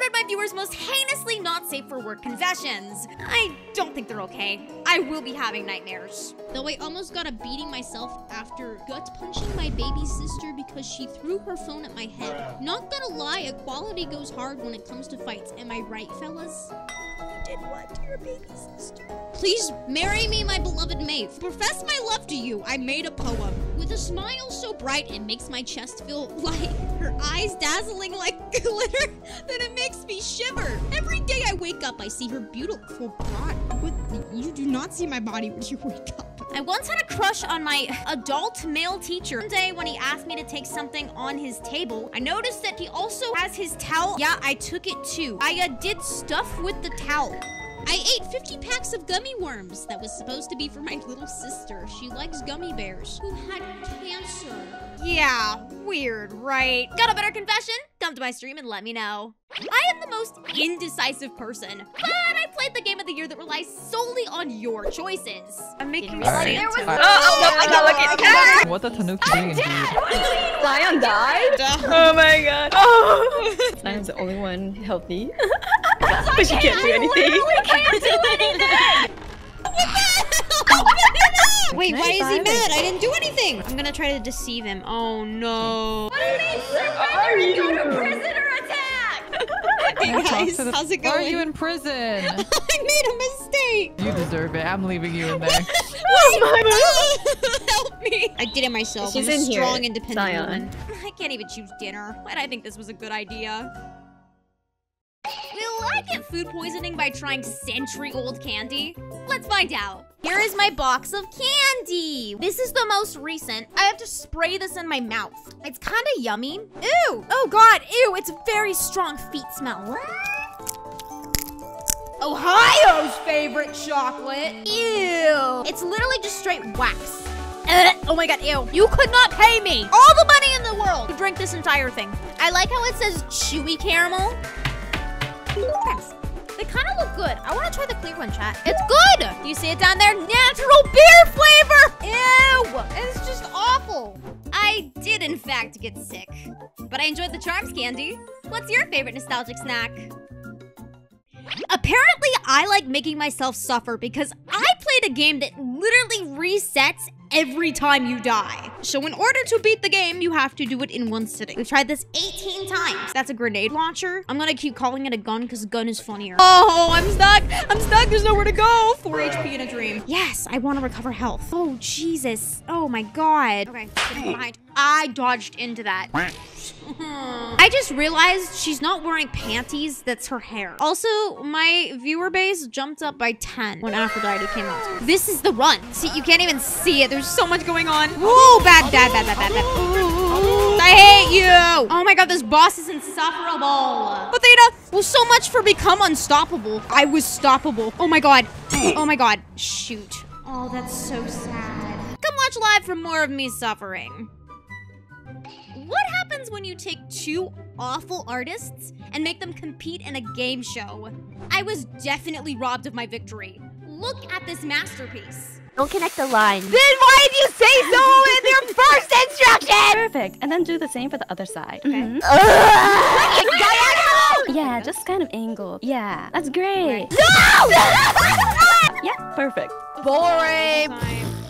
100 my viewers' most heinously not safe for work confessions. I don't think they're okay. I will be having nightmares. Though I almost got a beating myself after gut punching my baby sister because she threw her phone at my head. Not gonna lie, equality goes hard when it comes to fights. Am I right, fellas? You did what to your baby sister? Please marry me, my beloved Maeve. To profess my love to you, I made a poem. With a smile so bright, it makes my chest feel light. Her eyes dazzling like glitter, then it makes me shiver. Every day I wake up, I see her beautiful body. You do not see my body when you wake up. I once had a crush on my adult male teacher. One day when he asked me to take something on his table, I noticed that he also has his towel. Yeah, I took it too. I did stuff with the towel. I ate 50 packs of gummy worms. That was supposed to be for my little sister. She likes gummy bears. Who had cancer. Yeah, weird, right? Got a better confession? Come to my stream and let me know. I am the most indecisive person, but I played the game of the year that relies solely on your choices. I'm making me say there was I got lucky. What the Tanuki doing indeed? Zion died? Oh my god. Oh. Zion's the only one healthy. But she can't do anything. I can't do anything! Wait, why is he mad? I didn't do anything. I'm gonna try to deceive him. Oh no. What are you? Go to prison or attack! Hey guys, how's it going? Why are you in prison? I made a mistake. You deserve it. I'm leaving you in there. Help me. I did it myself. She's I'm a in here, strong, independent Zion. woman. I can't even choose dinner. Why did I think this was a good idea? Will I get food poisoning by trying century-old candy? Let's find out. Here is my box of candy. This is the most recent. I have to spray this in my mouth. It's kind of yummy. Ew. Oh God, ew. It's a very strong feet smell. Ohio's favorite chocolate. Ew. It's literally just straight wax. Oh my God, ew. You could not pay me all the money in the world to drink this entire thing. I like how it says chewy caramel. Thanks. They kind of look good. I want to try the clear one, chat. It's good. You see it down there? Natural beer flavor. Ew. It's just awful. I did, in fact, get sick. But I enjoyed the Charms candy. What's your favorite nostalgic snack? Apparently, I like making myself suffer because I played a game that literally resets every time you die. So in order to beat the game, you have to do it in one sitting. We've tried this 18 times. That's a grenade launcher. I'm gonna keep calling it a gun because gun is funnier. Oh, I'm stuck. I'm stuck. There's nowhere to go. 4 HP in a dream. Yes, I want to recover health. Oh, Jesus. Oh my God. Okay, get behind. I dodged into that. I just realized she's not wearing panties. That's her hair. Also, my viewer base jumped up by 10 when Aphrodite came out. This is the run. See, you can't even see it. There's so much going on. Whoa, bad. Ooh, I hate you. Oh my God, this boss is insufferable. Athena, well, so much for become unstoppable. I was stoppable. Oh my God. Oh my God. Shoot. Oh, that's so sad. Come watch live for more of me suffering. What happens when you take two awful artists and make them compete in a game show? I was definitely robbed of my victory. Look at this masterpiece. Don't connect the line. Then why did you say so in your first instruction? Perfect. And then do the same for the other side. Okay. Yeah, just kind of angle. Yeah, that's great. No! Yeah, perfect. Boring.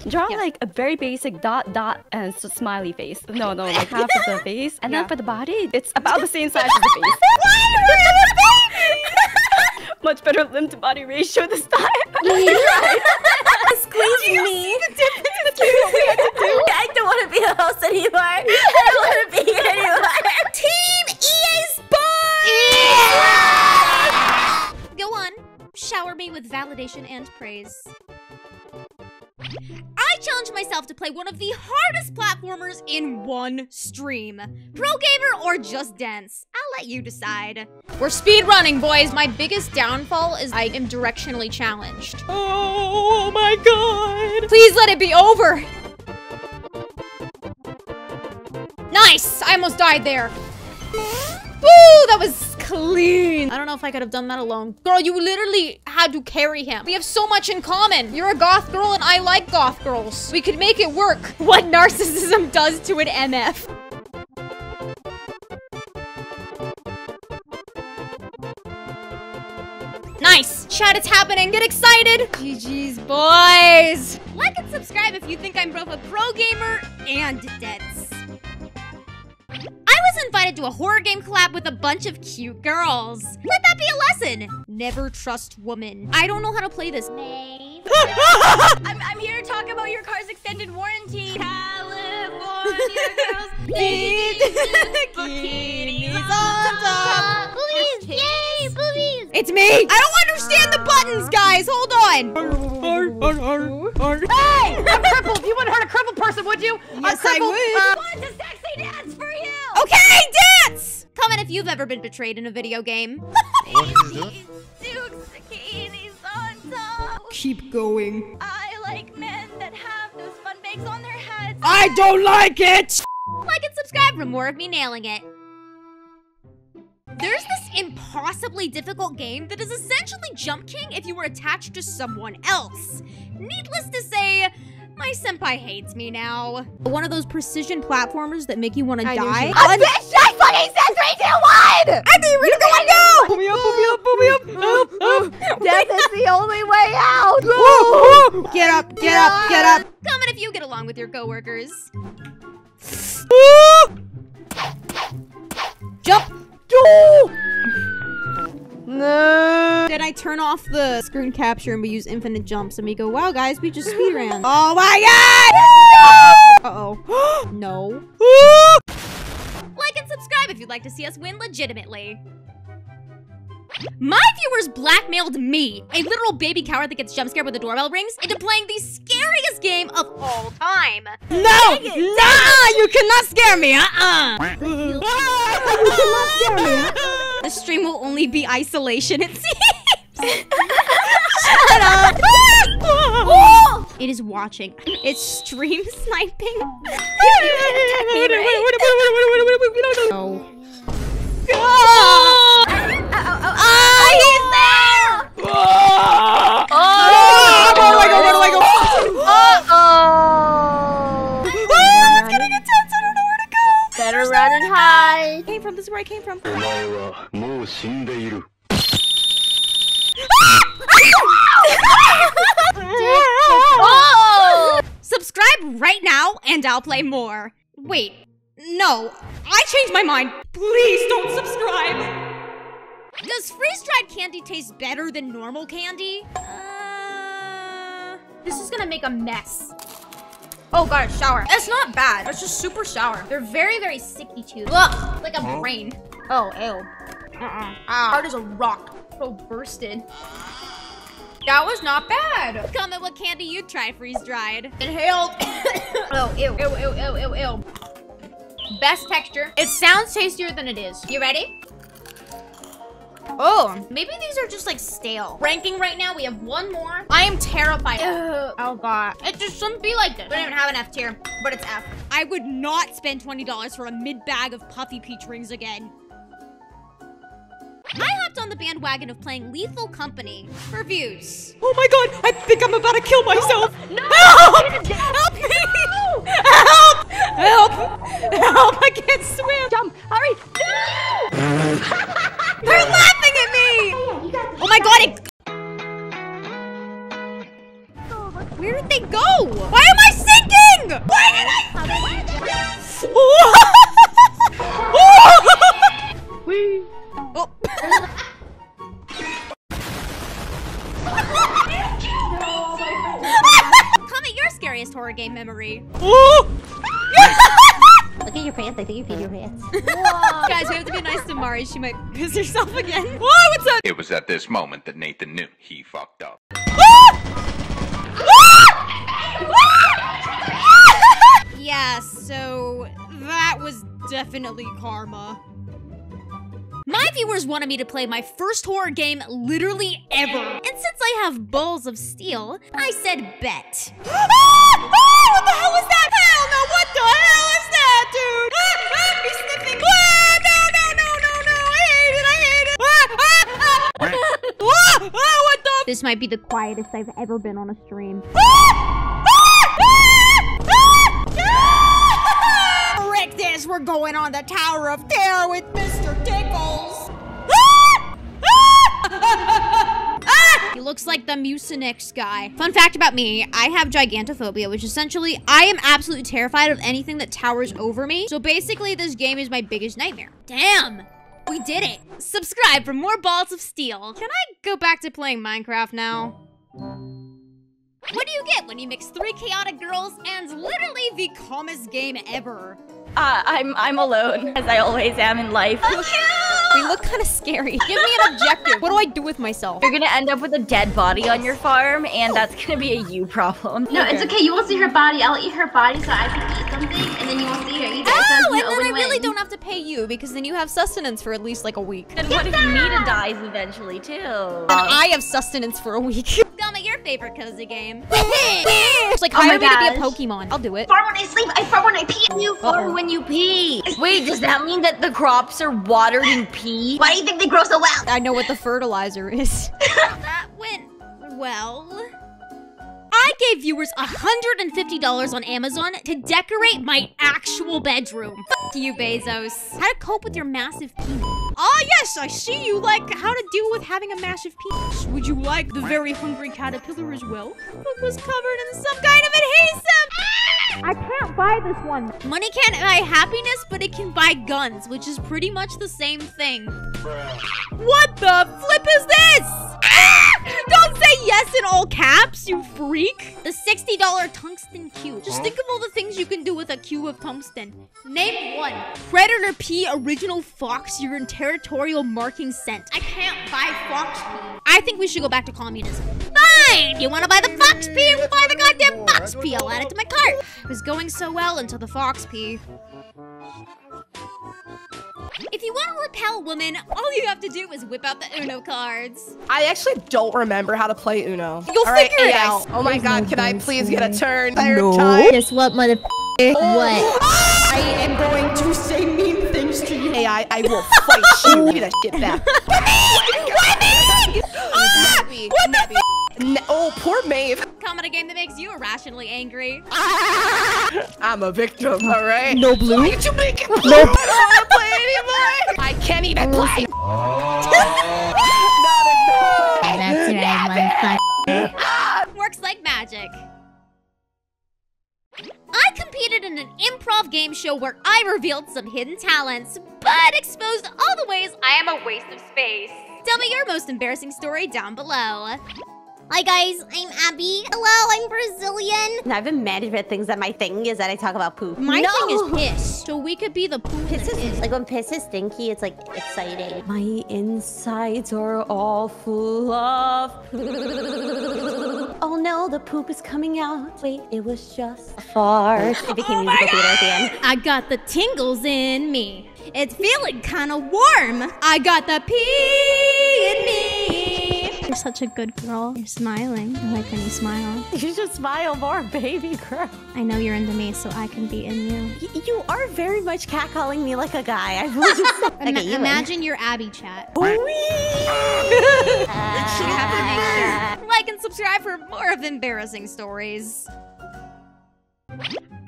Draw like a very basic dot, and smiley face. No, like half of the face. And then for the body, it's about the same size as the face. Much better limb to body ratio this time. Right. Squeeze me. I don't want to be a host anymore. I don't want to be here anymore. Team EA Sports! Yeah! Go on. Shower me with validation and praise. I challenge myself to play one of the hardest platformers in one stream. Pro gamer or just dance? I'll let you decide. We're speed running, boys. My biggest downfall is I am directionally challenged. Oh my God. Please let it be over. Nice. I almost died there. Woo, that was clean. I don't know if I could have done that alone. Girl, you literally had to carry him. We have so much in common. You're a goth girl and I like goth girls. We could make it work. What narcissism does to an MF. Nice. Chat, it's happening. Get excited. GG's, boys. Like and subscribe if you think I'm both a pro gamer and dense. I was invited to a horror game collab with a bunch of cute girls. Let that be a lesson. Never trust women. I don't know how to play this. Maeve. I'm here to talk about your car's extended warranty. California girls need bikinis on top. Boobies! Yay! Boobies! It's me. I don't understand the buttons, guys. Hold on. Hey! I'm crippled! You wouldn't hurt a crippled person, would you? Yes, I would. I want to sexy dance for you. Okay, dance! Comment if you've ever been betrayed in a video game. Dukes, bikinis on top. Keep going. I like men that have those fun bags on their heads. I don't like it! Like and subscribe for more of me nailing it. There's this impossibly difficult game that is essentially Jump King if you were attached to someone else. Needless to say, my senpai hates me now. One of those precision platformers that make you want to die. I fucking said 3, 2, 1! I think we're gonna go! Pull me up, pull me up, pull me up! Death is the only way out! Get up, get up, get up! Comment if you get along with your coworkers. Jump! No. Then I turn off the screen capture and we use infinite jumps and we go, wow guys, we just speedran. Oh my god! Uh-oh. No. Like and subscribe if you'd like to see us win legitimately. My viewers blackmailed me, a literal baby coward that gets jump scared when the doorbell rings, into playing the scariest game of all time. No! Nah! You cannot scare me! You cannot scare me! The stream will only be isolation, it seems! Shut up! It is watching. It's stream sniping. No. He's there! It's getting intense. I don't know where to go. Better run and hide. This is where I came from. Subscribe right now and I'll play more. Wait, no, I changed my mind. Please don't subscribe. Does freeze-dried candy taste better than normal candy? This is gonna make a mess. Oh god, shower. It's not bad. It's just super sour. They're very, very sticky too. Ugh, like a brain. Oh, ew. Hard as a rock. So bursted. That was not bad. Comment what candy you try freeze-dried. Inhaled. Oh, ew, ew, ew, ew, ew, ew. Best texture. It sounds tastier than it is. You ready? Oh, maybe these are just like stale. Ranking right now, we have one more. I am terrified. Oh god. It just shouldn't be like this. We don't even have an F tier, but it's F. I would not spend $20 for a mid-bag of Puffy Peach rings again. I hopped on the bandwagon of playing Lethal Company for views. Oh my god, I think I'm about to kill myself. No! Help! Help me! Help! Help! Help! I can't swim. Jump! Hurry! No! They're laughing at me! Oh my god, where did they go? Why am I sinking? Why did I sink? Oh. Comment your scariest horror game memory. Look at your pants. I think you peed your pants. Guys, we have to be nice to Mari. She might piss herself again. Whoa, what's up? It was at this moment that Nathan knew he fucked up. Yeah, so that was definitely karma. My viewers wanted me to play my first horror game literally ever. And since I have balls of steel, I said bet. What the hell was that? Hell no, what the hell is that, dude? He's sniffing. No, I hate it. What the? This might be the quietest I've ever been on a stream. Frick this, we're going on the Tower of Terror with Mr. Tickles. looks like the Mucinex guy. Fun fact about me, I have gigantophobia, which essentially, I am absolutely terrified of anything that towers over me. So basically, this game is my biggest nightmare. Damn, we did it. Subscribe for more balls of steel. Can I go back to playing Minecraft now? What do you get when you mix 3 chaotic girls and literally the calmest game ever? I'm alone, as I always am in life. We look kind of scary. Give me an objective. What do I do with myself? You're gonna end up with a dead body on your farm, and that's gonna be a you problem. No, it's okay. You won't see her body. I'll eat her body so I can eat something, and then you won't see her either. Oh, and then I really don't have to pay you because then you have sustenance for at least like a week. And what if Mita dies eventually, too? And I have sustenance for a week. Tell me your favorite cozy game. It's like, hire me to be a Pokemon. I'll do it. Farm when I sleep, I farm when I pee. You farm when you pee. Wait, does that mean that the crops are watered in pee? Why do you think they grow so well? I know what the fertilizer is. That went well. I gave viewers $150 on Amazon to decorate my actual bedroom. Fuck you, Bezos. How to cope with your massive penis. Ah, yes, I see you like how to deal with having a massive penis. Would you like the very hungry caterpillar as well? It was covered in some kind of adhesive. I can't buy this one. Money can't buy happiness, but it can buy guns, which is pretty much the same thing. What the flip is this? Don't say yes in all caps, you freak. The $60 tungsten cube. Just think of all the things you can do with a cube of tungsten. Name one. Predator P original fox urine territorial marking scent. I can't buy fox pee. I think we should go back to communism. Fine! You wanna buy the fox pee? We'll buy the goddamn fox pee. I'll add it to my cart. It was going so well until the fox pee. If you want to repel women, all you have to do is whip out the Uno cards. I actually don't remember how to play Uno. You'll figure it AI. out. Oh my god, can I please get a turn? Guess what, mother? What? I am going to say mean things to you. AI, I will fight you. Give me that shit back. What the Oh, poor Maeve. Comment a game that makes you irrationally angry. I'm a victim, all right? No blue? Why did you make it? No. I don't want to play anymore. I can't even play. That's right, motherfucker. Works like magic. I competed in an improv game show where I revealed some hidden talents, but exposed all the ways I am a waste of space. Tell me your most embarrassing story down below. Hi guys, I'm Abby. Hello, I'm Brazilian. I've been mad at things that my thing is that I talk about poop. My thing is piss, so we could be the poop. Piss is like when piss is stinky, it's like exciting. My insides are all full of poop. Oh no, the poop is coming out. Wait, it was just a fart. It became musical theater at the end. I got the tingles in me. It's feeling kind of warm. I got the pee in me. You're such a good girl. You're smiling. I like when you smile. You should smile more, baby girl. I know you're into me, so I can be in you. You are very much catcalling me like a guy. I will just say. Imagine your Abby chat. Like and subscribe for more of embarrassing stories.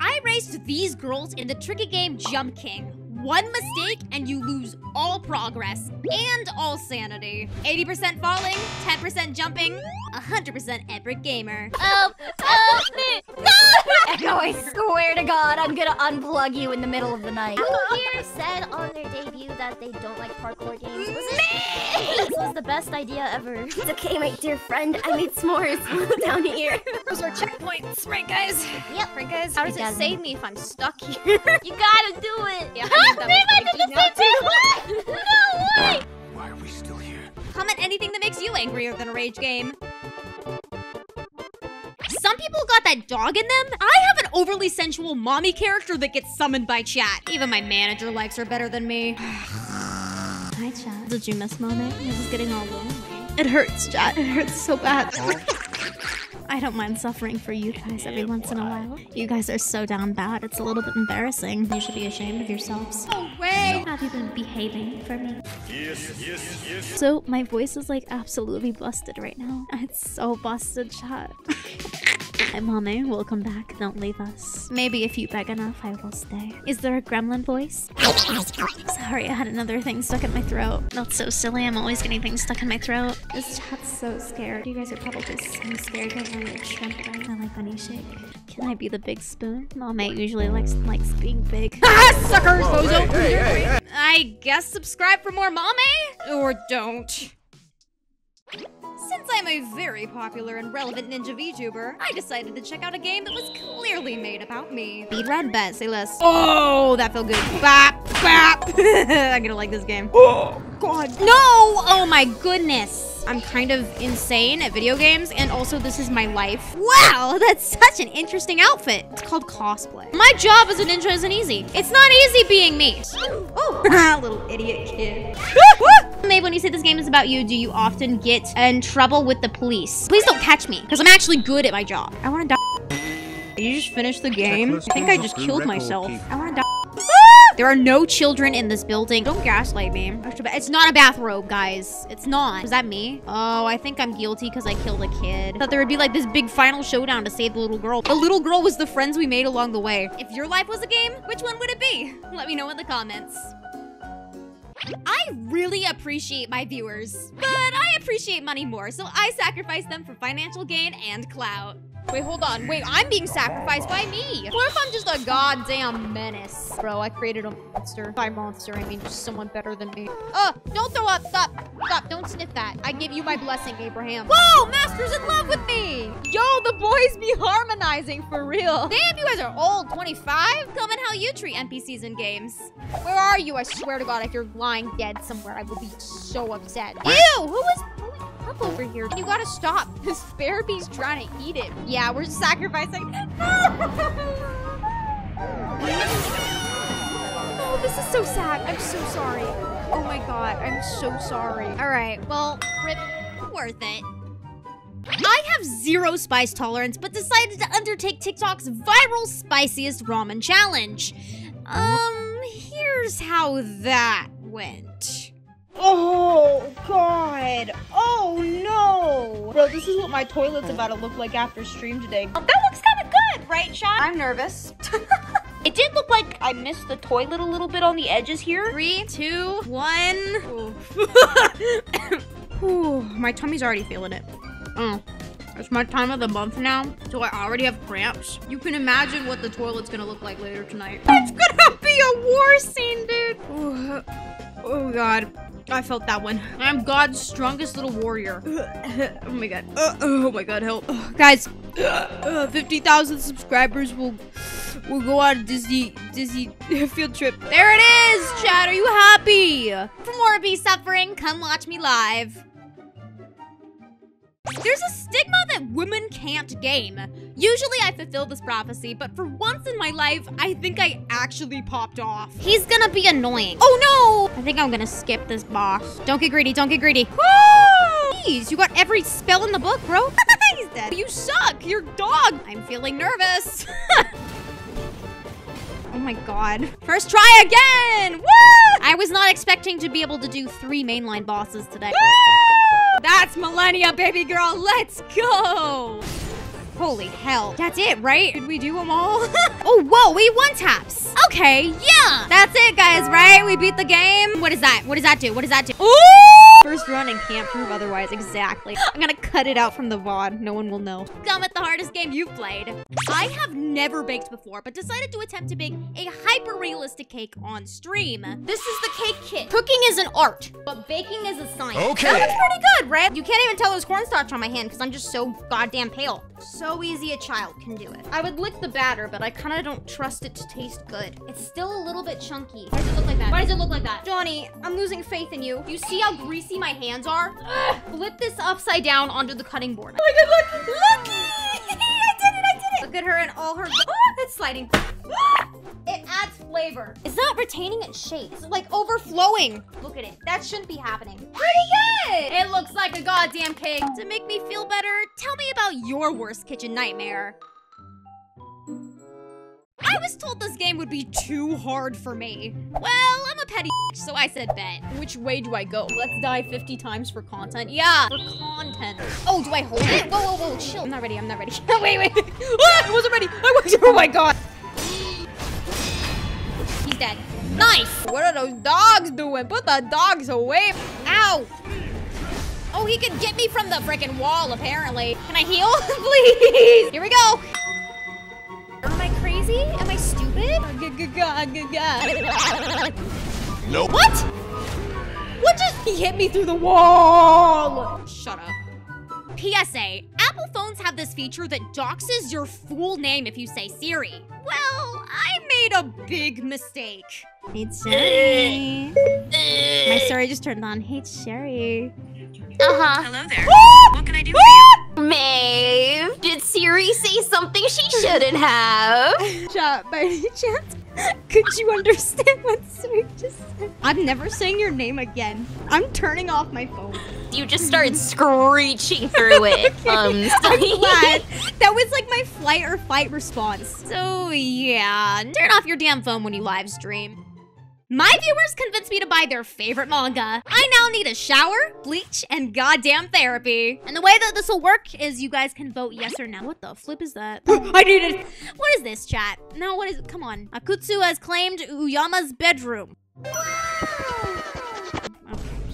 I raced these girls in the tricky game Jump King. One mistake and you lose all progress and all sanity. 80% falling, 10% jumping, 100% epic gamer. Echo, I swear to God, I'm gonna unplug you in the middle of the night. Who here said on their debut that they don't like parkour games? This was the best idea ever. It's okay, my dear friend. I made s'mores down here. Those are checkpoints, right guys? Yep. Right guys, how does it save me if I'm stuck here? You gotta do it. Yeah, I did the same thing. No way. Why are we still here? Comment anything that makes you angrier than a rage game. Some people got that dog in them. I have an overly sensual mommy character that gets summoned by chat. Even my manager likes her better than me. Hi, chat. Did you miss mommy? I was getting all lonely. It hurts, chat. It hurts so bad. I don't mind suffering for you guys every once in a while. You guys are so down bad, it's a little bit embarrassing. You should be ashamed of yourselves. No way! How have you been behaving for me? Yes. So, my voice is like absolutely busted right now. It's so busted, chat. Hi, Mommy. Welcome back. Don't leave us. Maybe if you beg enough, I will stay. Is there a gremlin voice? Sorry, I had another thing stuck in my throat. That's so silly. I'm always getting things stuck in my throat. This chat's so scared. You guys are probably so scared because I'm a shrimp, right? I like honey shake. Can I be the big spoon? Mommy usually likes being big. Ah, suckers! Bozo! Hey. I guess subscribe for more Mommy? Or don't. Since I'm a very popular and relevant ninja VTuber, I decided to check out a game that was clearly made about me. Beat red bet, say less. Oh, that felt good. Bap, bap. I'm gonna like this game. Oh, God. No! Oh my goodness. I'm kind of insane at video games, and also this is my life. Wow, that's such an interesting outfit. It's called cosplay. My job as a ninja isn't easy. It's not easy being me. Oh, little idiot kid. Maeve, when you say this game is about you, do you often get in trouble with the police? Please don't catch me, because I'm actually good at my job. I want to die. You just finished the game? I think I just killed myself. I want to die. There are no children in this building. Don't gaslight me. It's not a bathrobe, guys. It's not. Is that me? Oh, I think I'm guilty because I killed a kid. I thought there would be like this big final showdown to save the little girl. The little girl was the friends we made along the way. If your life was a game, which one would it be? Let me know in the comments. I really appreciate my viewers, but I appreciate money more, so I sacrifice them for financial gain and clout. Wait, hold on. Wait, I'm being sacrificed by me. What if I'm just a goddamn menace? Bro, I created a monster. By monster, I mean just someone better than me. Oh, don't throw up. Stop. Stop. Don't sniff that. I give you my blessing, Abraham. Whoa, Master's in love with me. Yo, the boys be harmonizing for real. Damn, you guys are old. 25? Comment how you treat NPCs in games. Where are you? I swear to God, if you're lying dead somewhere, I will be so upset. Ew, who is pulling up over here? You gotta stop. This bear bee's trying to eat it. Yeah, we're sacrificing. Oh, this is so sad. I'm so sorry. Oh my God, I'm so sorry. All right, well, rip, worth it. I have zero spice tolerance, but decided to undertake TikTok's viral spiciest ramen challenge. Here's how that went. Oh, God. Oh, no. Bro, this is what my toilet's about to look like after stream today. That looks kind of good, right, Sean? I'm nervous. It did look like I missed the toilet a little bit on the edges here. 3, 2, 1. Ooh, my tummy's already feeling it. It's my time of the month now, so I already have cramps. You can imagine what the toilet's gonna look like later tonight. It's gonna be a war scene, dude. Ooh. Oh God, I felt that one. I'm God's strongest little warrior. Oh my God. Oh my God, help. Guys, 50,000 subscribers will go on a Disney field trip. There it is, chat. Are you happy? For more bee suffering, come watch me live. There's a stigma that women can't game. Usually I fulfill this prophecy, but for once in my life, I think I actually popped off. He's gonna be annoying. Oh no! I think I'm gonna skip this boss. Don't get greedy, don't get greedy. Woo! Jeez, you got every spell in the book, bro. He's dead. You suck, you're dog. I'm feeling nervous. Oh my God. First try again! Woo! I was not expecting to be able to do 3 mainline bosses today. Woo! That's Millennia, baby girl. Let's go. Holy hell. That's it, right? Did we do them all? Oh, whoa, we one-taps. Okay, yeah. That's it, guys, right? We beat the game. What is that? What does that do? What does that do? Ooh! First run and can't prove otherwise. Exactly. I'm gonna cut it out from the VOD. No one will know. Comment the hardest game you've played. I have never baked before, but decided to attempt to bake a hyper-realistic cake on stream. This is the cake kit. Cooking is an art, but baking is a science. Okay. That looks pretty good, right? You can't even tell there's cornstarch on my hand because I'm just so goddamn pale. So easy a child can do it. I would lick the batter, but I kind of don't trust it to taste good. It's still a little bit chunky. Why does it look like that? Why does it look like that? Johnny, I'm losing faith in you. You see how greasy my hands are? Ugh. Flip this upside down onto the cutting board. Oh my God, look! Looky! I did it! Look at her and all her... Oh, it's sliding. It adds flavor. It's not retaining its shape. It's like overflowing. Look at it. That shouldn't be happening. Pretty good. It looks like a goddamn cake. To make me feel better, tell me about your worst kitchen nightmare. I was told this game would be too hard for me. Well, I'm a petty so I said bet. Which way do I go? Let's die 50 times for content. Yeah, for content. Oh, do I hold it? Whoa, whoa, whoa, chill. I'm not ready, I'm not ready. Wait. Ah, I wasn't ready. Oh my god. He's dead. Nice. What are those dogs doing? Put the dogs away. Ow. Oh, he can get me from the freaking wall, apparently. Can I heal? Please. Here we go. Am I crazy? Am I stupid? Nope. What? What just? He hit me through the wall. Shut up. PSA, Apple phones have this feature that doxes your full name if you say Siri. Well, I made a big mistake. Hey, Siri. My Siri just turned on. Hey, Siri. Hello there. What can I do for you? Maeve, did Siri say something she shouldn't have? Chat, by any chance, could you understand what Siri just said? I'm never saying your name again. I'm turning off my phone. You just started screeching through it. I'm glad. That was like my flight or fight response. So yeah, turn off your damn phone when you live stream. My viewers convinced me to buy their favorite manga. I now need a shower, bleach, and goddamn therapy. And the way that this will work is you guys can vote yes or no. What the flip is that? I need it. What is this, chat? No, what is it? Come on. Akutsu has claimed Uyama's bedroom. Okay,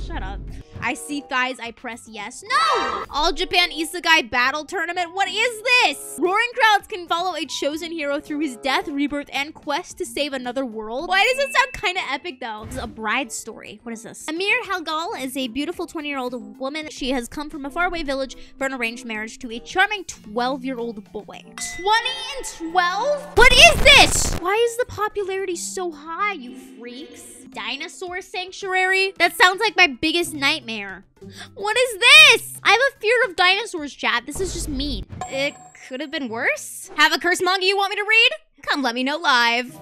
shut up. I see thighs, I press yes. No! All Japan Isekai Battle Tournament, what is this? Roaring crowds can follow a chosen hero through his death, rebirth, and quest to save another world. Why does it sound kind of epic though? This is a bride story. What is this? Amir Halgal is a beautiful 20-year-old woman. She has come from a faraway village for an arranged marriage to a charming 12-year-old boy. 20 and 12? What is this? Why is the popularity so high, you freaks? Dinosaur sanctuary? That sounds like my biggest nightmare. What is this? I have a fear of dinosaurs, chat. This is just mean. It could have been worse. Have a curse manga you want me to read? Come let me know live.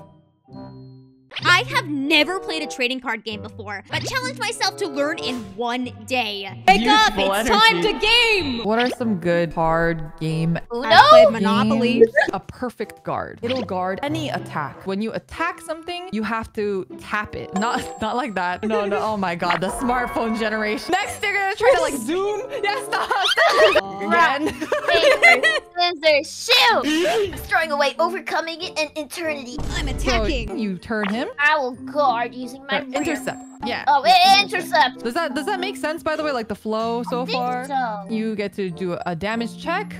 I have never played a trading card game before, but challenged myself to learn in one day. Wake up, it's time to game! What are some good card game? I played Monopoly. Games? A perfect guard. It'll guard any attack. When you attack something, you have to tap it. Not like that. No, oh my god, the smartphone generation. Next, they're gonna try to like zoom. Yes, stop. Again. Scissors, shoot! Destroying away, overcoming it, and eternity. I'm attacking. So you turn him. I will guard using my intercept. Yeah. Oh, intercept. Does that make sense, by the way? Like the flow so far? So. You get to do a damage check.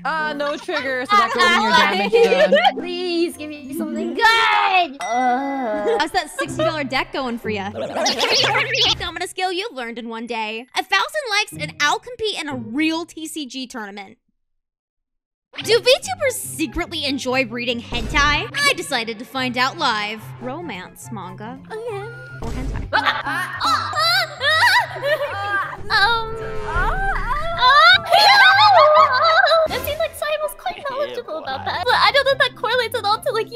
No trigger, so that goes in your damage done. Please give me something good. How's that $60 deck going for you? Dominant skill you've learned in one day. 1,000 likes and I'll compete in a real TCG tournament. Do VTubers secretly enjoy reading hentai? I decided to find out live. Romance manga. Okay. Or hentai. It seems like Simon was quite knowledgeable about that. But I don't know if that correlates at all to like,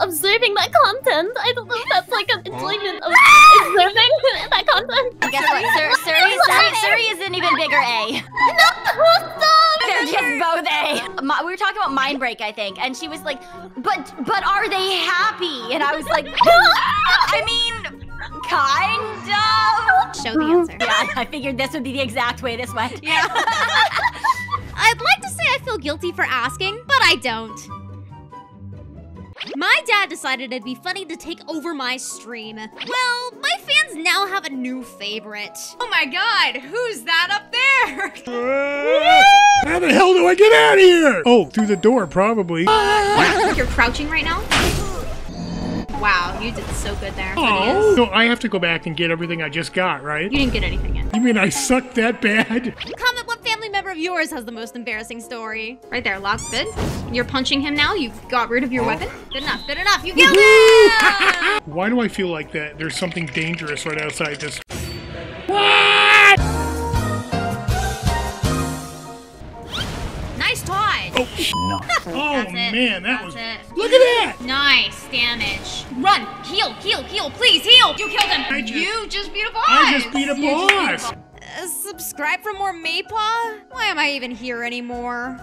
observing that content. I don't know if that's like an enjoyment of observing that content. Guess what? Suri is an even bigger A. No, stop! They're just both A. We were talking about Mind Break, I think, and she was like, but are they happy? And I was like, I mean, kind of. Show the answer. Yeah, I figured this would be the exact way this went. Yeah. I'd like to say I feel guilty for asking, but I don't. My dad decided it'd be funny to take over my stream. Well, my fans now have a new favorite. Oh my god, who's that up there? How the hell do I get out of here? Oh, through the door, probably. You're crouching right now? Wow, you did so good there. Oh, so I have to go back and get everything I just got, right? You didn't get anything in. You mean I sucked that bad? Comment what family member of yours has the most embarrassing story. Right there, locked good. You're punching him now, you've got rid of your weapon. Good enough, you killed him! Why do I feel like that there's something dangerous right outside this? What? Nice toy! Oh, oh man, that was... it. Look at that! Nice damage. Run! Heal! Please heal! You killed him! You just beat a boss! I just beat a boss! Subscribe for more Maypaw? Why am I even here anymore?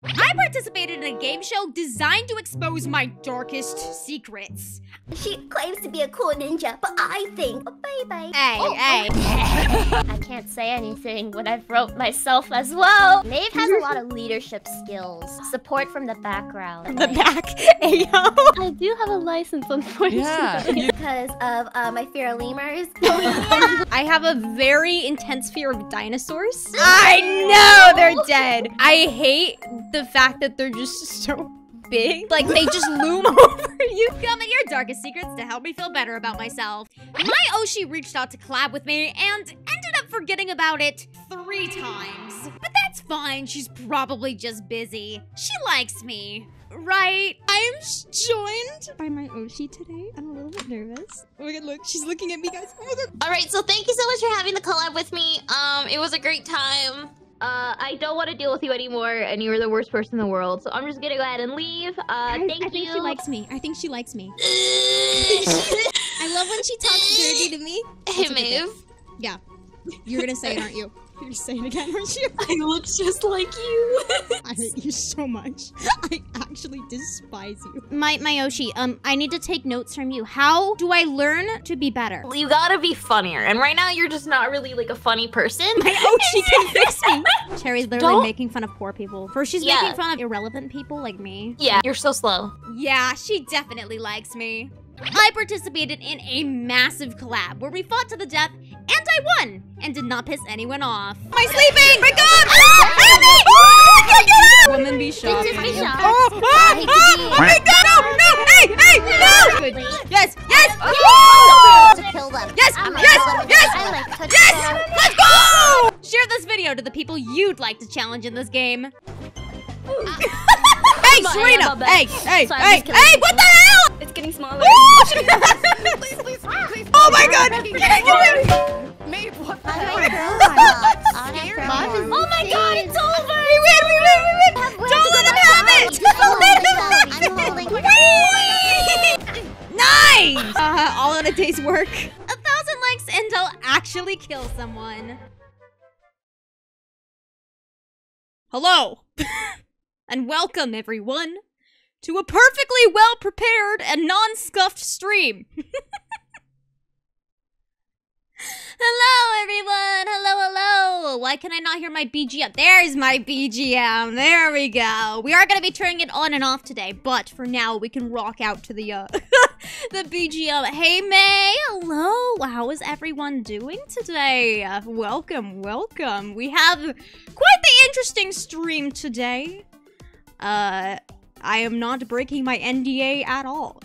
I participated in a game show designed to expose my darkest secrets. She claims to be a cool ninja, but I think... Oh, bye-bye. Hey. I can't say anything when I've wrote myself as well. Maeve has a lot of leadership skills. Support from the background. The back. Ayo. I do have a license, unfortunately. Yeah. Because of my fear of lemurs. I have a very intense fear of dinosaurs. I know they're dead. I hate the fact that they're just so big. Like, they just loom over you. Tell me your darkest secrets to help me feel better about myself. My Oshi reached out to collab with me and ended up forgetting about it 3 times. But that's fine. She's probably just busy. She likes me. Right? I'm joined by my Oshi today. I'm a little bit nervous. Oh my god, look, she's looking at me, guys. Oh my god. Alright, so thank you so much for having the collab with me. It was a great time. I don't want to deal with you anymore, and you were the worst person in the world, so I'm just gonna go ahead and leave. I think she likes me. I think she likes me. I love when she talks dirty to me. Hey, Maeve. Yeah. You're gonna say it, aren't you? You're saying it again, aren't you? I look just like you. I hate you so much. I actually despise you. My Oshi, I need to take notes from you. How do I learn to be better? You gotta be funnier, and right now you're just not really like a funny person. My Oshi can fix me. Cherry's literally making fun of poor people. First, she's making fun of irrelevant people like me. Yeah, you're so slow. Yeah, she definitely likes me. I participated in a massive collab where we fought to the death, and I won, and did not piss anyone off. Am I sleeping? My God! Help me! Woman be shocked. Oh my God! No! Hey! No! Good. Yes! To kill them. Yes! Let's go! Share this video to the people you'd like to challenge in this game. Hey, Serena! Hey! What the hell? It's getting smaller. Please. Oh my God! Maeve, what the hell? Oh my God, it's over! We win! Don't let them have it! Don't let them have it! Nice! All in a day's work. 1,000 likes and I'll actually kill someone. Hello! And welcome, everyone, to a perfectly well-prepared and non-scuffed stream. Hello, everyone. Hello. Why can I not hear my BGM? There's my BGM. There we go. We are going to be turning it on and off today, but for now, we can rock out to the, the BGM. Hey, May. Hello. How is everyone doing today? Welcome. We have quite the interesting stream today. I am not breaking my NDA at all.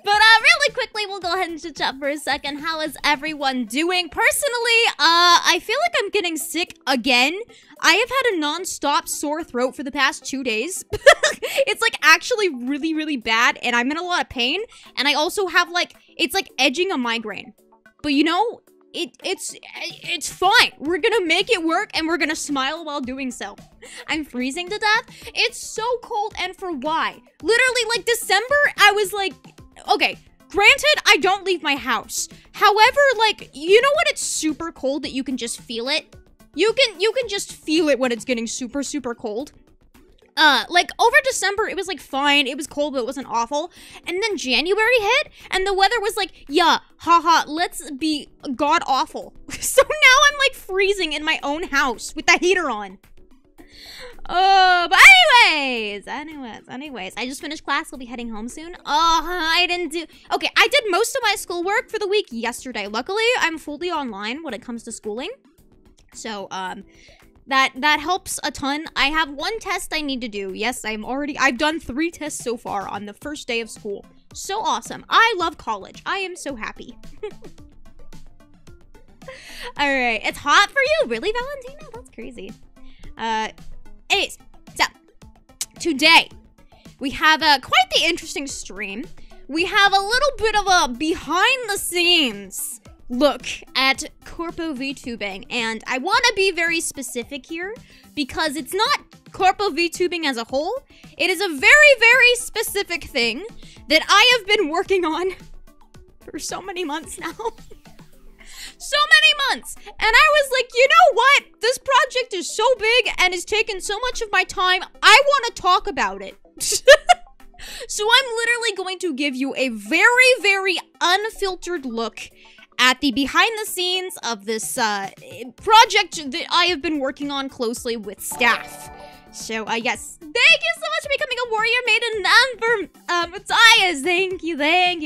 But really quickly, we'll go ahead and chit chat for a second. How is everyone doing? Personally, I feel like I'm getting sick again. I have had a non-stop sore throat for the past 2 days. It's like actually really, really bad, and I'm in a lot of pain. And I also have like, it's like edging a migraine. But you know, it's fine. We're gonna make it work, and we're gonna smile while doing so. I'm freezing to death. It's so cold, and for why? Literally, like December, I was like, okay, granted, I don't leave my house. However, like, you know when it's super cold that you can just feel it? You can just feel it when it's getting super, super cold. Like, over December, it was, like, fine. It was cold, but it wasn't awful. And then January hit, and the weather was like, yeah, haha, let's be god-awful. So now I'm, like, freezing in my own house with the heater on. But anyways, I just finished class. We'll be heading home soon. Okay, I did most of my schoolwork for the week yesterday. Luckily, I'm fully online when it comes to schooling. So, that helps a ton. I have 1 test I need to do. Yes, I've done 3 tests so far on the first day of school. So awesome. I love college. I am so happy. All right, it's hot for you? Really, Valentina? That's crazy. Anyways, so today we have quite the interesting stream. We have a little bit of a behind the scenes look at Corpo VTubing, and I want to be very specific here because it's not Corpo VTubing as a whole. It is a very, very specific thing that I have been working on for so many months now. So many months. And I was like, you know what? This project is so big and has taken so much of my time. I want to talk about it. So I'm literally going to give you a very, very unfiltered look at the behind the scenes of this project that I have been working on closely with staff. So, yes, thank you so much for becoming a warrior maiden number, Matthias. Thank you,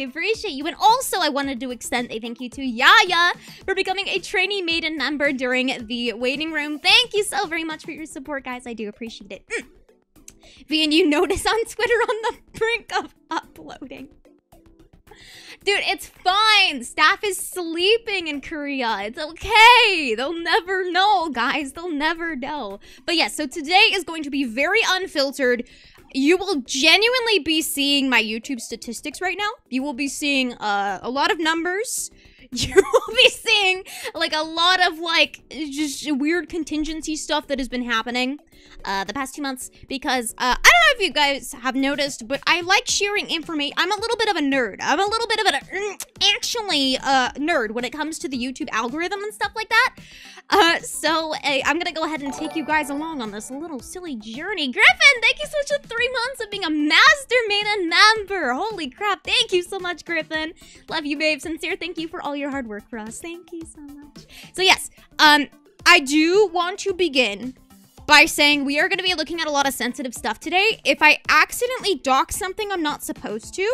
appreciate you. And also, I wanted to extend a thank you to Yaya for becoming a trainee maiden member during the waiting room. Thank you so very much for your support, guys. I do appreciate it. And you notice on Twitter on the brink of uploading. Dude, it's fine. Staff is sleeping in Korea. It's okay. They'll never know, guys. They'll never know. But yeah, so today is going to be very unfiltered. You will genuinely be seeing my YouTube statistics right now. You will be seeing a lot of numbers. You will be seeing like a lot of like just weird contingency stuff that has been happening the past 2 months because I don't know if you guys have noticed, but I like sharing information. I'm a little bit of a nerd. I'm a little bit of an actually nerd when it comes to the YouTube algorithm and stuff like that. So I'm gonna go ahead and take you guys along on this little silly journey. Griffin, thank you so much for 3 months of being a master maiden member. Holy crap, thank you so much, Griffin. Love you, babe. Sincere thank you for all your hard work for us. Thank you so much. So yes, I do want to begin by saying we are going to be looking at a lot of sensitive stuff today. If I accidentally dock something I'm not supposed to,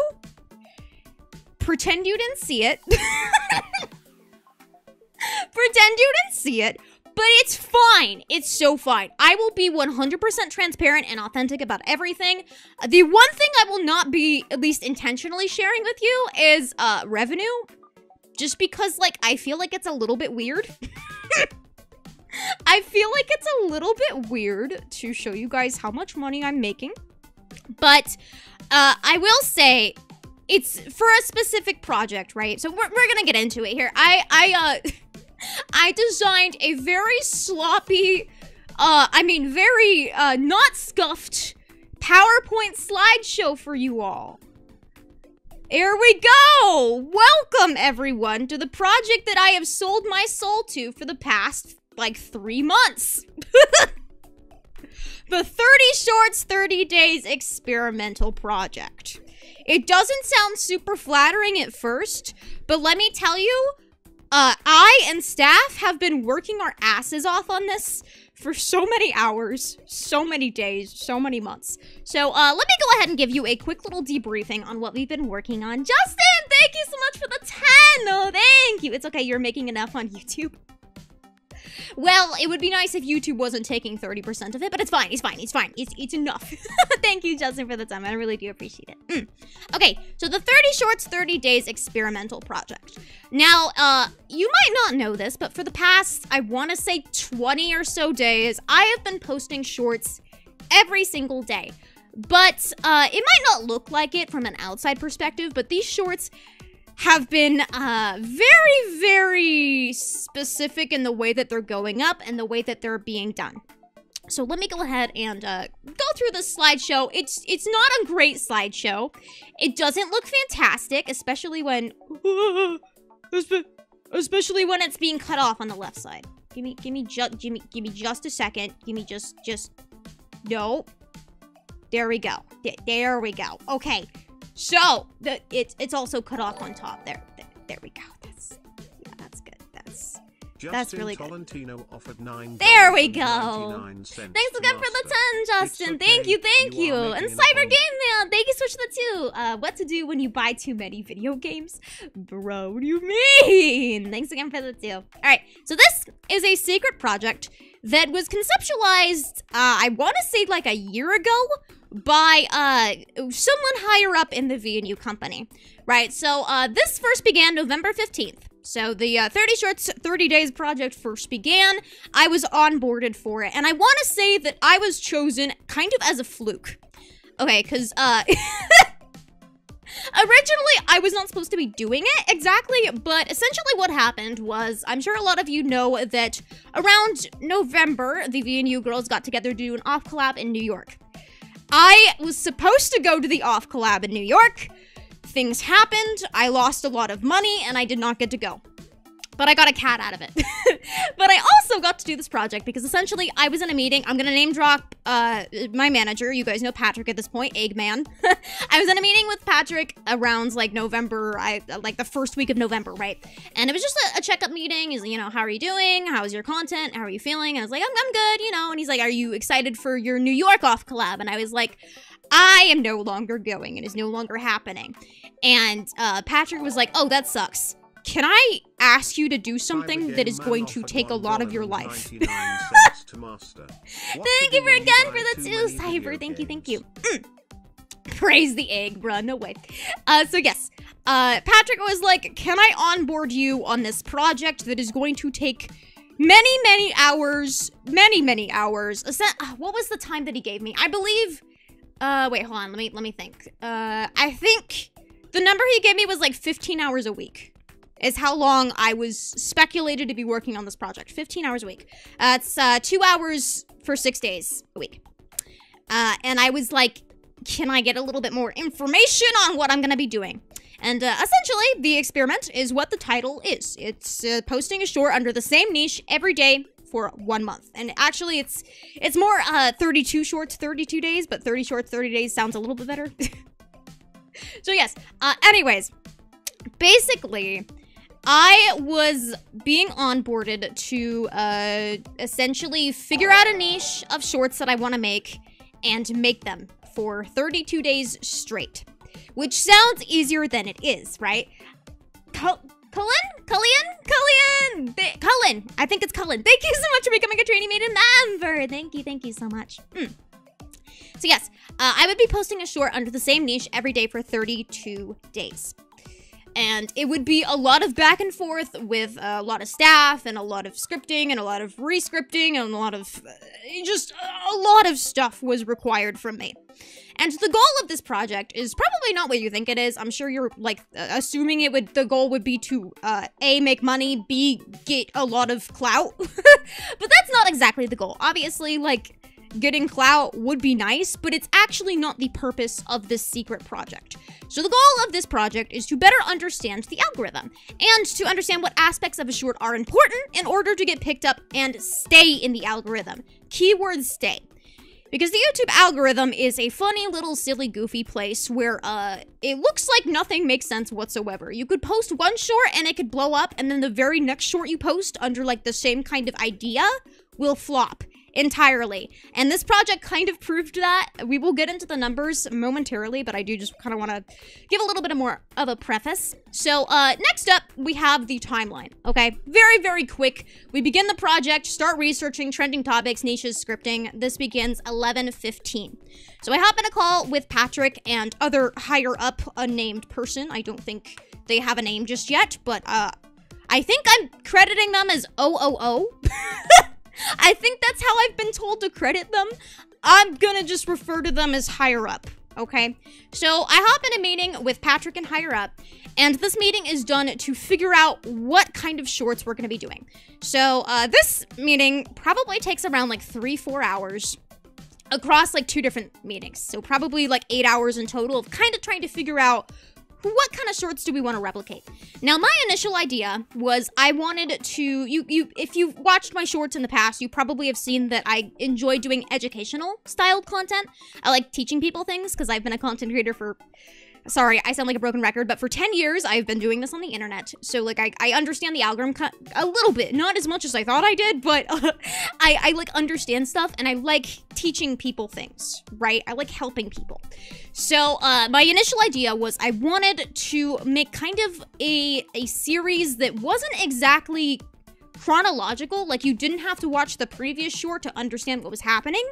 pretend you didn't see it. Pretend you didn't see it, but it's fine. It's so fine. I will be 100% transparent and authentic about everything. The one thing I will not be, at least intentionally, sharing with you is revenue. Just because, like, I feel like it's a little bit weird. I feel like it's a little bit weird to show you guys how much money I'm making. But I will say it's for a specific project, right? So we're gonna get into it here. I designed a very sloppy, very not scuffed PowerPoint slideshow for you all. Here we go! Welcome, everyone, to the project that I have sold my soul to for the past, like, 3 months. The 30 Shorts, 30 Days experimental project. It doesn't sound super flattering at first, but let me tell you, I and staff have been working our asses off on this for so many hours, so many days, so many months. So, let me go ahead and give you a quick little debriefing on what we've been working on. Justin, thank you so much for the 10! Oh, thank you. It's okay, you're making enough on YouTube. Well, it would be nice if YouTube wasn't taking 30% of it, but it's fine, it's fine, it's fine. It's enough. Thank you, Justin, for the time. I really do appreciate it. Okay, so the 30 Shorts, 30 Days experimental project. Now, you might not know this, but for the past, I want to say 20 or so days, I have been posting shorts every single day. But it might not look like it from an outside perspective, but these shorts have been very, very specific in the way that they're going up and the way that they're being done. So let me go ahead and go through this slideshow. It's not a great slideshow. It doesn't look fantastic, especially when it's being cut off on the left side. Give me just a second. Give me just no. There we go. There we go. Okay. So, it's also cut off on top. There we go. That's good. That's really good. Offered there we go. Thanks again for the 10, Justin. Thank you. And Cyber Game Man, thank you so much for the 2. What to do when you buy too many video games? Bro, what do you mean? Thanks again for the 2. All right, so this is a secret project that was conceptualized, I want to say like a year ago, by someone higher up in the VNU company, right? So this first began November 15th. So the 30 Shorts, 30 Days project first began. I was onboarded for it, and I want to say that I was chosen kind of as a fluke. Okay, because originally I was not supposed to be doing it exactly, but essentially what happened was, I'm sure a lot of you know that around November, the VNU girls got together to do an off collab in New York. I was supposed to go to the off collab in New York. Things happened, I lost a lot of money, and I did not get to go. but I got a cat out of it. But I also got to do this project because essentially I was in a meeting. I'm gonna name drop my manager. You guys know Patrick at this point, Eggman. I was in a meeting with Patrick around like November, like the first week of November, right? And it was just a checkup meeting. He's like, you know, how are you doing? How's your content? How are you feeling? And I was like, I'm good, you know. And he's like, are you excited for your New York off collab? And I was like, I am no longer going. It is no longer happening. And Patrick was like, oh, that sucks. Can I ask you to do something that is going to take a lot of your life? Thank you again for the 2, Cyber. Thank you. Praise the egg, bruh. No way. So yes, Patrick was like, can I onboard you on this project that is going to take many hours? Many hours. What was the time that he gave me? I believe, wait, hold on. Let me think. I think the number he gave me was like 15 hours a week. Is how long I was speculated to be working on this project. 15 hours a week. It's 2 hours for 6 days a week. And I was like, can I get a little bit more information on what I'm gonna be doing? And essentially, the experiment is what the title is. It's posting a short under the same niche every day for 1 month. And actually, it's more 32 shorts, 32 days, but 30 shorts, 30 days sounds a little bit better. So yes, anyways, basically, I was being onboarded to essentially figure out a niche of shorts that I want to make and make them for 32 days straight, which sounds easier than it is, right? Cullen? I think it's Cullen. Thank you so much for becoming a trainee maiden member. Thank you so much. So yes, I would be posting a short under the same niche every day for 32 days. And it would be a lot of back and forth with a lot of staff and a lot of scripting and a lot of re-scripting and a lot of, just a lot of stuff was required from me. And the goal of this project is probably not what you think it is. I'm sure you're like assuming the goal would be to A, make money, B, get a lot of clout. But that's not exactly the goal. Obviously, like, getting clout would be nice, but it's actually not the purpose of this secret project. So the goal of this project is to better understand the algorithm and to understand what aspects of a short are important in order to get picked up and stay in the algorithm. Keyword stay. Because the YouTube algorithm is a funny little silly goofy place where it looks like nothing makes sense whatsoever. You could post one short and it could blow up, and then the very next short you post under like the same kind of idea will flop entirely. And this project kind of proved that. We will get into the numbers momentarily, but I do just kind of want to give a little bit more of a preface. So next up, we have the timeline, okay? Very quick. We begin the project, start researching trending topics, niches, scripting. This begins 11:15. So I hop in a call with Patrick and other higher up unnamed person. I don't think they have a name just yet, but I think I'm crediting them as OOO. I think that's how I've been told to credit them. I'm gonna just refer to them as higher up, okay? So I hop in a meeting with Patrick and higher up, and this meeting is done to figure out what kind of shorts we're gonna be doing. So this meeting probably takes around like 3-4 hours across like 2 different meetings. So probably like 8 hours in total of kind of trying to figure out what kind of shorts do we want to replicate? Now, my initial idea was I wanted to, if you've watched my shorts in the past, you probably have seen that I enjoy doing educational styled content. I like teaching people things because I've been a content creator for, sorry, I sound like a broken record, but for 10 years, I've been doing this on the internet. So, like, I understand the algorithm a little bit. Not as much as I thought I did, but I like, understand stuff, and I like teaching people things, right? I like helping people. So, my initial idea was I wanted to make kind of a series that wasn't exactly chronological, like you didn't have to watch the previous short to understand what was happening,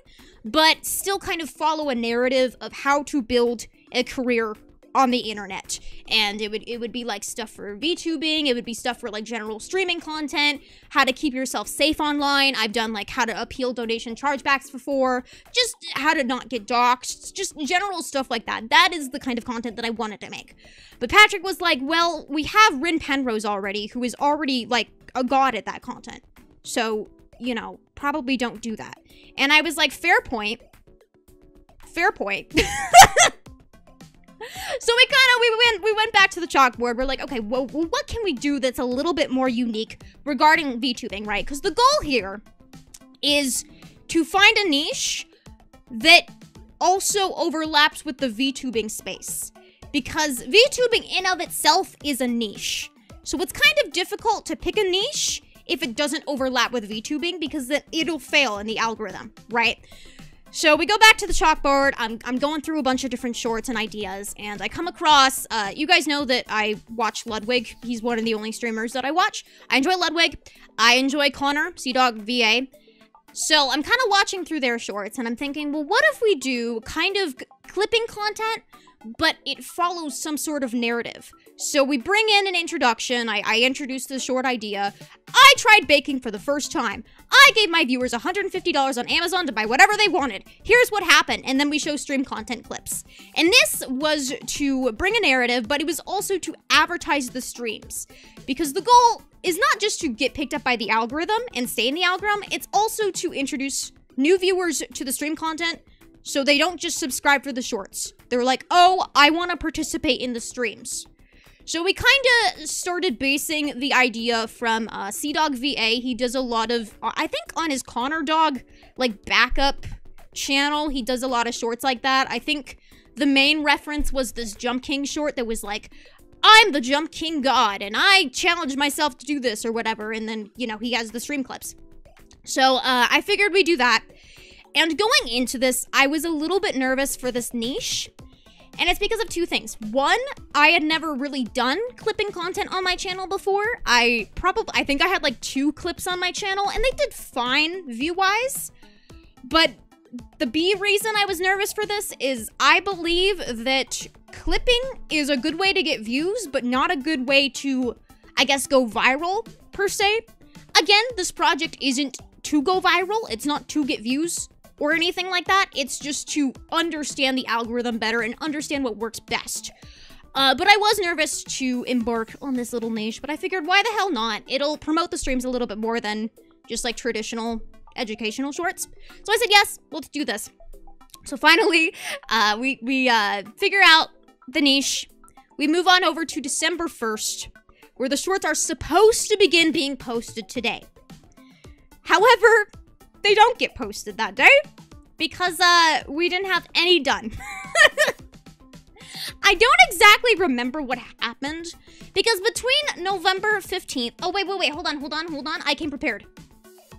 but still kind of follow a narrative of how to build a career on the internet. And it would be like stuff for VTubing, it would be stuff for like general streaming content, how to keep yourself safe online. I've done like how to appeal donation chargebacks before, just how to not get doxxed, just general stuff like that. That is the kind of content that I wanted to make. But Patrick was like, well, we have Rin Penrose already, who is already like a god at that content. So, you know, probably don't do that. And I was like, fair point. Fair point. So we went back to the chalkboard. We're like, okay, well, what can we do that's a little bit more unique regarding VTubing, right? Because the goal here is to find a niche that also overlaps with the VTubing space. Because VTubing in of itself is a niche. So it's kind of difficult to pick a niche if it doesn't overlap with VTubing, because then it'll fail in the algorithm, right? So we go back to the chalkboard. I'm going through a bunch of different shorts and ideas, and I come across, you guys know that I watch Ludwig. He's one of the only streamers that I watch. I enjoy Ludwig. I enjoy Connor, CDog VA. So I'm kind of watching through their shorts, and I'm thinking, well, what if we do kind of clipping content, but it follows some sort of narrative? So we bring in an introduction. I introduced the short idea. I tried baking for the first time. I gave my viewers $150 on Amazon to buy whatever they wanted. Here's what happened. And then we show stream content clips. And this was to bring a narrative, but it was also to advertise the streams. Because the goal is not just to get picked up by the algorithm and stay in the algorithm. It's also to introduce new viewers to the stream content, so they don't just subscribe for the shorts. They're like, oh, I want to participate in the streams. So we kind of started basing the idea from CDog VA. He does a lot of, I think on his Connor Dog, like, backup channel, he does a lot of shorts like that. I think the main reference was this Jump King short that was like, I'm the Jump King God, and I challenge myself to do this, or whatever. And then, you know, he has the stream clips. So I figured we'd do that. And going into this, I was a little bit nervous for this niche. And it's because of two things. One, I had never really done clipping content on my channel before. I think I had like 2 clips on my channel, and they did fine view-wise. But the B reason I was nervous for this is I believe that clipping is a good way to get views, but not a good way to, I guess, go viral, per se. Again, this project isn't to go viral. It's not to get views or anything like that. It's just to understand the algorithm better and understand what works best. But I was nervous to embark on this little niche, but I figured, why the hell not? It'll promote the streams a little bit more than just like traditional educational shorts. So I said, yes, let's do this. So finally, we figure out the niche. We move on over to December 1st, where the shorts are supposed to begin being posted today. However, they don't get posted that day because we didn't have any done. I don't exactly remember what happened because between November 15th... Oh, wait, hold on. I came prepared.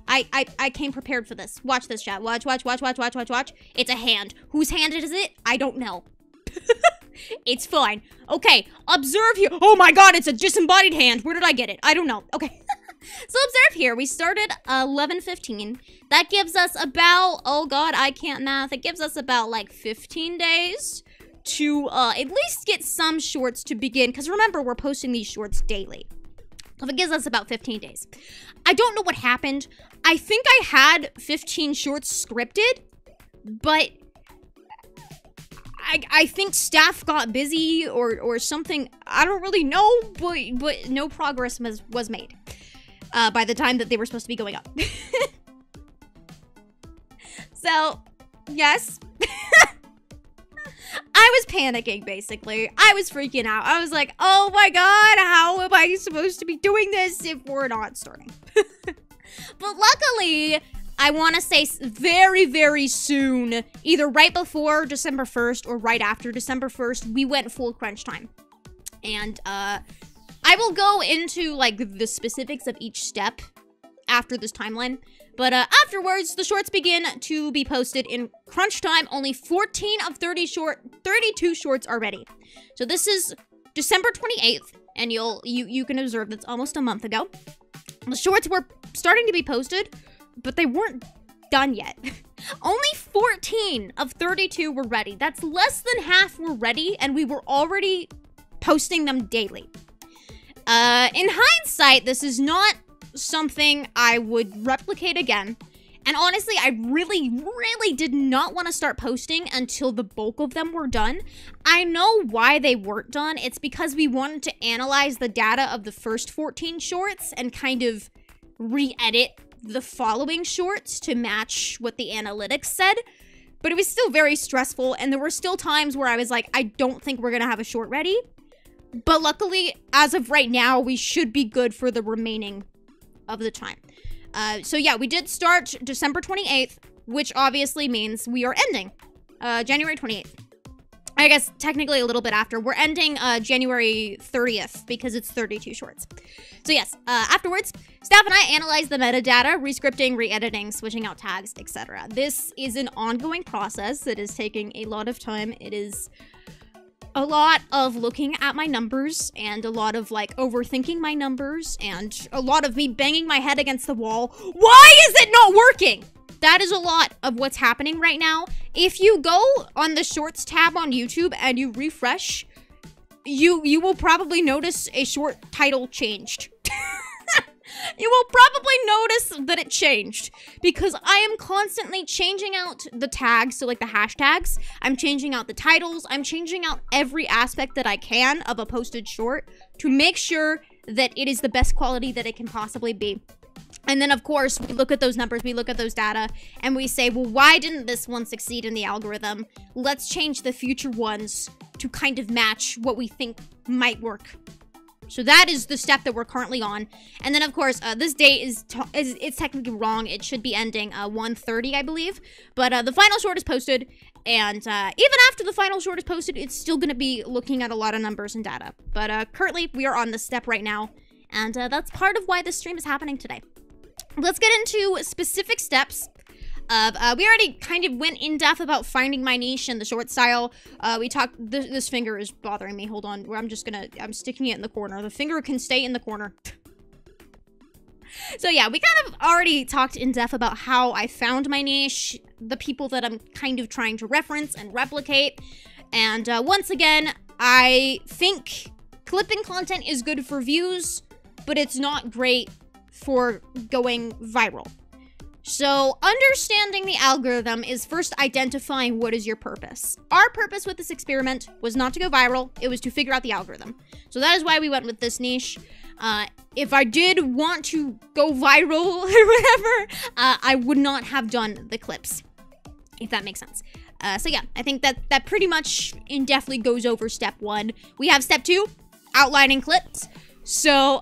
I came prepared for this. Watch this, chat. Watch. It's a hand. Whose hand is it? I don't know. It's fine. Okay, observe here. Oh my god, it's a disembodied hand. Where did I get it? I don't know. Okay. So observe here. We started 11:15. That gives us about, oh god, I can't math. It gives us about like 15 days to at least get some shorts to begin. Because remember, we're posting these shorts daily. So it gives us about 15 days. I don't know what happened. I think I had 15 shorts scripted, but I think staff got busy or something. I don't really know, but no progress was made by the time that they were supposed to be going up. So, yes. I was panicking, basically. I was freaking out. I was like, oh my god, how am I supposed to be doing this if we're not starting? But luckily, I want to say very, very soon, either right before December 1st or right after December 1st, we went full crunch time. And I will go into like the specifics of each step after this timeline. But afterwards, the shorts begin to be posted in crunch time. Only 14 of 32 shorts are ready. So this is December 28th, and you can observe that's almost a month ago. The shorts were starting to be posted, but they weren't done yet. Only 14 of 32 were ready. That's less than half were ready, and we were already posting them daily. In hindsight, this is not something I would replicate again. And honestly, I really, really did not want to start posting until the bulk of them were done. I know why they weren't done. It's because we wanted to analyze the data of the first 14 shorts and kind of re-edit the following shorts to match what the analytics said. but it was still very stressful, and there were still times where I was like, I don't think we're gonna have a short ready. But luckily, as of right now, we should be good for the remaining of the time. So yeah, we did start December 28th, which obviously means we are ending January 28th. I guess technically a little bit after. We're ending January 30th because it's 32 shorts. So yes, afterwards, staff and I analyze the metadata, rescripting, re-editing, switching out tags, etc. This is an ongoing process that is taking a lot of time. It is a lot of looking at my numbers and a lot of like overthinking my numbers and a lot of me banging my head against the wall. Why is it not working? That is a lot of what's happening right now. If you go on the shorts tab on YouTube and you refresh, you will probably notice a short title changed. You will probably notice that it changed because I am constantly changing out the tags, so like the hashtags. I'm changing out the titles. I'm changing out every aspect that I can of a posted short to make sure that it is the best quality that it can possibly be. And then, of course, we look at those numbers, we look at those data, and we say, well, why didn't this one succeed in the algorithm? Let's change the future ones to kind of match what we think might work. So that is the step that we're currently on. And then, of course, this date it's technically wrong. It should be ending 1:30, I believe. But the final short is posted. And even after the final short is posted, it's still going to be looking at a lot of numbers and data. But currently, we are on this step right now. And that's part of why this stream is happening today. Let's get into specific steps. We already kind of went in depth about finding my niche and the short style. We talked, this finger is bothering me. Hold on, I'm sticking it in the corner. The finger can stay in the corner. So yeah, we kind of already talked in depth about how I found my niche, the people that I'm kind of trying to reference and replicate. And once again, I think clipping content is good for views, but it's not great for going viral. So understanding the algorithm is first identifying what is your purpose. Our purpose with this experiment was not to go viral, it was to figure out the algorithm. So that is why we went with this niche. If I did want to go viral or whatever, I would not have done the clips, if that makes sense. So yeah, I think that pretty much in-depthly goes over step 1. We have step 2, outlining clips. So,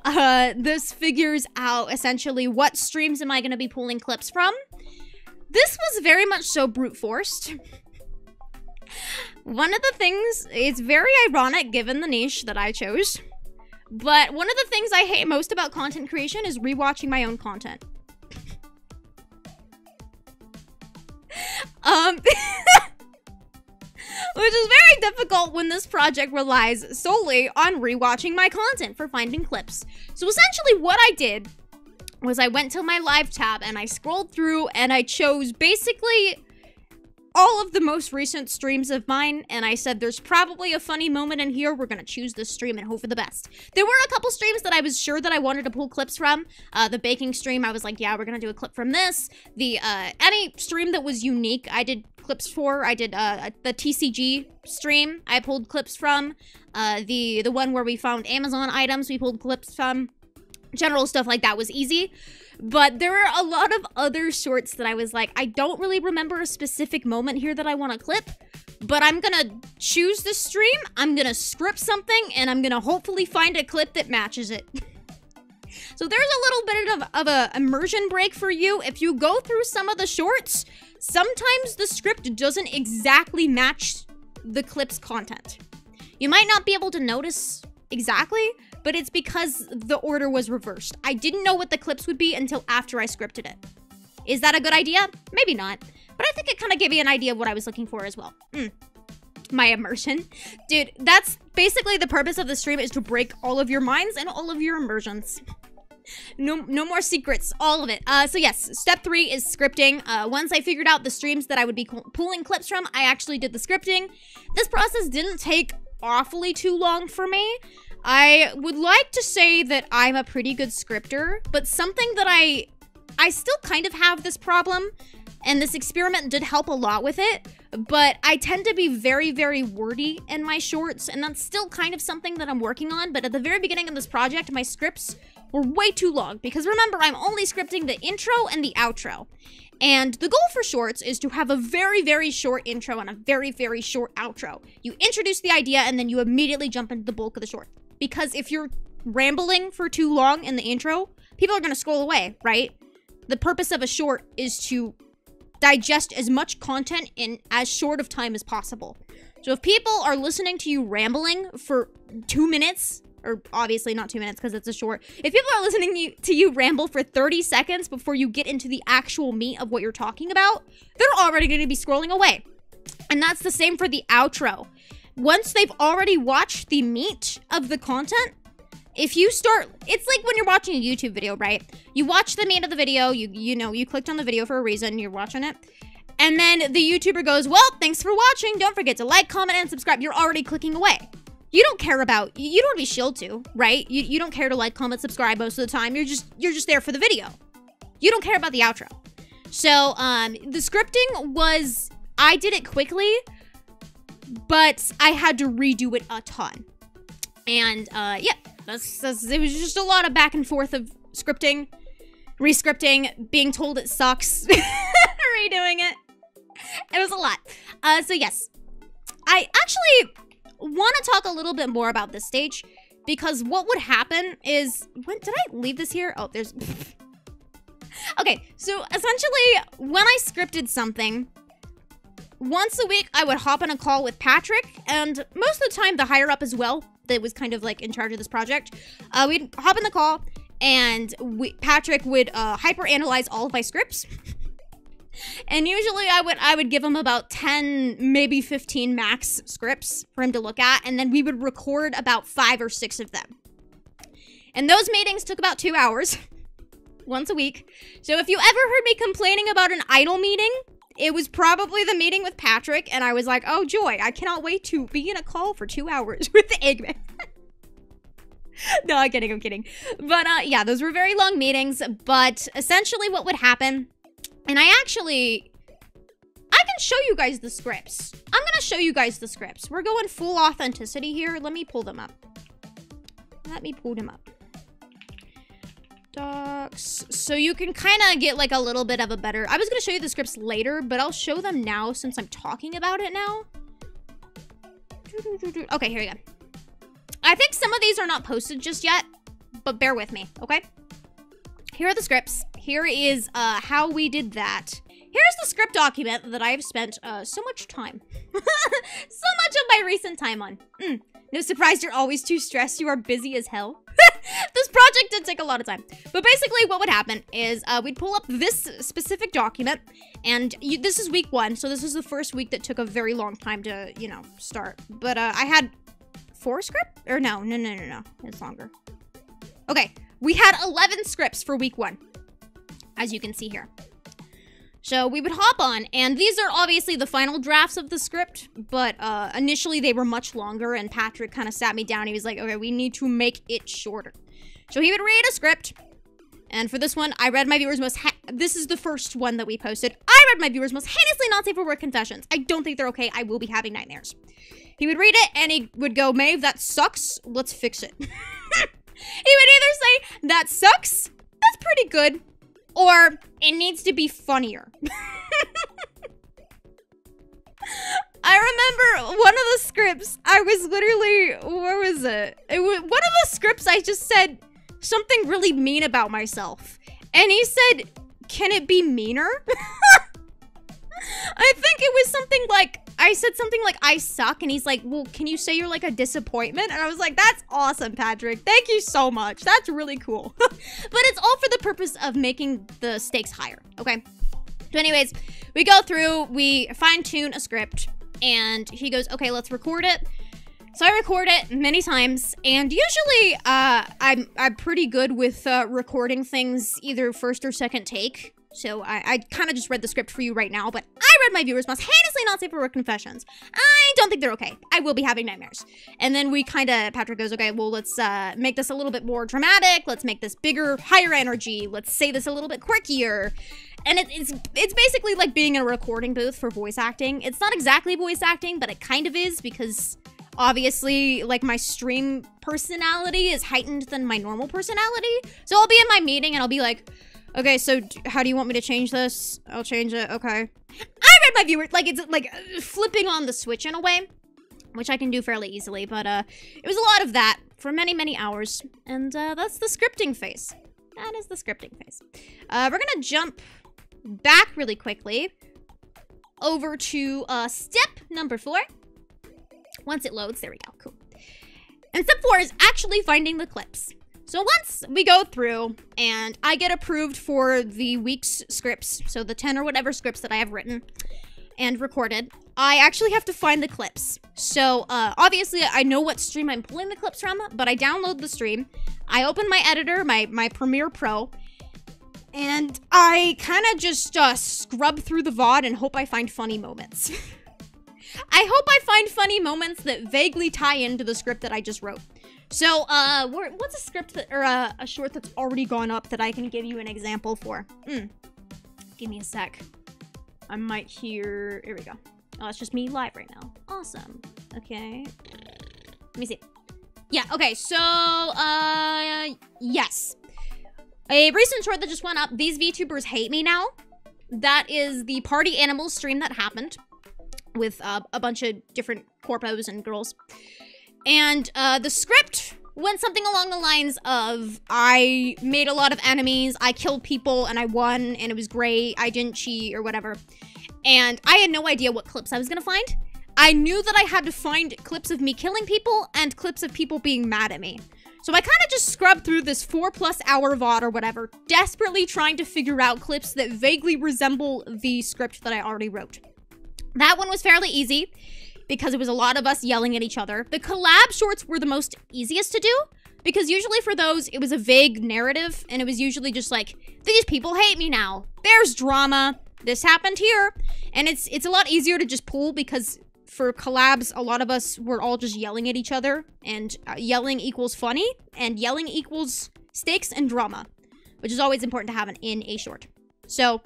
this figures out essentially what streams am I going to be pulling clips from. This was very much so brute forced. One of the things, it's very ironic given the niche that I chose, but one of the things I hate most about content creation is rewatching my own content. Which is very difficult when this project relies solely on rewatching my content for finding clips. So essentially what I did was I went to my live tab and I scrolled through and I chose basically all of the most recent streams of mine, and I said there's probably a funny moment in here, we're gonna choose this stream and hope for the best. There were a couple streams that I was sure that I wanted to pull clips from. The baking stream, I was like, yeah, we're gonna do a clip from this. The any stream that was unique, I did clips for. I did the TCG stream, I pulled clips from. The one where we found Amazon items, we pulled clips from. General stuff like that was easy. But there are a lot of other shorts that I was like, I don't really remember a specific moment here that I want to clip, but I'm gonna choose the stream, I'm gonna script something, and I'm gonna hopefully find a clip that matches it. So there's a little bit of a immersion break for you. If you go through some of the shorts, sometimes the script doesn't exactly match the clip's content. You might not be able to notice exactly, but it's because the order was reversed. I didn't know what the clips would be until after I scripted it. Is that a good idea? Maybe not, but I think it kind of gave me an idea of what I was looking for as well. My immersion. Dude, that's basically the purpose of the stream, is to break all of your minds and all of your immersions. No more secrets, all of it. So yes, step 3 is scripting. Once I figured out the streams that I would be pulling clips from, I actually did the scripting. This process didn't take awfully too long for me. I would like to say that I'm a pretty good scripter, but something that I still kind of have this problem, and this experiment did help a lot with it, but I tend to be very, very wordy in my shorts, and that's still kind of something that I'm working on. But at the very beginning of this project, my scripts were way too long because remember, I'm only scripting the intro and the outro. And the goal for shorts is to have a very, very short intro and a very, very short outro. You introduce the idea and then you immediately jump into the bulk of the short. Because if you're rambling for too long in the intro, people are going to scroll away, right? The purpose of a short is to digest as much content in as short of time as possible. So if people are listening to you rambling for 2 minutes, or obviously not 2 minutes because it's a short. If people are listening to you ramble for 30 seconds before you get into the actual meat of what you're talking about, they're already going to be scrolling away. And that's the same for the outro. Once they've already watched the meat of the content, if you start, it's like when you're watching a YouTube video, right? You watch the meat of the video, you clicked on the video for a reason, you're watching it. And then the YouTuber goes, well, thanks for watching. Don't forget to like, comment, and subscribe. You're already clicking away. You don't care about, you don't want to be shilled to, right? You don't care to like, comment, subscribe most of the time. You're just there for the video. You don't care about the outro. So, the scripting was, I did it quickly, but I had to redo it a ton. And, yeah, it was just a lot of back and forth of scripting, re-scripting, being told it sucks, redoing it. It was a lot. So yes, I actually want to talk a little bit more about this stage because what would happen is, did I leave this here? Oh, there's, okay. So essentially when I scripted something, once a week I would hop on a call with Patrick, and most of the time the higher up as well, that was kind of like in charge of this project. We'd hop in the call and Patrick would hyper analyze all of my scripts. And usually I would give him about 10, maybe 15 max scripts for him to look at, and then we would record about 5 or 6 of them. And those meetings took about 2 hours, once a week. So if you ever heard me complaining about an idle meeting, it was probably the meeting with Patrick, and I was like, oh joy, I cannot wait to be in a call for 2 hours with the Eggman. No, I'm kidding. But yeah, those were very long meetings, but essentially what would happen, and I can show you guys the scripts. I'm gonna show you guys the scripts. We're going full authenticity here. Let me pull them up. Docs. So you can kind of get like a little bit of a better... I was gonna show you the scripts later, but I'll show them now since I'm talking about it now. Okay, here we go. I think some of these are not posted just yet, but bear with me, okay? Here are the scripts. Here is how we did that. Here's the script document that I've spent so much time. So much of my recent time on. No surprise you're always too stressed. You are busy as hell. This project did take a lot of time. But basically what would happen is we'd pull up this specific document. And this is week 1. So this is the first week that took a very long time to, start. But I had 4 scripts? Or no. It's longer. Okay. We had 11 scripts for week 1. As you can see here. So we would hop on, and these are obviously the final drafts of the script, but initially they were much longer, and Patrick kind of sat me down. He was like, okay, we need to make it shorter. So he would read a script, and for this one, I read my viewers' most... This is the first one that we posted. I read my viewers' most heinously not safe for work confessions. I don't think they're okay. I will be having nightmares. He would read it, and he would go, Maeve, that sucks. Let's fix it. He would either say, that sucks. That's pretty good. Or, it needs to be funnier. I remember one of the scripts, I was literally, where was it? One of the scripts I just said something really mean about myself. And he said, can it be meaner? I think it was something like, I said something like, I suck. And he's like, well, can you say you're like a disappointment? And I was like, that's awesome, Patrick. Thank you so much. That's really cool. But it's all for the purpose of making the stakes higher, okay? So anyways, we go through, we fine-tune a script, and he goes, okay, let's record it. So I record it many times, and usually I'm pretty good with recording things either first or second take. So I kind of just read the script for you right now, but I read my viewers' most heinously not safe for work confessions. I don't think they're okay. I will be having nightmares. And then we kind of, Patrick goes, okay, well, let's make this a little bit more dramatic. Let's make this bigger, higher energy. Let's say this a little bit quirkier. And it's basically like being in a recording booth for voice acting. It's not exactly voice acting, but it kind of is because obviously, like, my stream personality is heightened than my normal personality. So I'll be in my meeting and I'll be like, okay, so how do you want me to change this? I'll change it, okay. I read my viewer, like, it's like flipping on the switch in a way, which I can do fairly easily, but it was a lot of that for many, many hours, and that's the scripting phase. That is the scripting phase. We're gonna jump back really quickly over to step number 4. Once it loads, there we go, cool. And step 4 is actually finding the clips. So once we go through and I get approved for the week's scripts, so the 10 or whatever scripts that I have written and recorded, I actually have to find the clips. So obviously I know what stream I'm pulling the clips from, but I download the stream, I open my editor, my Premiere Pro, and I kind of just scrub through the VOD and hope I find funny moments. I hope I find funny moments that vaguely tie into the script that I just wrote. So, what's a script that, or a short that's already gone up that I can give you an example for? Give me a sec. I might hear, here we go. Oh, it's just me live right now. Awesome. Okay. Let me see. Yeah, okay, so, yes. A recent short that just went up, These VTubers Hate Me Now. That is the Party Animals stream that happened with a bunch of different corpos and girls. And the script went something along the lines of, I made a lot of enemies, I killed people, and I won, and it was great, I didn't cheat, or whatever. And I had no idea what clips I was gonna find. I knew that I had to find clips of me killing people, and clips of people being mad at me. So I kind of just scrubbed through this 4+ hour VOD or whatever, desperately trying to figure out clips that vaguely resemble the script that I already wrote. That one was fairly easy, because it was a lot of us yelling at each other. The collab shorts were the most easiest to do, because usually for those, it was a vague narrative, and it was usually just like, these people hate me now, there's drama, this happened here, and it's a lot easier to just pull, because for collabs, a lot of us were all just yelling at each other, and yelling equals funny, and yelling equals stakes and drama, which is always important to have in a short. So,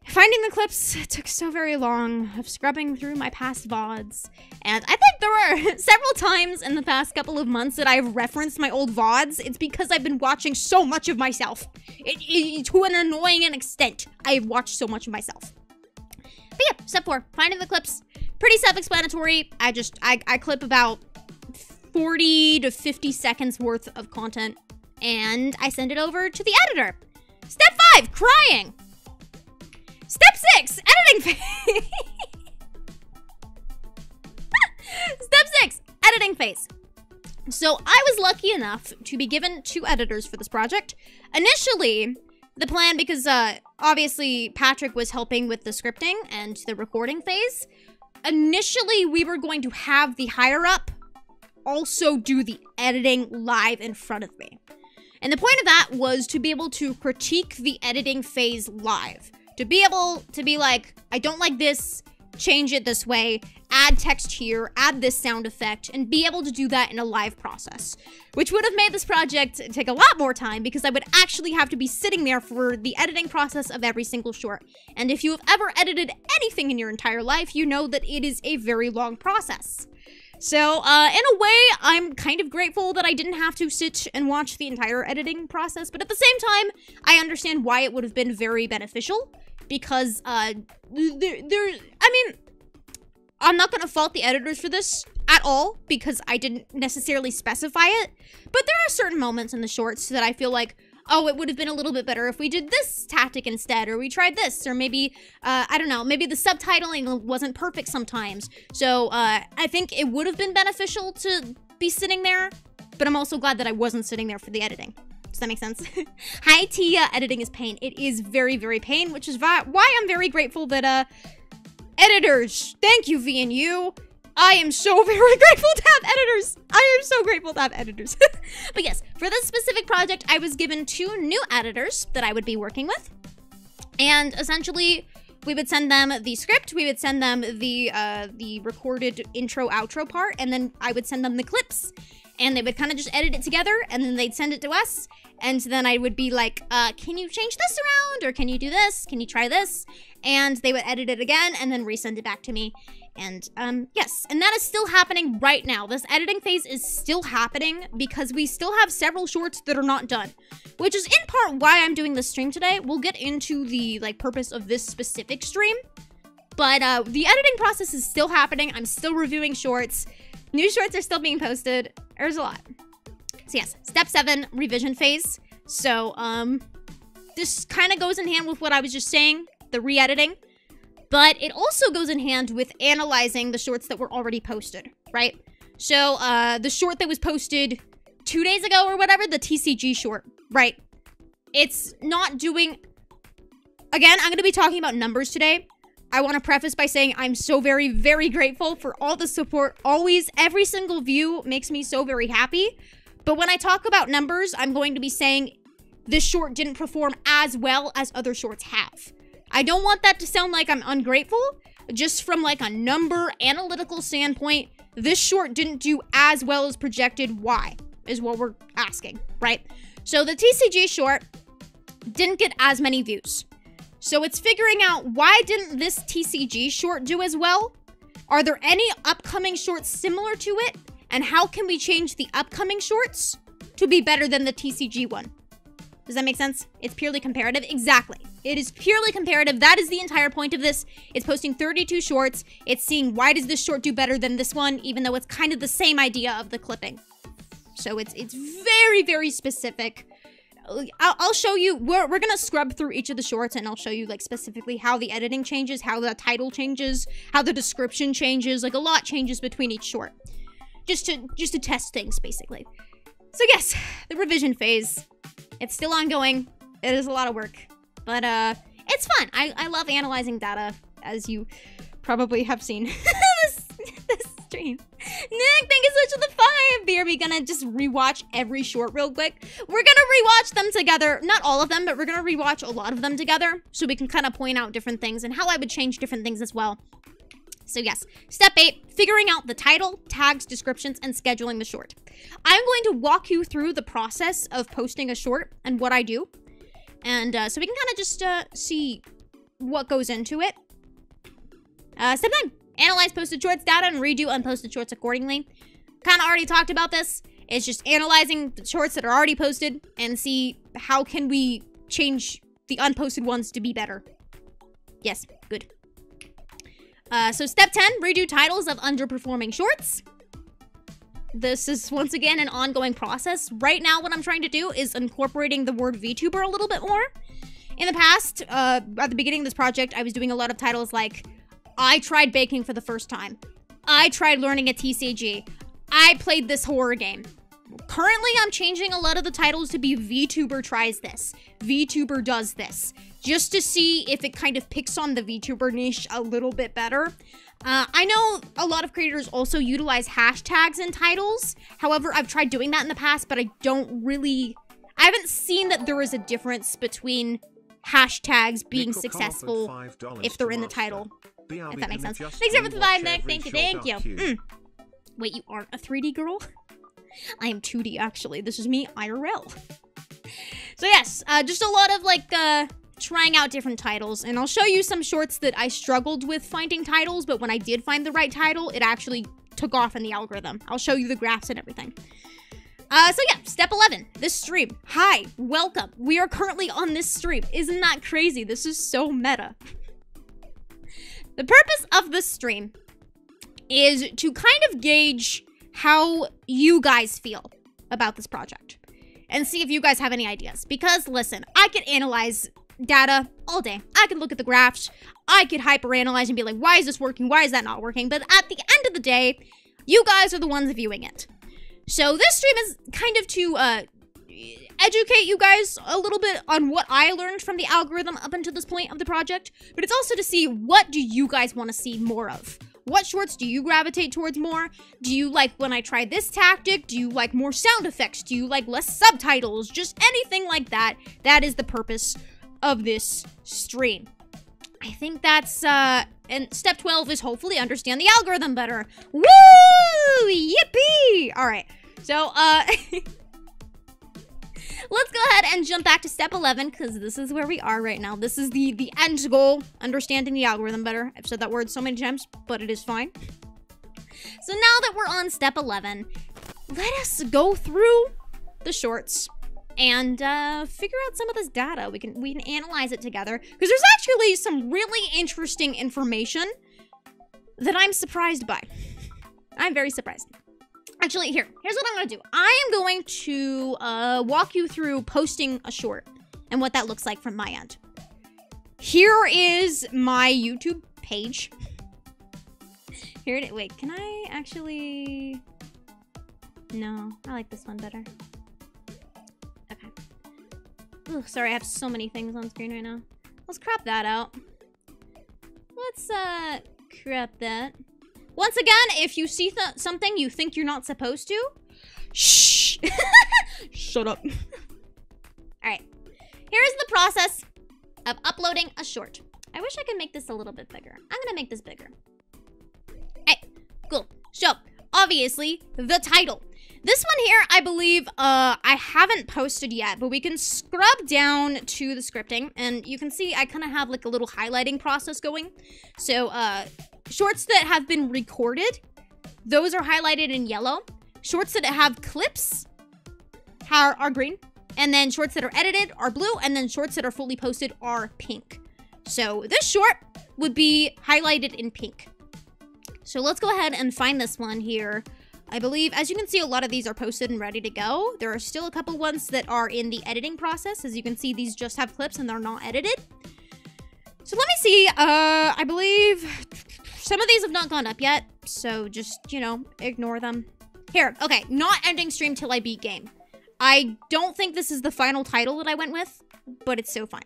finding the clips took so very long of scrubbing through my past VODs, and I think there were several times in the past couple of months that I've referenced my old VODs. It's because I've been watching so much of myself. To an annoying extent, I've watched so much of myself. But yeah, step 4, finding the clips. Pretty self-explanatory. I clip about 40 to 50 seconds worth of content, and I send it over to the editor. Step 5, crying. Step 6, editing phase. Step 6, editing phase. So I was lucky enough to be given 2 editors for this project. Initially, the plan, because obviously Patrick was helping with the scripting and the recording phase, initially we were going to have the higher up also do the editing live in front of me. And the point of that was to be able to critique the editing phase live. To be able to be like, I don't like this, change it this way, add text here, add this sound effect, and be able to do that in a live process. Which would have made this project take a lot more time, because I would actually have to be sitting there for the editing process of every single short. And if you have ever edited anything in your entire life, you know that it is a very long process. So, in a way, I'm kind of grateful that I didn't have to sit and watch the entire editing process, but at the same time, I understand why it would have been very beneficial, because, I mean, I'm not gonna fault the editors for this at all, because I didn't necessarily specify it, but there are certain moments in the shorts that I feel like, oh, it would have been a little bit better if we did this tactic instead, or we tried this, or maybe, I don't know, maybe the subtitling wasn't perfect sometimes. So, I think it would have been beneficial to be sitting there, but I'm also glad that I wasn't sitting there for the editing. Does that make sense? Hi, Tia. Editing is pain. It is very, very pain, which is why I'm very grateful that, editors, thank you, V and U. I am so very grateful to have editors. I am so grateful to have editors. But yes, for this specific project, I was given 2 new editors that I would be working with. And essentially, we would send them the script, we would send them the recorded intro, outro part, and then I would send them the clips. And they would kind of just edit it together, and then they'd send it to us. And then I would be like, can you change this around? Or can you do this? Can you try this? And they would edit it again and then resend it back to me. And, yes, and that is still happening right now. This editing phase is still happening because we still have several shorts that are not done, which is in part why I'm doing this stream today. We'll get into the, like, purpose of this specific stream, but, the editing process is still happening. I'm still reviewing shorts. New shorts are still being posted. There's a lot. So, yes, step 7, revision phase. So, this kind of goes in hand with what I was just saying, the re-editing. But it also goes in hand with analyzing the shorts that were already posted, right? So, the short that was posted 2 days ago or whatever, the TCG short, right? It's not doing... Again, I'm going to be talking about numbers today. I want to preface by saying I'm so very, very grateful for all the support. Always, every single view makes me so very happy. But when I talk about numbers, I'm going to be saying this short didn't perform as well as other shorts have. I don't want that to sound like I'm ungrateful. Just from like a number analytical standpoint, this short didn't do as well as projected. Why? Is what we're asking, right? So the TCG short didn't get as many views. So it's figuring out why didn't this TCG short do as well? Are there any upcoming shorts similar to it? And how can we change the upcoming shorts to be better than the TCG one? Does that make sense? It's purely comparative. Exactly. It is purely comparative. That is the entire point of this. It's posting 32 shorts. It's seeing why does this short do better than this one, even though it's kind of the same idea of the clipping. So it's very, very specific. I'll show you. We're going to scrub through each of the shorts, and I'll show you like specifically how the editing changes, how the title changes, how the description changes. Like a lot changes between each short. Just to test things, basically. So yes, the revision phase. It's still ongoing. It is a lot of work. But, it's fun. I love analyzing data, as you probably have seen this stream. Nick, thank you so much for the 5. Are we gonna just rewatch every short real quick? We're gonna rewatch them together. Not all of them, but we're gonna rewatch a lot of them together, so we can kind of point out different things and how I would change different things as well. So yes, step 8, figuring out the title, tags, descriptions, and scheduling the short. I'm going to walk you through the process of posting a short and what I do. And so we can kind of just see what goes into it. Step 9, analyze posted shorts data and redo unposted shorts accordingly. Kind of already talked about this. It's just analyzing the shorts that are already posted and see how can we change the unposted ones to be better. Yes, good. So step 10, redo titles of underperforming shorts. This is, once again, an ongoing process. Right now, what I'm trying to do is incorporating the word VTuber a little bit more. In the past, at the beginning of this project, I was doing a lot of titles like, I tried baking for the first time. I tried learning a TCG. I played this horror game. Currently, I'm changing a lot of the titles to be VTuber tries this. VTuber does this. Just to see if it kind of picks on the VTuber niche a little bit better. I know a lot of creators also utilize hashtags in titles. However, I've tried doing that in the past, but I haven't seen that there is a difference between hashtags being successful if they're in the title. If that makes sense. Thanks for the 5, Nick. Thank you, thank you. Wait, you aren't a 3D girl? I am 2D, actually. This is me, IRL. So yes, just a lot of, like, trying out different titles. And I'll show you some shorts that I struggled with finding titles, but when I did find the right title, it actually took off in the algorithm. I'll show you the graphs and everything. So yeah, step 11, this stream. Hi, welcome. We are currently on this stream. Isn't that crazy? This is so meta. The purpose of this stream is to kind of gauge how you guys feel about this project and see if you guys have any ideas. Because listen, I could analyze data all day. I could look at the graphs. I could hyper-analyze and be like, why is this working? Why is that not working? But at the end of the day, you guys are the ones viewing it. So this stream is kind of to educate you guys a little bit on what I learned from the algorithm up until this point of the project. But it's also to see, what do you guys want to see more of? What shorts do you gravitate towards more? Do you like when I try this tactic? Do you like more sound effects? Do you like less subtitles? Just anything like that. That is the purpose of this stream. I think that's, and step 12 is hopefully understand the algorithm better. Woo! Yippee! Alright, so, let's go ahead ahead and jump back to step 11 because this is where we are right now. This is the end goal, understanding the algorithm better. I've said that word so many times, but it is fine. So now that we're on step 11, let us go through the shorts and figure out some of this data. We can analyze it together because there's actually some really interesting information that I'm surprised by. I'm very surprised. Actually, here's what I'm gonna do. I am going to walk you through posting a short and what that looks like from my end. Here is my YouTube page. Here it is. Wait, can I actually... No, I like this one better. Okay. Ooh, sorry, I have so many things on screen right now. Let's crop that out. Let's crop that. Once again, if you see something you think you're not supposed to, shh. Shut up. All right. Here's the process of uploading a short. I wish I could make this a little bit bigger. I'm gonna make this bigger. Hey, cool. So, obviously, the title. This one here, I believe, I haven't posted yet, but we can scrub down to the scripting, and you can see I kind of have like a little highlighting process going. So, shorts that have been recorded, those are highlighted in yellow. Shorts that have clips are green. And then shorts that are edited are blue. And then shorts that are fully posted are pink. So this short would be highlighted in pink. So let's go ahead and find this one here. I believe, as you can see, a lot of these are posted and ready to go. There are still a couple ones that are in the editing process. As you can see, these just have clips and they're not edited. So let me see. I believe some of these have not gone up yet. So just, you know, ignore them. Here. Okay. Not ending stream till I beat game. I don't think this is the final title that I went with, but it's so fine.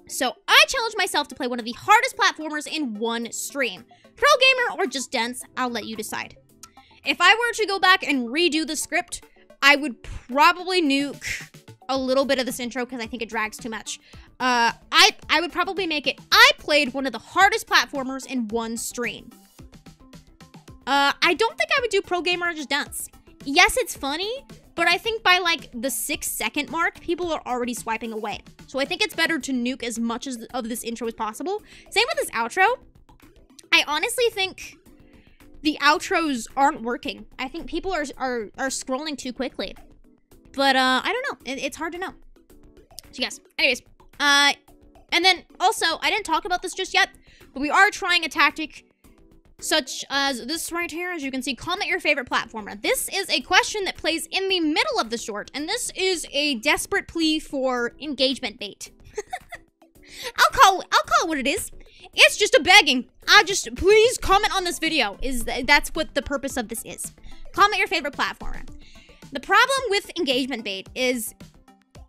So I challenged myself to play one of the hardest platformers in one stream. Pro gamer or just dense, I'll let you decide. If I were to go back and redo the script, I would probably nuke a little bit of this intro because I think it drags too much. I would probably make it, I played one of the hardest platformers in one stream. I don't think I would do pro gamer or just dense. Yes, it's funny, but I think by like the 6-second mark, people are already swiping away. So I think it's better to nuke as much of this intro as possible. Same with this outro. I honestly think the outros aren't working. I think people are scrolling too quickly. But I don't know. It's hard to know. So yes. Anyways. And then also, I didn't talk about this just yet, but we are trying a tactic such as this right here. As you can see, comment your favorite platformer. This is a question that plays in the middle of the short, and this is a desperate plea for engagement bait. I'll call it what it is. It's just a begging. Please comment on this video. That's what the purpose of this is. Comment your favorite platformer. The problem with engagement bait is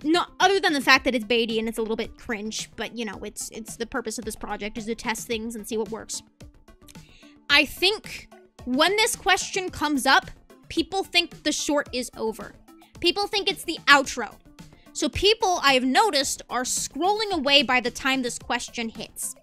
not other than the fact that it's baity and it's a little bit cringe, but you know, it's the purpose of this project is to test things and see what works. I think when this question comes up, people think the short is over. People think it's the outro. So people, I have noticed, are scrolling away by the time this question hits.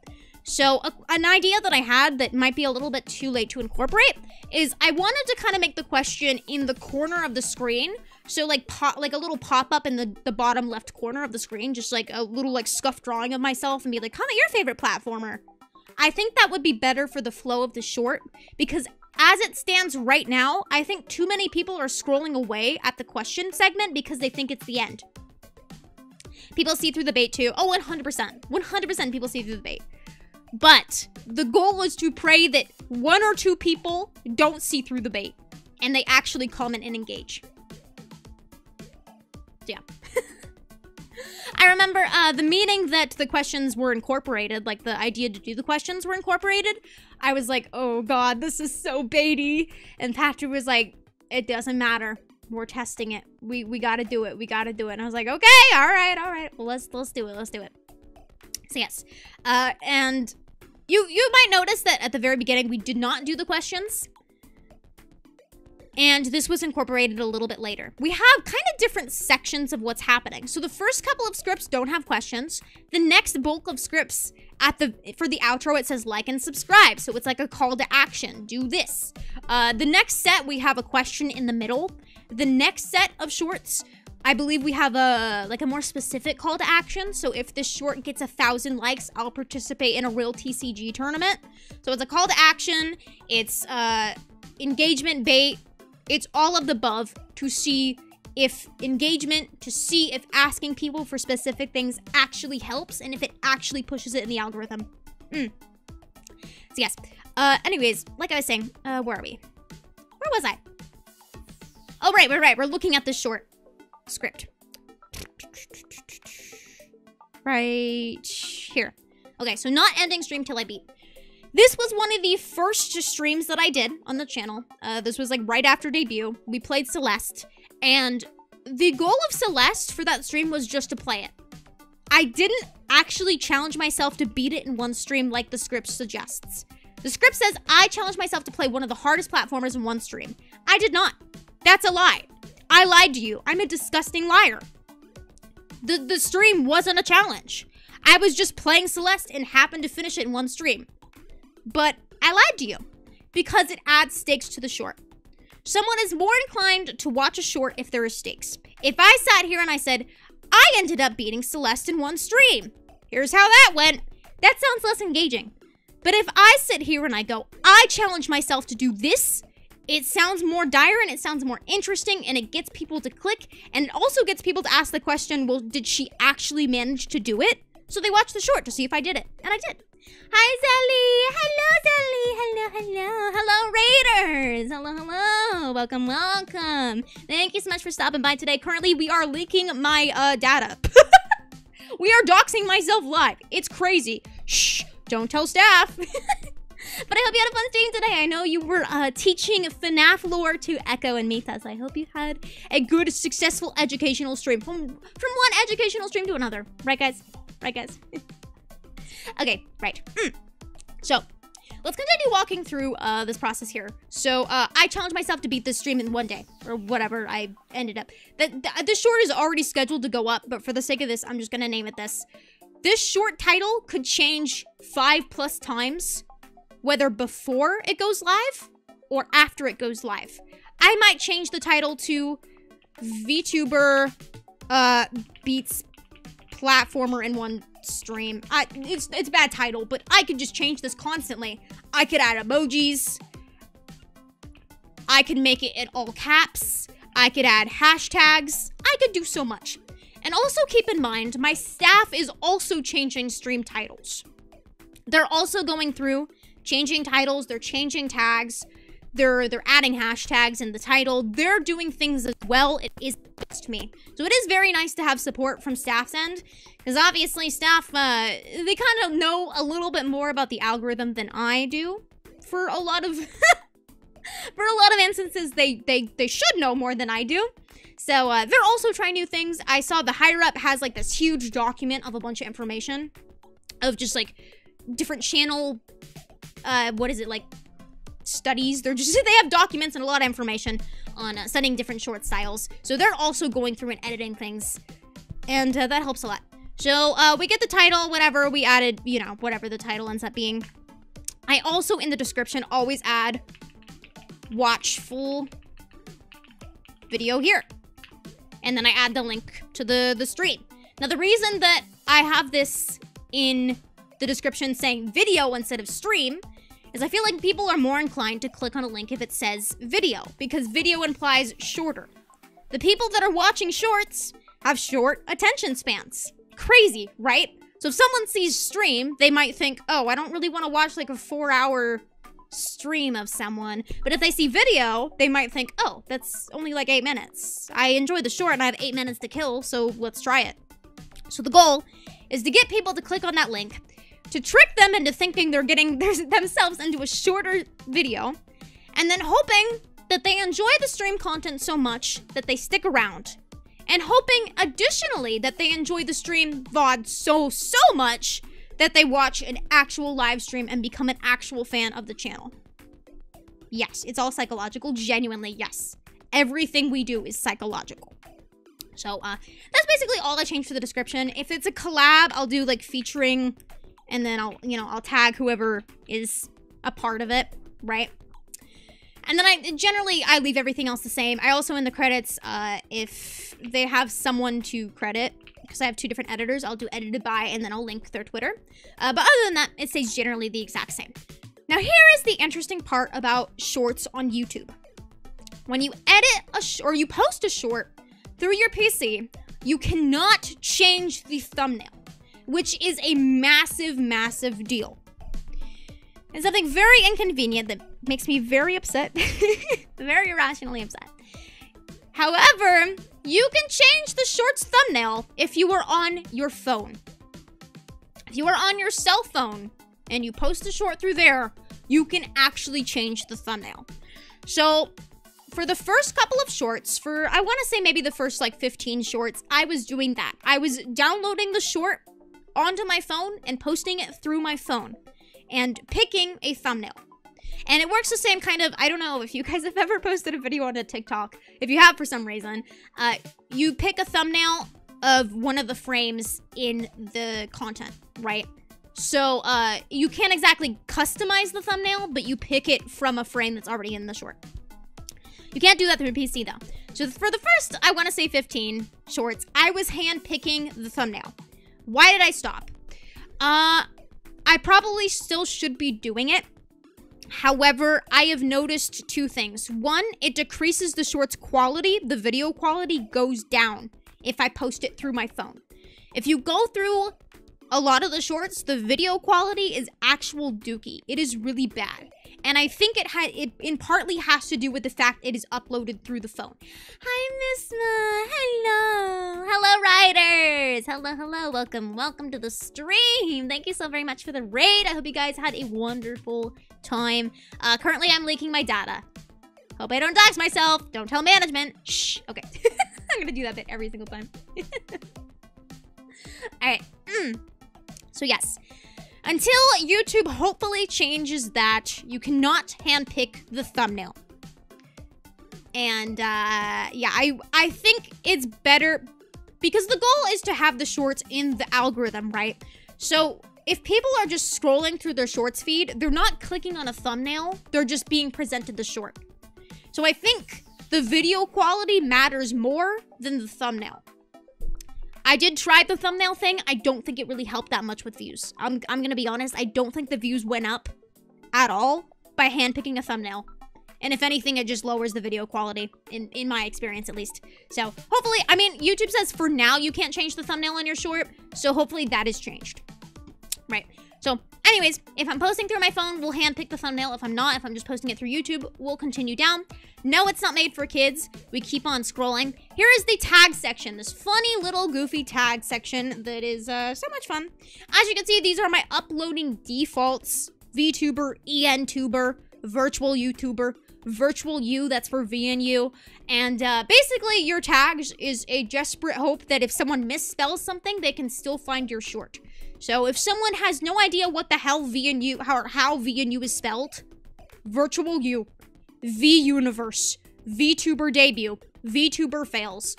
So an idea that I had that might be a little bit too late to incorporate is I wanted to kind of make the question in the corner of the screen. So like a little pop-up in the bottom left corner of the screen, just like a little like scuffed drawing of myself and be like, comment your favorite platformer. I think that would be better for the flow of the short because as it stands right now, I think too many people are scrolling away at the question segment because they think it's the end. People see through the bait too. Oh, 100%. 100% people see through the bait. But the goal is to pray that 1 or 2 people don't see through the bait and they actually comment and engage. So yeah. I remember the meeting that the questions were incorporated, like the idea to do the questions were incorporated. I was like, oh God, this is so baity. And Patrick was like, it doesn't matter. We're testing it. We gotta do it. We gotta do it. And I was like, okay, all right. Well, let's do it. Let's do it. So yes, and you might notice that at the very beginning we did not do the questions, and this was incorporated a little bit later. We have kind of different sections of what's happening. So the first couple of scripts don't have questions. The next bulk of scripts for the outro, it says like and subscribe, so it's like a call to action. Do this. The next set we have a question in the middle. The next set of shorts, I believe we have a more specific call to action. So if this short gets 1,000 likes, I'll participate in a real TCG tournament. So it's a call to action. It's engagement bait. It's all of the above to see if engagement, to see if asking people for specific things actually helps and if it actually pushes it in the algorithm. So yes. Anyways, like I was saying, where are we? Where was I? Oh, right. We're looking at this short script. Right here. Okay, so not ending stream till I beat. This was one of the first streams that I did on the channel. This was like right after debut. We played Celeste, and the goal of Celeste for that stream was just to play it. I didn't actually challenge myself to beat it in one stream like the script suggests. The script says I challenged myself to play one of the hardest platformers in one stream. I did not. That's a lie. I lied to you. I'm a disgusting liar. The stream wasn't a challenge. I was just playing Celeste and happened to finish it in one stream. But I lied to you because it adds stakes to the short. Someone is more inclined to watch a short if there is stakes. If I sat here and I said, I ended up beating Celeste in one stream. Here's how that went. That sounds less engaging. But if I sit here and I go, I challenge myself to do this, it sounds more dire and it sounds more interesting and it gets people to click and it also gets people to ask the question, well, did she actually manage to do it? So they watch the short to see if I did it. And I did. Hi, Sally. Hello, Sally. Hello, Raiders. Hello. Welcome. Thank you so much for stopping by today. Currently, we are leaking my data. We are doxing myself live. It's crazy. Shh. Don't tell staff. But I hope you had a fun stream today. I know you were teaching FNAF lore to Echo and Mita, so I hope you had a good, successful educational stream. From one educational stream to another. Right, guys? Okay, right. So, let's continue walking through this process here. So, I challenged myself to beat this stream in one day, or whatever I ended up. This short is already scheduled to go up, but for the sake of this, I'm just gonna name it this. This short title could change 5+ times, whether before it goes live or after it goes live. I might change the title to VTuber beats platformer in one stream. It's a bad title, but I could just change this constantly. I could add emojis. I could make it in all caps. I could add hashtags. I could do so much. And also keep in mind, my staff is also changing stream titles. They're also going through changing titles, they're changing tags, they're adding hashtags in the title, they're doing things as well. It is to me. So it is very nice to have support from staff's end, because obviously staff, they kind of know a little bit more about the algorithm than I do. For a lot of instances, they should know more than I do. So they're also trying new things. I saw the higher up has like this huge document of a bunch of information of just like different channel studies. They have documents and a lot of information on studying different short styles. So they're also going through and editing things, and that helps a lot. So we get the title, whatever we added, you know, whatever the title ends up being. I also in the description always add watch full video here, and then I add the link to the stream. Now the reason that I have this in the description saying video instead of stream is I feel like people are more inclined to click on a link if it says video, because video implies shorter. The people that are watching shorts have short attention spans. Crazy, right? So if someone sees stream, they might think, oh, I don't really want to watch like a 4-hour stream of someone. But if they see video, they might think, oh, that's only like 8 minutes. I enjoy the short and I have 8 minutes to kill, so let's try it. So the goal is to get people to click on that link, to trick them into thinking they're getting themselves into a shorter video, and then hoping that they enjoy the stream content so much that they stick around, and hoping additionally that they enjoy the stream VOD so much that they watch an actual live stream and become an actual fan of the channel. Yes, it's all psychological, genuinely, yes. Everything we do is psychological. So, that's basically all I changed for the description. If it's a collab, I'll do like featuring, and then I'll tag whoever is a part of it, right? And then I leave everything else the same. I also in the credits, if they have someone to credit, because I have 2 different editors, I'll do edited by and then I'll link their Twitter. But other than that, it stays generally the exact same. Now here is the interesting part about shorts on YouTube. When you edit or you post a short through your PC, you cannot change the thumbnail, which is a massive, massive deal. It's something very inconvenient that makes me very upset, very irrationally upset. However, you can change the short's thumbnail if you are on your phone. If you are on your cell phone and you post a short through there, you can actually change the thumbnail. So for the first couple of shorts, I want to say maybe the first like 15 shorts, I was doing that. I was downloading the short onto my phone and posting it through my phone and picking a thumbnail. And it works the same kind of, I don't know if you guys have ever posted a video on a TikTok. If you have for some reason, you pick a thumbnail of one of the frames in the content, right? So you can't exactly customize the thumbnail, but you pick it from a frame that's already in the short. You can't do that through a PC though. So for the first, I want to say 15 shorts, I was hand picking the thumbnail. Why did I stop? I probably still should be doing it. However, I have noticed 2 things. One, it decreases the short's quality. The video quality goes down if I post it through my phone. If you go through a lot of the shorts, the video quality is actual dookie. It is really bad. And I think it in partly has to do with the fact it is uploaded through the phone. Hi, Misma. Hello. Hello, riders. Hello, hello. Welcome to the stream. Thank you so very much for the raid. I hope you guys had a wonderful time. Currently, I'm leaking my data. Hope I don't dox myself. Don't tell management. Shh. Okay. I'm gonna do that bit every single time. All right. So yes. Until YouTube hopefully changes that, you cannot handpick the thumbnail. And yeah, I think it's better because the goal is to have the shorts in the algorithm, right? So if people are just scrolling through their shorts feed, they're not clicking on a thumbnail, they're just being presented the short. So I think the video quality matters more than the thumbnail. I did try the thumbnail thing. I don't think it really helped that much with views. I'm gonna be honest. I don't think the views went up at all by handpicking a thumbnail. And if anything, it just lowers the video quality, in my experience at least. So hopefully, I mean, YouTube says for now you can't change the thumbnail on your short. So hopefully that is changed. Right. So anyways, if I'm posting through my phone, we'll handpick the thumbnail. If I'm not, if I'm just posting it through YouTube, we'll continue down. No, it's not made for kids. We keep on scrolling. Here is the tag section. This funny little goofy tag section that is so much fun. As you can see, these are my uploading defaults. VTuber, ENTuber, virtual YouTuber, virtual U, that's for VNU. And basically your tags is a desperate hope that if someone misspells something, they can still find your short. So if someone has no idea what the hell VNU, how VNU is spelled, virtual U, V-Universe, VTuber debut, VTuber fails,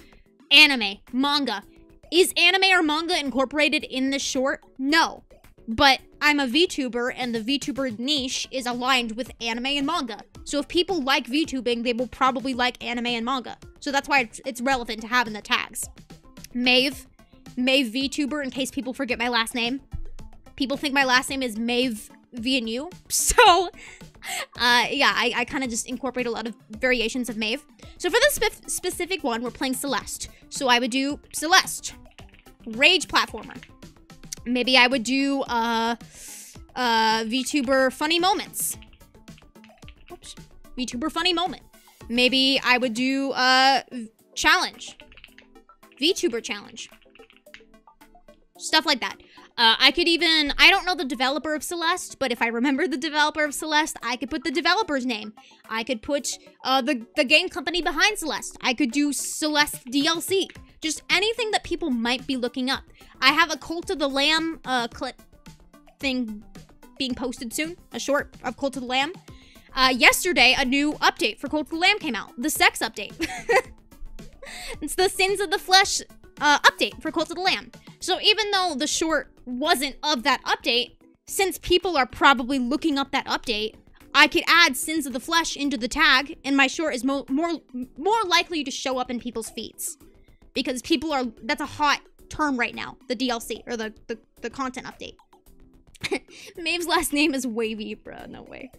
anime, manga. Is anime or manga incorporated in this short? No. But I'm a VTuber and the VTuber niche is aligned with anime and manga. So if people like VTubing, they will probably like anime and manga. So that's why it's relevant to have in the tags. Maeve VTuber, in case people forget my last name. People think my last name is Maeve VNU. So, yeah, I kind of just incorporate a lot of variations of Maeve. So for this specific one, we're playing Celeste. So I would do Celeste. Rage platformer. Maybe I would do, VTuber funny moments. Oops. VTuber funny moment. Maybe I would do, challenge. VTuber challenge. Stuff like that. I could even, I don't know the developer of Celeste, but if I remember the developer of Celeste, I could put the developer's name. I could put the game company behind Celeste. I could do Celeste DLC. Just anything that people might be looking up. I have a Cult of the Lamb clip thing being posted soon. A short of Cult of the Lamb. Yesterday, a new update for Cult of the Lamb came out. The sex update. It's the Sins of the Flesh update for Cult of the Lamb. So even though the short wasn't of that update, since people are probably looking up that update, I could add Sins of the Flesh into the tag, and my short is more likely to show up in people's feeds. Because people are, that's a hot term right now, the DLC, or the content update. Maeve's last name is Wavy, bruh, no way.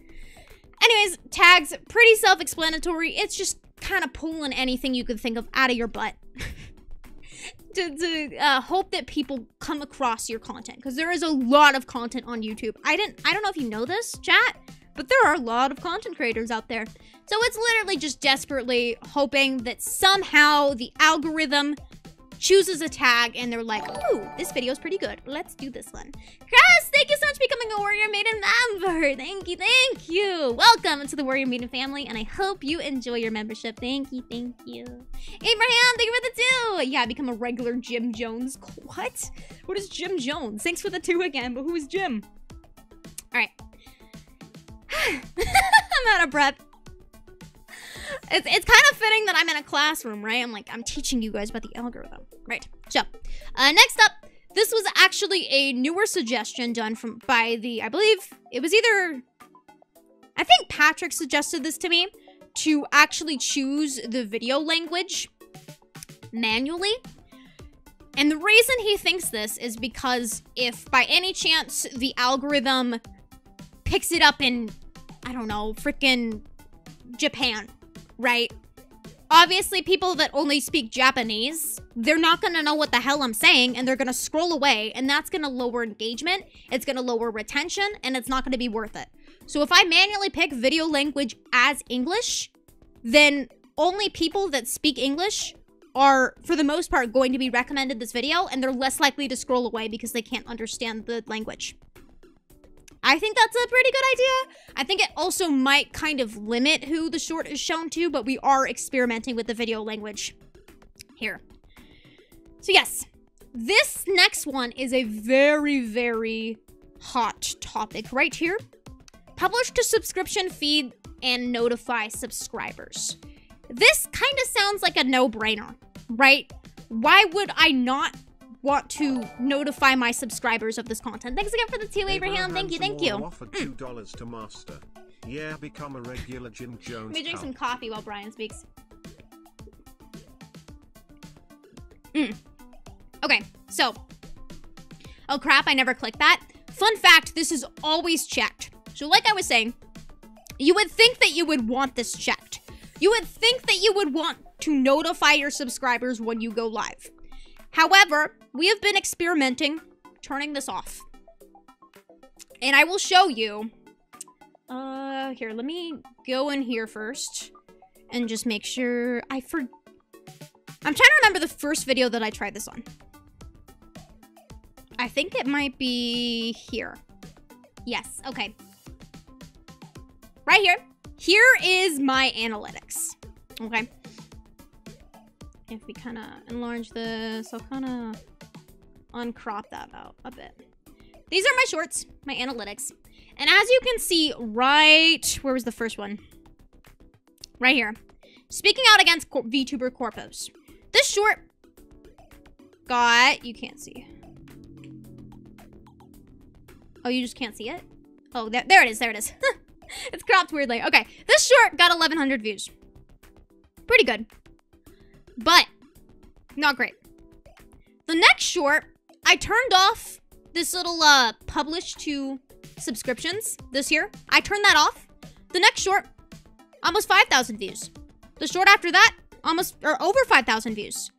Anyways, tags, pretty self-explanatory. It's just kind of pulling anything you could think of out of your butt. to hope that people come across your content, because there is a lot of content on YouTube. I don't know if you know this, chat, but there are a lot of content creators out there. So it's literally just desperately hoping that somehow the algorithm chooses a tag and they're like, ooh, this video is pretty good. Let's do this one. Chris, thank you so much for becoming a Warrior Maiden member. Thank you, thank you. Welcome to the Warrior Maiden family, and I hope you enjoy your membership. Thank you, thank you. Abraham, thank you for the 2. Yeah, become a regular Jim Jones. What? What is Jim Jones? Thanks for the 2 again, but who is Jim? All right. I'm out of breath. It's kind of fitting that I'm in a classroom, right? I'm teaching you guys about the algorithm. Right. So, next up, this was actually a newer suggestion done by I believe it was I think Patrick suggested this to me, to actually choose the video language manually. And the reason he thinks this is because if by any chance the algorithm picks it up in, I don't know, freaking Japan, right? Obviously, people that only speak Japanese, they're not going to know what the hell I'm saying, and they're going to scroll away, and that's going to lower engagement, it's going to lower retention, and it's not going to be worth it. So if I manually pick video language as English, then only people that speak English are, for the most part, going to be recommended this video, and they're less likely to scroll away because they can't understand the language. I think that's a pretty good idea. I think it also might kind of limit who the short is shown to, but we are experimenting with the video language here. So yes, this next one is a very, very hot topic right here. Publish to subscription feed and notify subscribers. This kind of sounds like a no-brainer, right? Why would I not want to notify my subscribers of this content? Thanks again for the 2, Abraham. Thank you, thank you. Offered $2 to master. Yeah, become a regular Jim Jones. Let me drink some coffee while Brian speaks. Okay, so. Oh crap, I never clicked that. Fun fact, this is always checked. So like I was saying, you would think that you would want this checked. You would think that you would want to notify your subscribers when you go live. However, we have been experimenting turning this off. And I will show you. Here, let me go in here first and just make sure I'm trying to remember the first video that I tried this on. I think it might be here. Yes, okay. Right here. Here is my analytics. Okay. If we kind of enlarge this, I'll kind of uncrop that out a bit. These are my shorts, my analytics. And as you can see, right, where was the first one? Right here. Speaking out against VTuber corpos. This short got, you can't see. Oh, you just can't see it? Oh, there it is, there it is. It's cropped weirdly. Okay, this short got 1,100 views. Pretty good. But not great. The next short, I turned off this little publish to subscriptions this here. I turned that off. The next short, almost 5,000 views. The short after that, almost or over 5,000 views.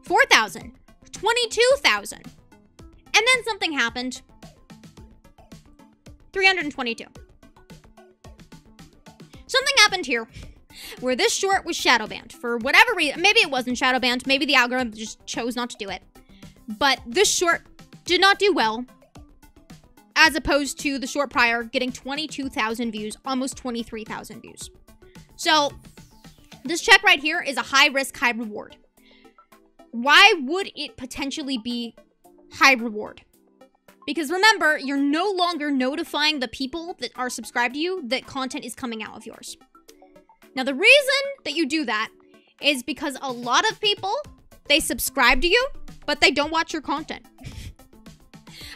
4,000, 22,000. And then something happened. 322. Something happened here where this short was shadow banned for whatever reason. Maybe it wasn't shadow banned. Maybe the algorithm just chose not to do it. But this short did not do well, as opposed to the short prior getting 22,000 views, almost 23,000 views. So this check right here is a high risk, high reward. Why would it potentially be high reward? Because remember, you're no longer notifying the people that are subscribed to you that content is coming out of yours. Now, the reason that you do that is because a lot of people, they subscribe to you, but they don't watch your content.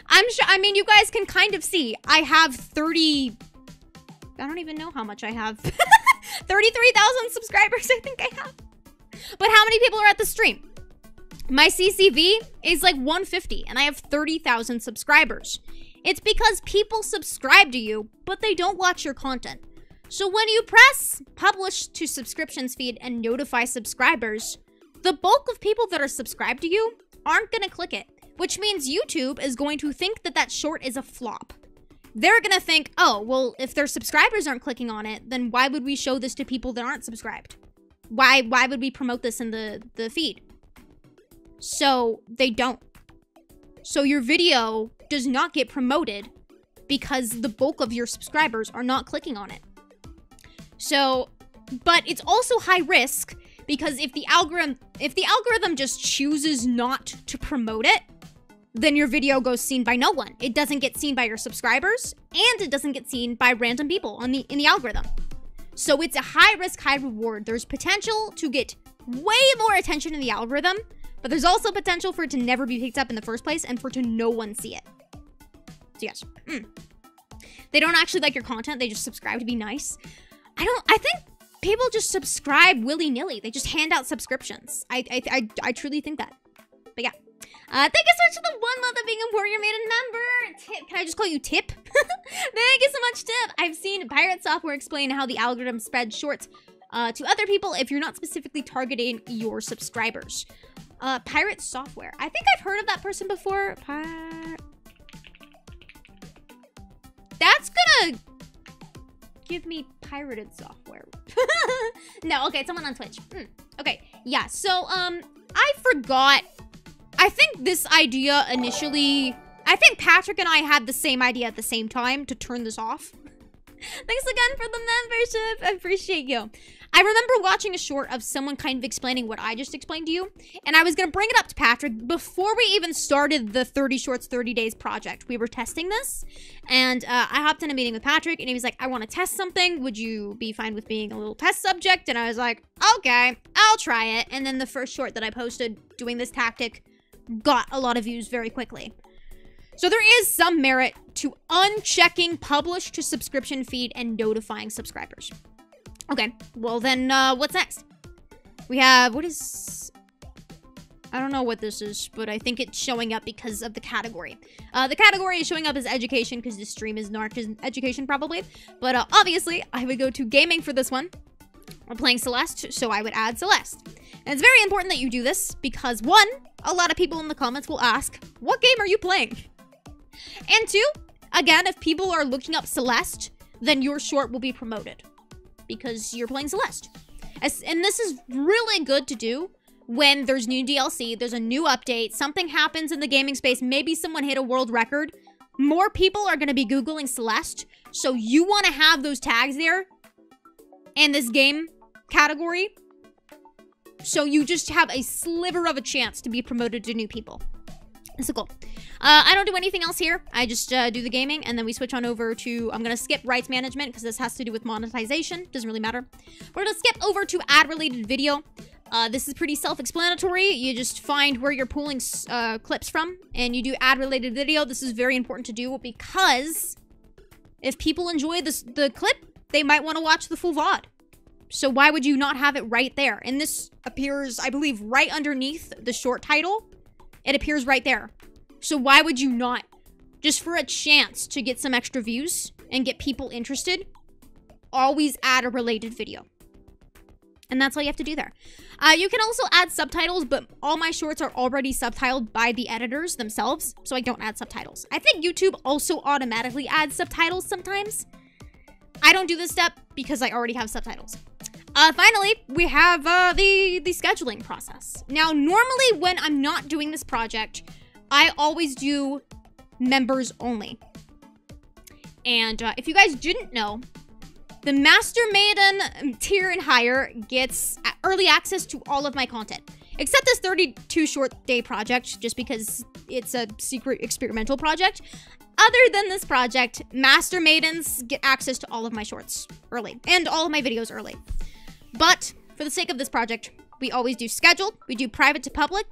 I'm sure, I mean, you guys can kind of see, I have 30 I don't even know how much I have. 33,000 subscribers, I think I have. But how many people are at the stream? My CCV is like 150, and I have 30,000 subscribers. It's because people subscribe to you, but they don't watch your content. So when you press publish to subscriptions feed and notify subscribers, the bulk of people that are subscribed to you aren't gonna click it, which means YouTube is going to think that that short is a flop. They're gonna think, oh, well, if their subscribers aren't clicking on it, then why would we show this to people that aren't subscribed? Why would we promote this in the feed? So they don't. So your video does not get promoted because the bulk of your subscribers are not clicking on it. So, but it's also high risk because if the algorithm just chooses not to promote it, then your video goes seen by no one. It doesn't get seen by your subscribers, and it doesn't get seen by random people in the algorithm. So it's a high risk, high reward. There's potential to get way more attention in the algorithm, but there's also potential for it to never be picked up in the first place and for to no one see it. So yes. They don't actually like your content, they just subscribe to be nice. I think people just subscribe willy-nilly. They just hand out subscriptions. I truly think that. But yeah. Thank you so much for the 1 month of being a Warrior Maiden member. Tip, can I just call you Tip? Thank you so much, Tip. I've seen Pirate Software explain how the algorithm spreads shorts to other people if you're not specifically targeting your subscribers. Pirate Software. I think I've heard of that person before. That's gonna give me pirated software. No, okay, someone on Twitch. Okay, yeah, so, I forgot. I think this idea initially, I think Patrick and I had the same idea at the same time to turn this off. Thanks again for the membership. I appreciate you. I remember watching a short of someone kind of explaining what I just explained to you, and I was going to bring it up to Patrick before we even started the 30 Shorts 30 Days project. We were testing this, and I hopped in a meeting with Patrick, and he was like, I want to test something. Would you be fine with being a little test subject? And I was like, okay, I'll try it. And then the first short that I posted doing this tactic got a lot of views very quickly. So there is some merit to unchecking publish to subscription feed and notifying subscribers. Okay, well then, what's next? We have, what is... I don't know what this is, but I think it's showing up because of the category. The category is showing up as education because this stream is not education probably. But obviously, I would go to gaming for this one. We're playing Celeste, so I would add Celeste. And it's very important that you do this because 1, a lot of people in the comments will ask, what game are you playing? And 2, again, if people are looking up Celeste, then your short will be promoted because you're playing Celeste. And this is really good to do when there's new DLC, there's a new update, something happens in the gaming space, maybe someone hit a world record. More people are going to be Googling Celeste, so you want to have those tags there in this game category, so you just have a sliver of a chance to be promoted to new people. This is cool. I don't do anything else here. I just do the gaming, and then we switch on over to... I'm going to skip rights management, because this has to do with monetization. Doesn't really matter. We're going to skip over to ad-related video. This is pretty self-explanatory. You just find where you're pulling clips from, and you do ad-related video. This is very important to do, because if people enjoy the clip, they might want to watch the full VOD. So why would you not have it right there? And this appears, I believe, right underneath the short title. It appears right there. So why would you not, just for a chance to get some extra views and get people interested, always add a related video? And that's all you have to do there. You can also add subtitles, but all my shorts are already subtitled by the editors themselves, so I don't add subtitles. I think YouTube also automatically adds subtitles sometimes. I don't do this step because I already have subtitles. Finally, we have the scheduling process. Now, normally when I'm not doing this project, I always do members only. And if you guys didn't know, the Master Maiden tier and higher gets early access to all of my content. Except this 32 short day project, just because it's a secret experimental project. Other than this project, Master Maidens get access to all of my shorts early. And all of my videos early. But, for the sake of this project, we always do scheduled, we do private to public,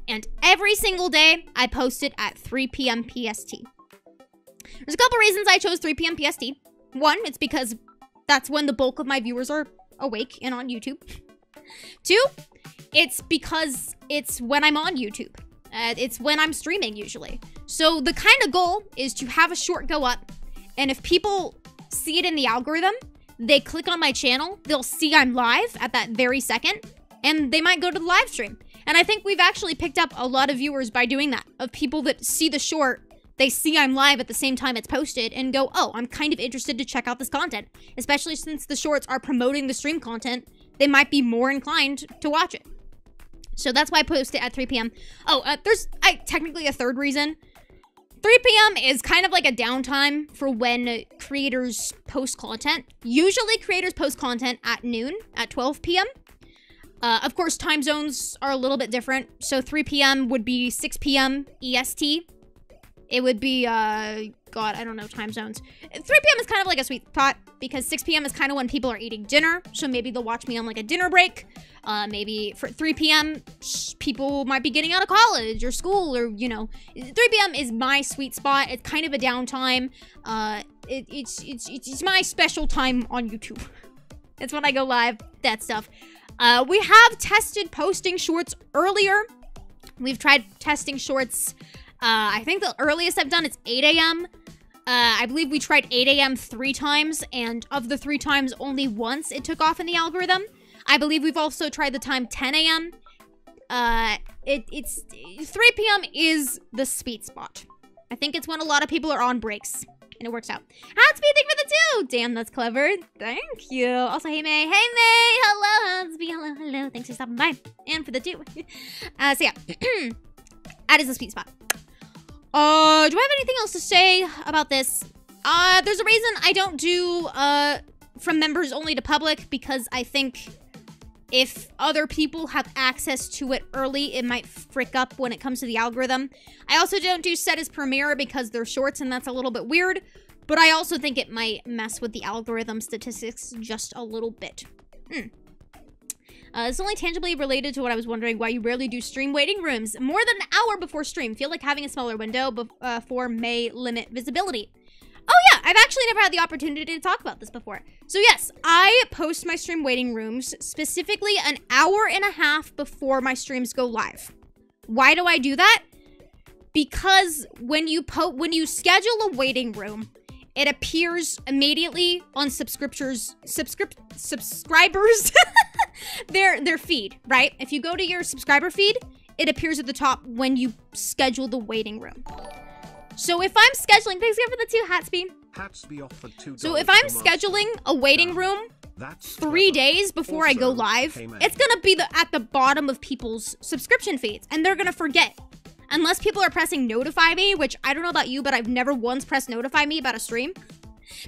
and every single day, I post it at 3 p.m. PST. There's a couple reasons I chose 3 p.m. PST. One, it's because that's when the bulk of my viewers are awake and on YouTube. Two, it's because it's when I'm on YouTube. It's when I'm streaming usually. So the kind of goal is to have a short go up, and if people see it in the algorithm, they click on my channel, they'll see I'm live at that very second, and they might go to the live stream. And I think we've actually picked up a lot of viewers by doing that, of people that see the short, they see I'm live at the same time it's posted and go, oh, I'm kind of interested to check out this content. Especially since the shorts are promoting the stream content, they might be more inclined to watch it. So that's why I post it at 3 p.m. Oh, there's technically a third reason. 3 p.m. is kind of like a downtime for when creators post content. Usually creators post content at noon, at 12 p.m. Of course, time zones are a little bit different. So 3 p.m. would be 6 p.m. EST. It would be, God, I don't know time zones. 3 p.m. is kind of like a sweet spot because 6 p.m. is kind of when people are eating dinner. So maybe they'll watch me on like a dinner break. Maybe for 3 p.m. people might be getting out of college or school or, you know. 3 p.m. is my sweet spot. It's kind of a downtime. It's my special time on YouTube. It's when I go live, that stuff. We have tested posting shorts earlier. We've tried testing shorts. I think the earliest I've done is 8 a.m. I believe we tried 8 a.m. 3 times, and of the 3 times, only once it took off in the algorithm. I believe we've also tried the time 10 a.m. 3 p.m. is the sweet spot. I think it's when a lot of people are on breaks, and it works out. Hatsby, thank you for the 2! Damn, that's clever. Thank you. Also, hey, May. Hey, May! Hello, Hatsby. Hello, hello. Thanks for stopping by. And for the 2. So, yeah. That is the sweet spot. Do I have anything else to say about this? There's a reason I don't do, from members only to public, because I think if other people have access to it early, it might frick up when it comes to the algorithm. I also don't do set as premiere because they're shorts and that's a little bit weird, but I also think it might mess with the algorithm statistics just a little bit. It's only tangibly related to what I was wondering, why you rarely do stream waiting rooms. More than an hour before stream. Feel like having a smaller window before may limit visibility. Oh yeah, I've actually never had the opportunity to talk about this before. So yes, I post my stream waiting rooms specifically an hour and a half before my streams go live. Why do I do that? Because when you schedule a waiting room, it appears immediately on subscribers their feed, right? If you go to your subscriber feed, it appears at the top when you schedule the waiting room. So if I'm scheduling, thanks again for the 2, Hatsby offered $2. So if I'm scheduling a waiting room 3 days before I go live, it's gonna be at the bottom of people's subscription feeds, and they're gonna forget. Unless people are pressing notify me, which I don't know about you, but I've never once pressed notify me about a stream.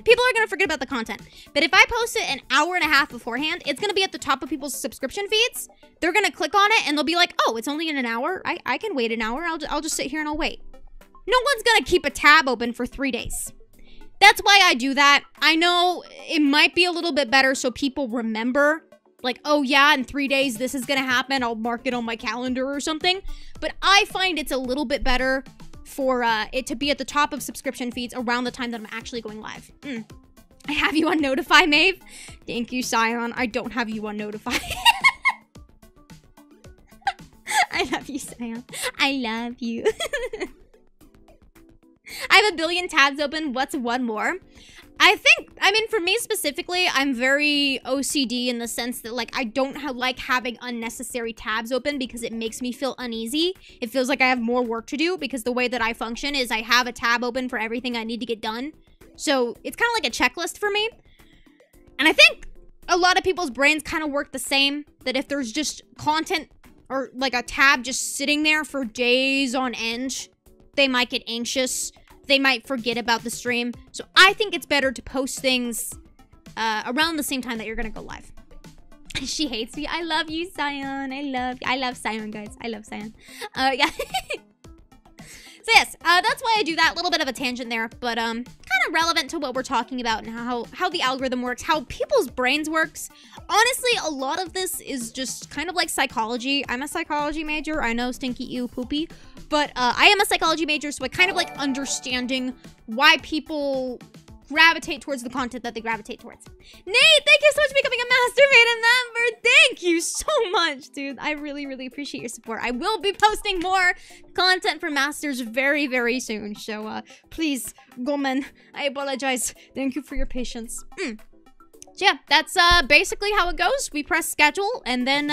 People are gonna forget about the content. But if I post it an hour and a half beforehand, it's gonna be at the top of people's subscription feeds. They're gonna click on it and they'll be like, oh, it's only in an hour. I can wait an hour. I'll just sit here and I'll wait. No one's gonna keep a tab open for 3 days. That's why I do that. I know it might be a little bit better so people remember, like, oh yeah, in 3 days this is gonna happen. I'll mark it on my calendar or something. But I find it's a little bit better for it to be at the top of subscription feeds around the time that I'm actually going live. I have you on Notify, Maeve. Thank you, Scion. I don't have you on Notify. I love you, Scion. I love you. I have a billion tabs open. What's one more? I mean, for me specifically, I'm very OCD in the sense that, like, I don't like having unnecessary tabs open because it makes me feel uneasy. It feels like I have more work to do because the way that I function is I have a tab open for everything I need to get done. So it's kind of like a checklist for me. And I think a lot of people's brains kind of work the same, that if there's just content or like a tab just sitting there for days on end, they might get anxious. They might forget about the stream. So I think it's better to post things around the same time that you're gonna go live. She hates me. I love you, Scion. I love Scion, guys. I love Scion. Yeah. So yes, that's why I do that. A little bit of a tangent there, but kind of relevant to what we're talking about and how the algorithm works, how people's brains works. Honestly, a lot of this is just kind of like psychology. I'm a psychology major. I know, stinky, ew, poopy. But I am a psychology major, so I kind of like understanding why people gravitate towards the content that they gravitate towards. Nate, thank you so much for becoming a Master Maiden member. Thank you so much, dude. I really, really appreciate your support. I will be posting more content for Masters very, very soon. So, please, Gomen, I apologize. Thank you for your patience. So yeah, that's basically how it goes. We press schedule, and then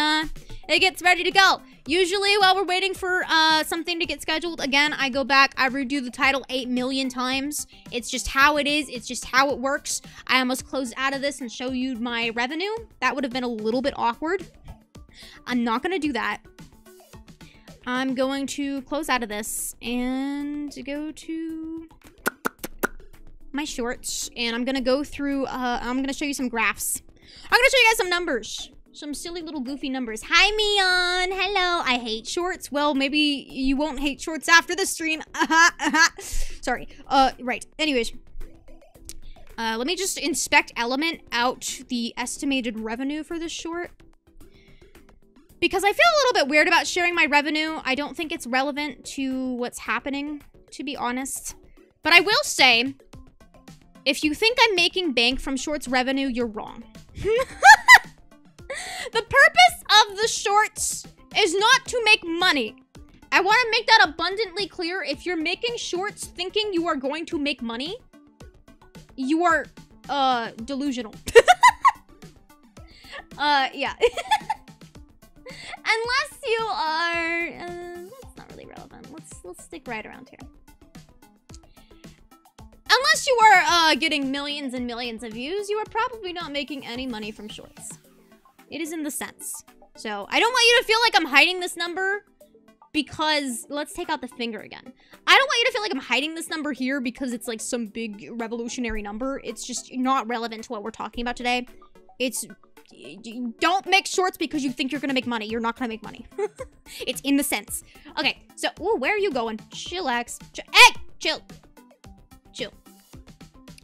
it gets ready to go. Usually, while we're waiting for something to get scheduled, again, I go back, I redo the title 8 million times. It's just how it is. It's just how it works. I almost closed out of this and show you my revenue. That would have been a little bit awkward. I'm not going to do that. I'm going to close out of this and go to my shorts, and I'm gonna go through, I'm gonna show you some graphs. I'm gonna show you guys some numbers. Some silly little goofy numbers. Hi, Mion. Hello. I hate shorts. Well, maybe you won't hate shorts after the stream. Sorry. Right. Anyways. Let me just inspect Element out the estimated revenue for this short. Because I feel a little bit weird about sharing my revenue. I don't think it's relevant to what's happening, to be honest. But I will say, if you think I'm making bank from shorts revenue, you're wrong. The purpose of the shorts is not to make money. I want to make that abundantly clear. If you're making shorts thinking you are going to make money, you are, delusional. Yeah. Unless you are, that's not really relevant. Let's stick right around here. Unless you are getting millions and millions of views, you are probably not making any money from shorts. It is in the sense. So, I don't want you to feel like I'm hiding this number because... Let's take out the finger again. I don't want you to feel like I'm hiding this number here because it's like some big revolutionary number. It's just not relevant to what we're talking about today. It's... Don't make shorts because you think you're gonna make money. You're not gonna make money. It's in the sense. Okay, so... Ooh, where are you going? Chillax. Hey! Chill. Chill.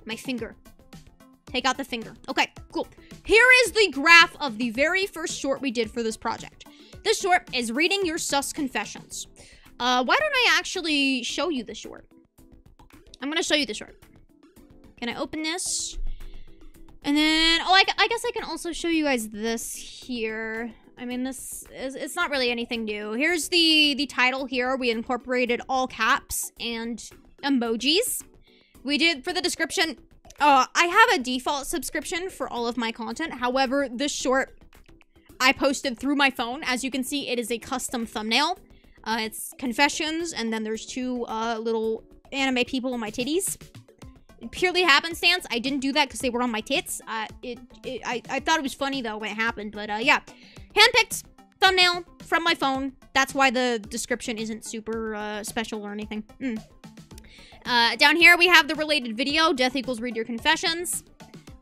My finger. Take out the finger. Okay, cool. Here is the graph of the very first short we did for this project. This short is Reading Your Sus Confessions. Why don't I actually show you the short? I'm gonna show you the short. Can I open this? And then, oh, I guess I can also show you guys this here. I mean, this is, it's not really anything new. Here's the title here. We incorporated all caps and emojis. We did, for the description, I have a default subscription for all of my content. However, this short I posted through my phone. As you can see, it is a custom thumbnail. It's confessions, and then there's two little anime people on my titties. Purely happenstance. I didn't do that because they were on my tits. I thought it was funny, though, when it happened. But, yeah. Handpicked thumbnail from my phone. That's why the description isn't super special or anything. Down here, we have the related video, Death Equals Read Your Confessions.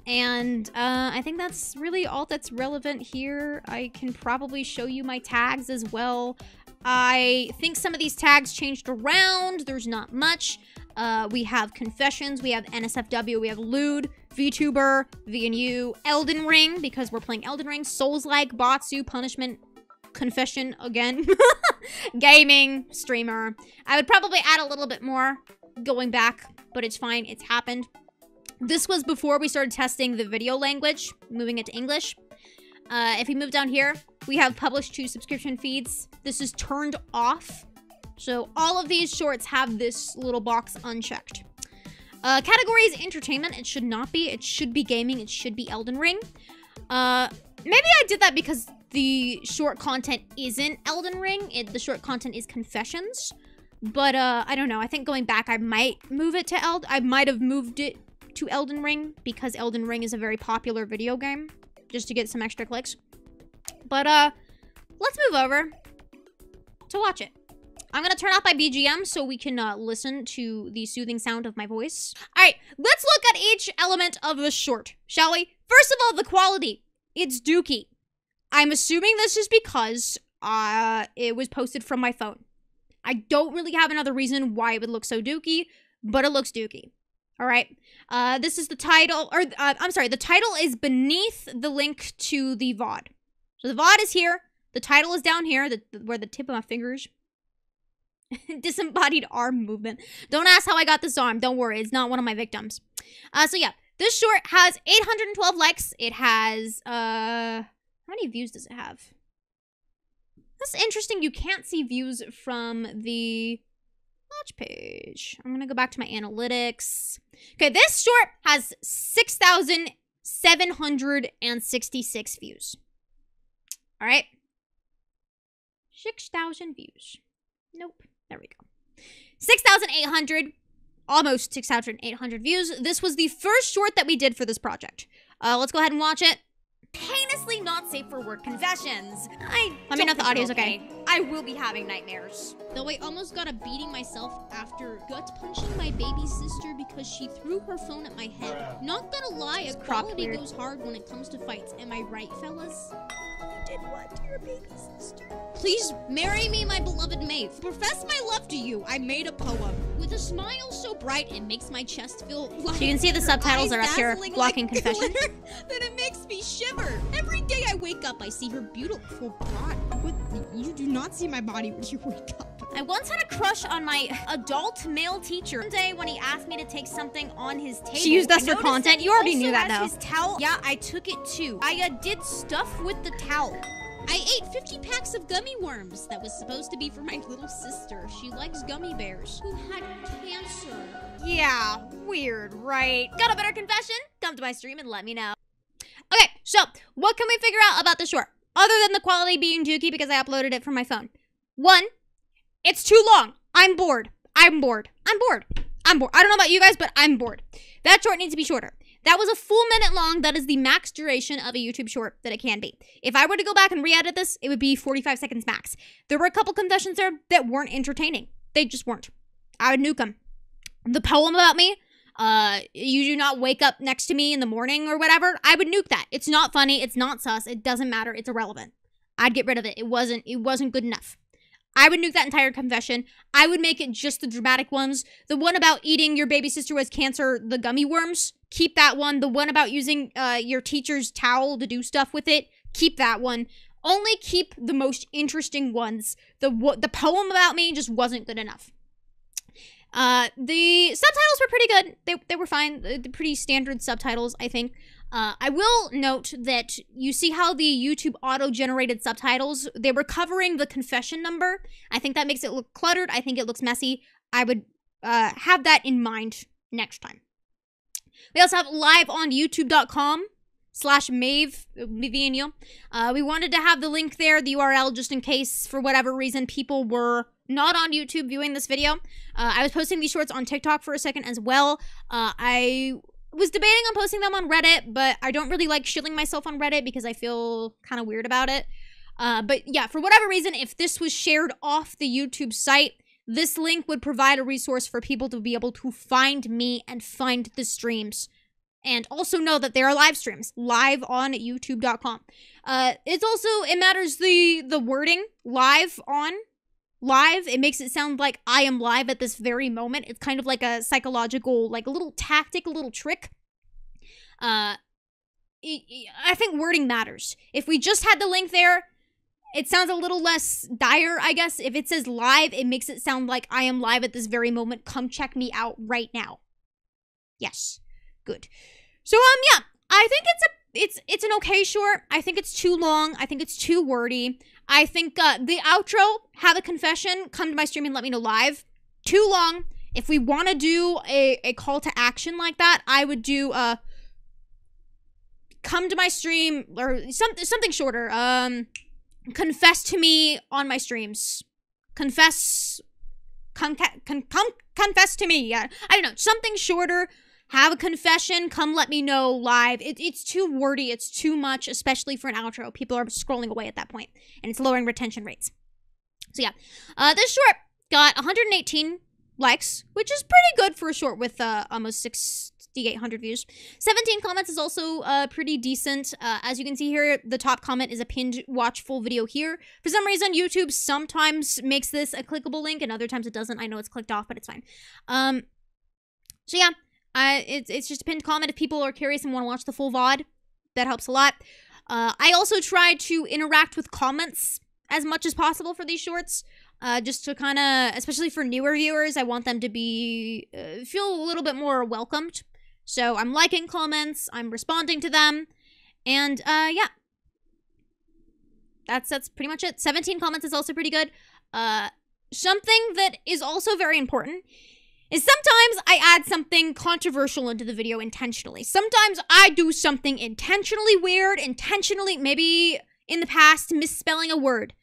And I think that's really all that's relevant here. I can probably show you my tags as well. I think some of these tags changed around. There's not much. We have Confessions, we have NSFW, we have Lewd, VTuber, VNU, Elden Ring, because we're playing Elden Ring, Souls-like, Batsu, Punishment, Confession again, Gaming, Streamer. I would probably add a little bit more going back, but it's fine, it's happened. This was before we started testing the video language, moving it to English. If we move down here, we have published to subscription feeds. This is turned off. So all of these shorts have this little box unchecked. Category is entertainment. It should not be. It should be gaming. It should be Elden Ring. Maybe I did that because the short content isn't Elden Ring. The short content is Confessions. But I don't know. I think going back, I might move it to I might have moved it to Elden Ring because Elden Ring is a very popular video game, just to get some extra clicks. But let's move over to watch it. I'm gonna turn off my BGM so we can listen to the soothing sound of my voice. All right, let's look at each element of the short, shall we? First of all, the quality. It's dookie. I'm assuming this is because it was posted from my phone. I don't really have another reason why it would look so dookie, but it looks dookie. All right, this is the title, or I'm sorry, the title is beneath the link to the VOD. So the VOD is here, the title is down here, where the tip of my fingers. Disembodied arm movement. Don't ask how I got this arm, don't worry, it's not one of my victims. So yeah, this short has 812 likes. It has, how many views does it have? That's interesting. You can't see views from the watch page. I'm gonna go back to my analytics. Okay, this short has 6,766 views. All right. 6,000 views. Nope. There we go. 6,800, almost 6,800 views. This was the first short that we did for this project. Let's go ahead and watch it. Heinously not safe for work confessions. Let me know if the audio's okay. I will be having nightmares. Though I almost got a beating myself after gut punching my baby sister because she threw her phone at my head. Not gonna lie, equality goes hard when it comes to fights. Am I right, fellas? You did what to your baby sister? Please marry me, my beloved Maeve. Profess my love to you. I made a poem. With a smile so bright it makes my chest feel like... So you can see the subtitles are up here blocking confession. Then it makes me shiver. Every day I wake up, I see her beautiful body. What? You do not see my body when you wake up. I once had a crush on my adult male teacher. One day when he asked me to take something on his table. She used us for content. You already knew that though. His towel. Yeah, I took it too. I did stuff with the towel. I ate 50 packs of gummy worms. That was supposed to be for my little sister. She likes gummy bears. Who had cancer. Yeah, weird, right? Got a better confession? Come to my stream and let me know. Okay, so what can we figure out about the short? Other than the quality being dookie because I uploaded it from my phone. One, it's too long. I'm bored. I'm bored. I'm bored. I'm bored. I don't know about you guys, but I'm bored. That short needs to be shorter. That was a full minute long. That is the max duration of a YouTube short that it can be. If I were to go back and re-edit this, it would be 45 seconds max. There were a couple confessions there that weren't entertaining. They just weren't. I would nuke them. The poem about me, you do not wake up next to me in the morning or whatever, I would nuke that. It's not funny. It's not sus. It doesn't matter. It's irrelevant. I'd get rid of it. It wasn't good enough. I would nuke that entire confession. I would make it just the dramatic ones. The one about eating your baby sister who has cancer, the gummy worms, keep that one. The one about using your teacher's towel to do stuff with it, keep that one. Only keep the most interesting ones. The poem about me just wasn't good enough. The subtitles were pretty good. They were fine. They're pretty standard subtitles, I think. I will note that you see how the YouTube auto-generated subtitles, they were covering the confession number. I think that makes it look cluttered. I think it looks messy. I would have that in mind next time. We also have live on youtube.com/Maeve. We wanted to have the link there, the URL, just in case, for whatever reason, people were not on YouTube viewing this video. I was posting these shorts on TikTok for a second as well. I was debating on posting them on Reddit, but I don't really like shilling myself on Reddit because I feel kind of weird about it. But yeah, for whatever reason, if this was shared off the YouTube site, this link would provide a resource for people to be able to find me and find the streams. And also know that there are live streams, live on youtube.com. It's also, it matters the wording, live on. Live, it makes it sound like I am live at this very moment. It's kind of like a psychological, like a little tactic, a little trick. I think wording matters. If we just had the link there, it sounds a little less dire, I guess. If it says live, it makes it sound like I am live at this very moment. Come check me out right now. Yes. Good. So, yeah. I think it's an okay short. I think it's too long. I think it's too wordy. I think the outro, have a confession, come to my stream and let me know live. Too long. If we want to do a call to action like that, I would do come to my stream or something shorter. Confess to me on my streams. Confess to me. Yeah, I don't know, something shorter. Have a confession, come let me know live. It's too wordy, it's too much, especially for an outro. People are scrolling away at that point, and it's lowering retention rates. So yeah, this short got 118 likes, which is pretty good for a short with almost 6,800 views. 17 comments is also pretty decent. As you can see here, the top comment is a pinned watch full video here. For some reason, YouTube sometimes makes this a clickable link, and other times it doesn't. I know it's clicked off, but it's fine. So yeah. It's just a pinned comment if people are curious and want to watch the full VOD. That helps a lot. I also try to interact with comments as much as possible for these shorts. Just to kind of, especially for newer viewers, I want them to be, feel a little bit more welcomed. So I'm liking comments, I'm responding to them, and yeah. That's pretty much it. 17 comments is also pretty good. Something that is also very important is sometimes I add something controversial into the video intentionally. Sometimes I do something intentionally weird, intentionally, maybe in the past, misspelling a word.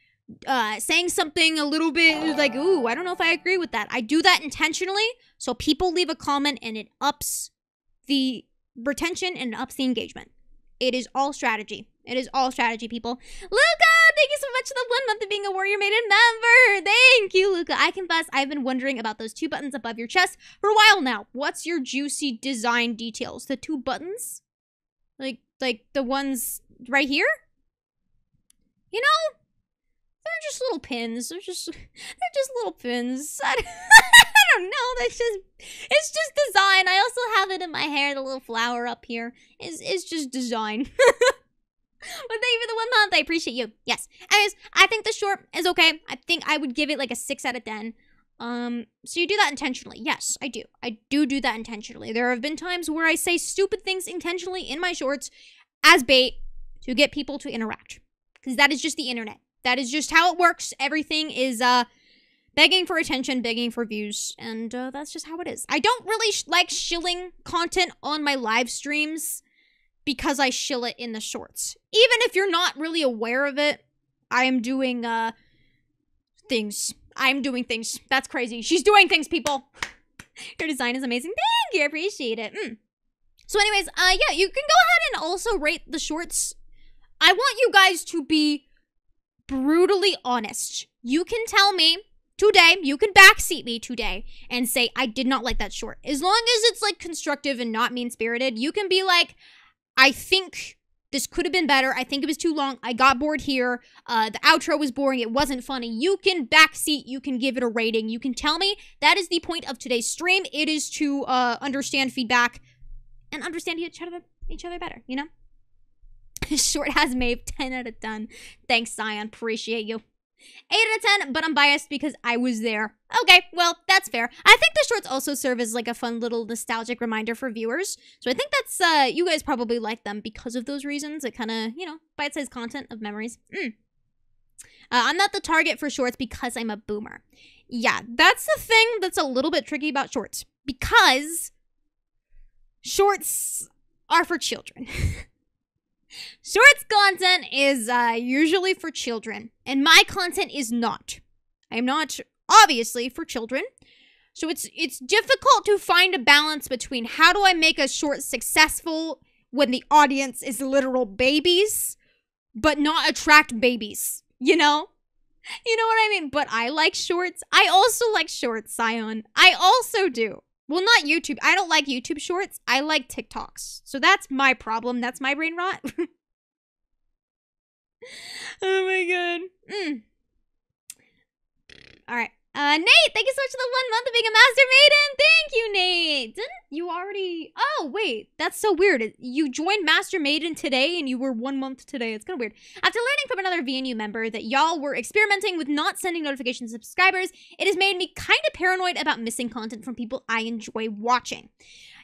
Saying something a little bit like, ooh, I don't know if I agree with that. I do that intentionally, so people leave a comment and it ups the retention and ups the engagement. It is all strategy. It is all strategy, people. Luca, thank you so much for the 1 month of being a Warrior Maiden member. Thank you, Luca. I confess, I've been wondering about those 2 buttons above your chest for a while now. What's your juicy design details? The 2 buttons? Like the ones right here? You know, they're just little pins. They're just little pins. I don't know. It's just design. I also have it in my hair. The little flower up here is just design. But thank you for the 1 month. I appreciate you. Yes. Anyways, I think the short is okay. I think I would give it like a 6 out of 10. So you do that intentionally. Yes, I do. I do that intentionally. There have been times where I say stupid things intentionally in my shorts as bait to get people to interact. Because that is just the internet. That is just how it works. Everything is, begging for attention, begging for views, and that's just how it is. I don't really like shilling content on my live streams because I shill it in the shorts. Even if you're not really aware of it, I am doing, things. I'm doing things. That's crazy. She's doing things, people. Your design is amazing. Thank you. I appreciate it. So anyways, yeah, you can go ahead and also rate the shorts. I want you guys to be brutally honest. You can tell me today, you can backseat me today and say, I did not like that short. As long as it's like constructive and not mean-spirited, you can be like, I think this could have been better. I think it was too long. I got bored here. The outro was boring. It wasn't funny. You can backseat. You can give it a rating. You can tell me. That is the point of today's stream. It is to understand feedback and understand each other better, you know? Short has Maeve, 10 out of 10. Thanks, Zion. Appreciate you. 8 out of 10, but I'm biased because I was there. Okay, well, that's fair. I think the shorts also serve as like a fun little nostalgic reminder for viewers. So I think that's, you guys probably like them because of those reasons. It kind of, you know, bite-sized content of memories. I'm not the target for shorts because I'm a boomer. Yeah, that's the thing that's a little bit tricky about shorts. Because shorts are for children. Shorts content is usually for children, and my content is not. I am not, obviously, for children. So it's difficult to find a balance between how do I make a short successful when the audience is literal babies, but not attract babies, you know? You know what I mean? But I like shorts. I also like shorts, Zion. I also do. Well, not YouTube. I don't like YouTube shorts. I like TikToks. So that's my problem. That's my brain rot. Oh my god. Alright. Nate, thank you so much for the 1 month of being a Master Maiden. Thank you, Nate. Didn't you already... Oh, wait. That's so weird. You joined Master Maiden today and you were 1 month today. It's kind of weird. After learning from another VNU member that y'all were experimenting with not sending notifications to subscribers, it has made me kind of paranoid about missing content from people I enjoy watching.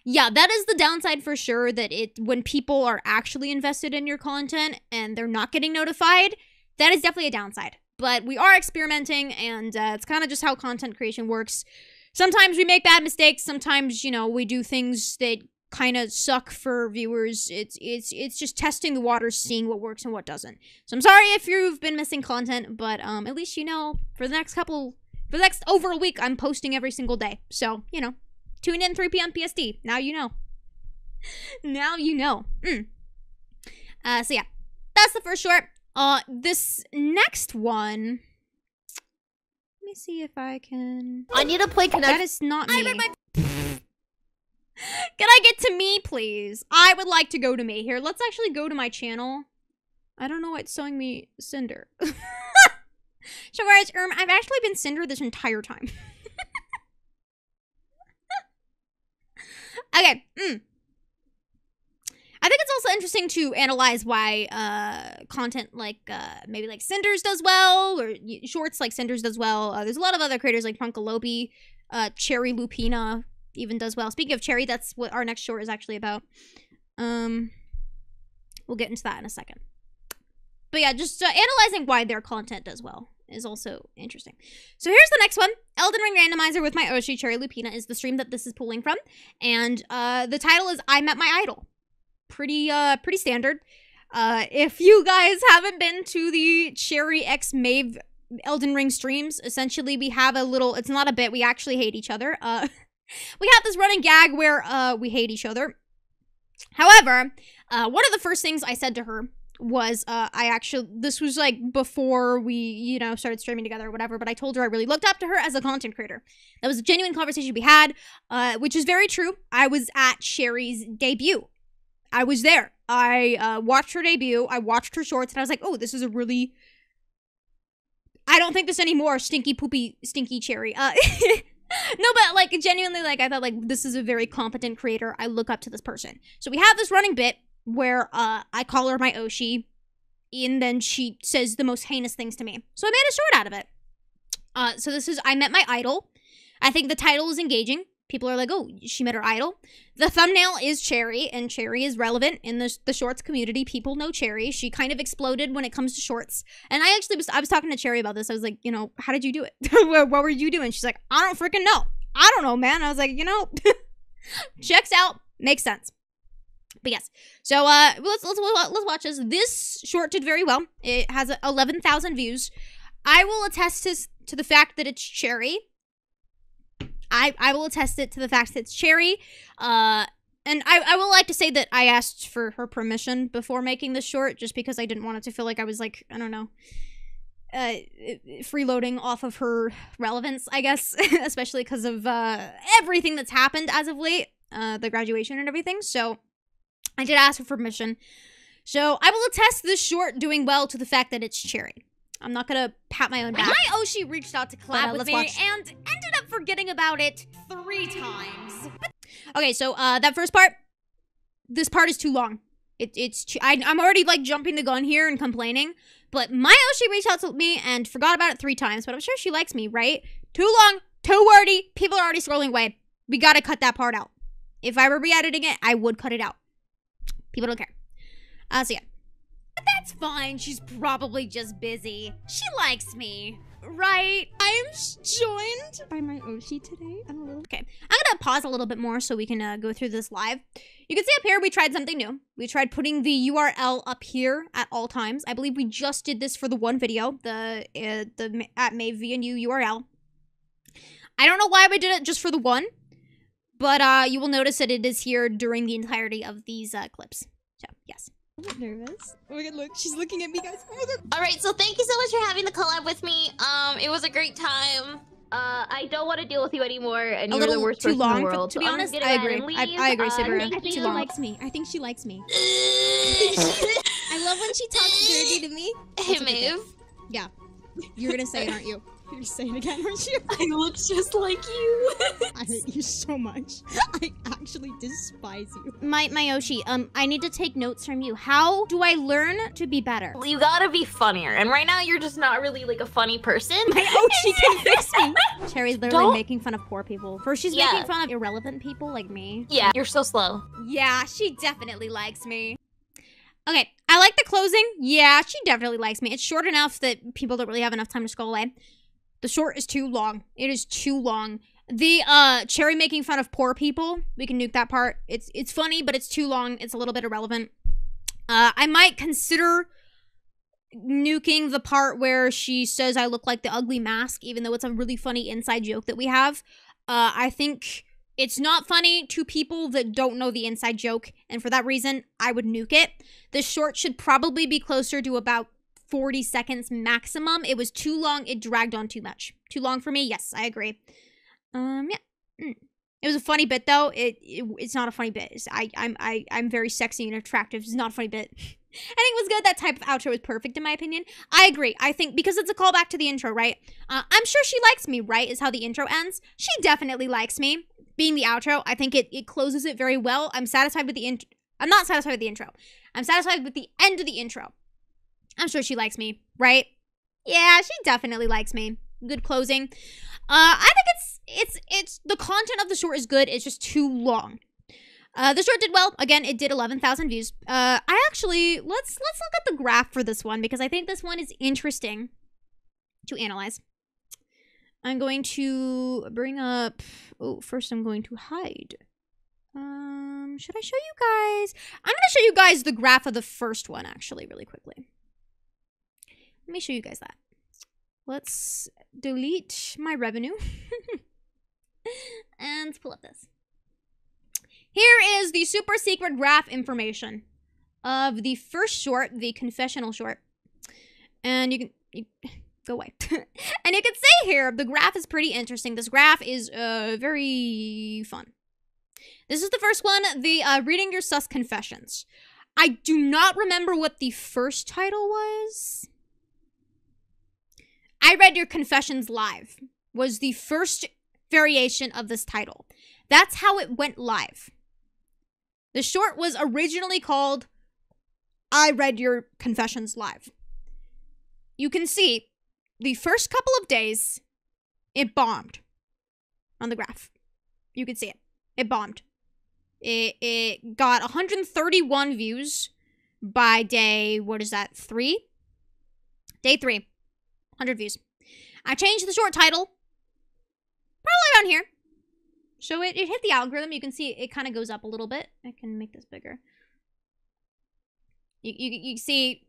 Yeah, that is the downside for sure, that when people are actually invested in your content and they're not getting notified, that is definitely a downside. But we are experimenting, and it's kind of just how content creation works. Sometimes we make bad mistakes. Sometimes, you know, we do things that kind of suck for viewers. It's just testing the waters, seeing what works and what doesn't. So I'm sorry if you've been missing content, but at least you know for the next over a week, I'm posting every single day. So, you know, tune in 3 p.m. PST. Now you know. Now you know. So yeah, that's the first short. This next one, let me see if I can... I need to play Connect. That is not me. Can I get to me, please? I would like to go to me. Here, let's actually go to my channel. I don't know why it's showing me Cinder. So guys, I've actually been Cinder this entire time. Okay, I think it's also interesting to analyze why content like maybe like Cinders does well, or shorts like Cinders does well. There's a lot of other creators like Punkalobi, Cherry Lupina, even does well. Speaking of Cherry, that's what our next short is actually about. We'll get into that in a second. But yeah, just analyzing why their content does well is also interesting. So here's the next one. Elden Ring Randomizer with my Oshi, Cherry Lupina, is the stream that this is pulling from. And the title is I Met My Idol. Pretty standard. If you guys haven't been to the Cherry x Maeve Elden Ring streams, essentially we have a little, it's not a bit, we actually hate each other. We have this running gag where we hate each other. However, one of the first things I said to her was, this was like before we, you know, started streaming together or whatever, but I told her I really looked up to her as a content creator. That was a genuine conversation we had, which is very true. I was at Cherry's debut. I was there. I watched her debut. I watched her shorts, and I was like, oh, this is a really... I don't think this anymore, stinky, poopy, stinky Cherry. No, but, like, genuinely, like, I thought, like, this is a very competent creator. I look up to this person. So we have this running bit where I call her my Oshi, and then she says the most heinous things to me. So I made a short out of it. So this is I Met My Idol. I think the title is engaging. People are like, oh, she met her idol. The thumbnail is Cherry, and Cherry is relevant in the shorts community. People know Cherry. She kind of exploded when it comes to shorts. And I was talking to Cherry about this. I was like, you know, how did you do it? What were you doing? She's like, I don't freaking know. I don't know, man. I was like, you know, checks out. Makes sense. But yes, so let's watch this. This short did very well. It has 11,000 views. I will attest to the fact that it's Cherry. I will attest it to the fact that it's Cherry. And I will like to say that I asked for her permission before making this short, just because I didn't want it to feel like I was like, I don't know, freeloading off of her relevance, I guess, especially because of everything that's happened as of late, the graduation and everything. So I did ask for permission. So I will attest this short doing well to the fact that it's Cherry. I'm not gonna pat my own back. My Oshi reached out to collab with me and ended up forgetting about it 3 times. Okay, so that first part, this part is too long. I'm already like jumping the gun here and complaining, but my Oshi reached out to me and forgot about it 3 times, but I'm sure she likes me, right? Too long, too wordy, people are already scrolling away. We gotta cut that part out. If I were re-editing it, I would cut it out. People don't care. So yeah. But that's fine, she's probably just busy. She likes me, right? I'm joined by my Oshi today. Okay, I'm gonna pause a little bit more so we can go through this live. You can see up here we tried something new. We tried putting the URL up here at all times. I believe we just did this for the one video, the at Maeve VNU URL. I don't know why we did it just for the one, but you will notice that it is here during the entirety of these clips. So, yes. I'm nervous. Oh my god, look, she's looking at me, guys. Oh my god. Alright, so thank you so much for having the collab with me. It was a great time. I don't want to deal with you anymore, and you're the worst person in the world. To be honest, I agree. I agree, Sabra. I think she likes me. I think she likes me. I love when she talks dirty to me. Hey, Maeve. Yeah. You're gonna say it, aren't you? You're gonna say it again, aren't you? I look just like you. I hate you so much. I actually despise you. My Oshi, I need to take notes from you. How do I learn to be better? You gotta be funnier, and right now you're just not really like a funny person. My Oshi can fix me. Cherry's literally making fun of poor people. First, she's making fun of irrelevant people like me. Yeah, you're so slow. Yeah, she definitely likes me. Okay, I like the closing. Yeah, she definitely likes me. It's short enough that people don't really have enough time to scroll away. The short is too long. It is too long. The Cherry making fun of poor people, we can nuke that part. It's funny, but it's too long. It's a little bit irrelevant. I might consider nuking the part where she says I look like the ugly mask, even though it's a really funny inside joke that we have. I think it's not funny to people that don't know the inside joke, and for that reason, I would nuke it. The short should probably be closer to about 40 seconds maximum. It was too long. It dragged on too much. Too long for me? Yes, I agree. Yeah. It was a funny bit, though. It's not a funny bit. I'm very sexy and attractive. It's not a funny bit. I think it was good. That type of outro was perfect, in my opinion. I agree. I think because it's a callback to the intro, right? I'm sure she likes me, right? Is how the intro ends. She definitely likes me. Being the outro, I think it closes it very well. I'm satisfied with the intro. I'm not satisfied with the intro. I'm satisfied with the end of the intro. I'm sure she likes me, right? Yeah, she definitely likes me. Good closing. I think it's the content of the short is good. It's just too long. The short did well. Again, it did 11,000 views. I actually let's look at the graph for this one because I think this one is interesting to analyze. I'm going to bring up. Oh, first I'm going to hide. Should I show you guys? I'm gonna show you guys the graph of the first one actually, really quickly. Let me show you guys that. Let's delete my revenue and pull up this. Here is the super secret graph information of the first short, the confessional short. And you can go away. And you can see here, the graph is pretty interesting. This graph is very fun. This is the first one, the reading your sus confessions. I do not remember what the first title was. I read your confessions live was the first variation of this title. That's how it went live. The short was originally called I read your confessions live. You can see the first couple of days, it bombed on the graph. You can see it. It bombed. It got 131 views by day, what is that, 3? Day 3. 100 views. I changed the short title. Probably around here. So it hit the algorithm. You can see it kind of goes up a little bit. I can make this bigger. You see,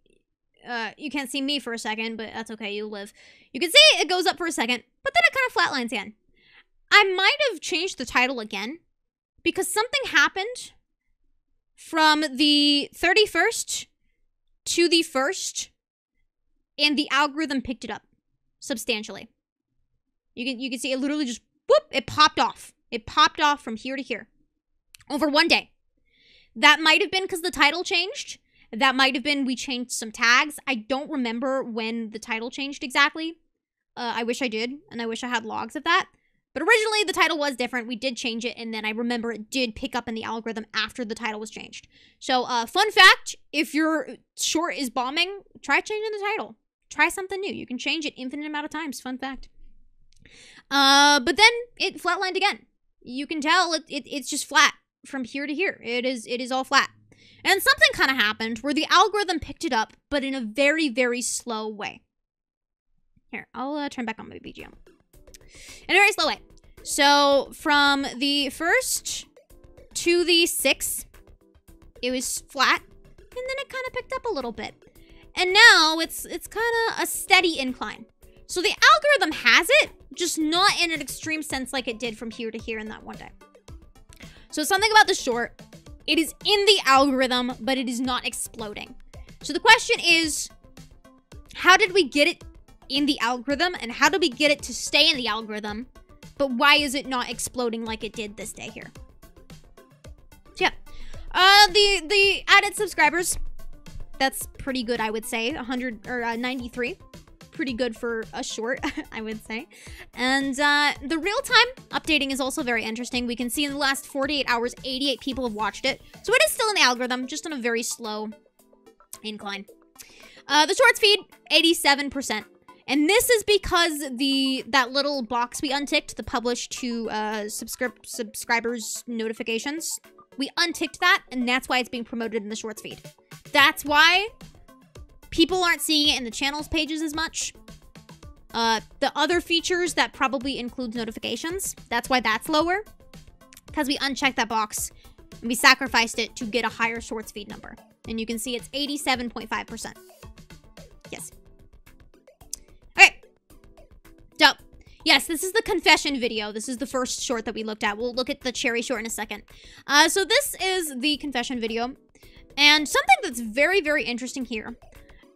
you can't see me for a second, but that's okay. You live. You can see it goes up for a second, but then it kind of flatlines again. I might have changed the title again because something happened from the 31st to the 1st, and the algorithm picked it up substantially. You can see it literally just whoop, it popped off. It popped off from here to here over one day. That might have been because the title changed. That might have been we changed some tags. I don't remember when the title changed exactly. I wish I did, and I wish I had logs of that. But originally, the title was different. We did change it, and then I remember it did pick up in the algorithm after the title was changed. So, fun fact, if your short is bombing, try changing the title. Try something new. You can change it infinite amount of times. Fun fact. But then it flatlined again. You can tell it's just flat from here to here. It is all flat. And something kind of happened where the algorithm picked it up, but in a very, very slow way. Here, I'll turn back on my BGM. In a very slow way. So, from the 1st to the 6th, it was flat, and then it kind of picked up a little bit. And now, it's kind of a steady incline. So, the algorithm has it, just not in an extreme sense like it did from here to here in that one day. So, something about the short, it is in the algorithm, but it is not exploding. So, the question is, how did we get it in the algorithm, and how do we get it to stay in the algorithm, but why is it not exploding like it did this day here? So yeah, the added subscribers, that's pretty good, I would say. 100 or 93, pretty good for a short, I would say. And the real-time updating is also very interesting. We can see in the last 48 hours 88 people have watched it, so it is still in the algorithm, just on a very slow incline. The shorts feed 87%. And this is because that little box we unticked, the publish to subscribers notifications, we unticked that, and that's why it's being promoted in the shorts feed. That's why people aren't seeing it in the channels pages as much. The other features that probably includes notifications, that's why that's lower, because we unchecked that box and we sacrificed it to get a higher shorts feed number. And you can see it's 87.5%. Yes. So, yes, this is the confession video. This is the first short that we looked at. We'll look at the cherry short in a second. So this is the confession video. And something that's very, very interesting here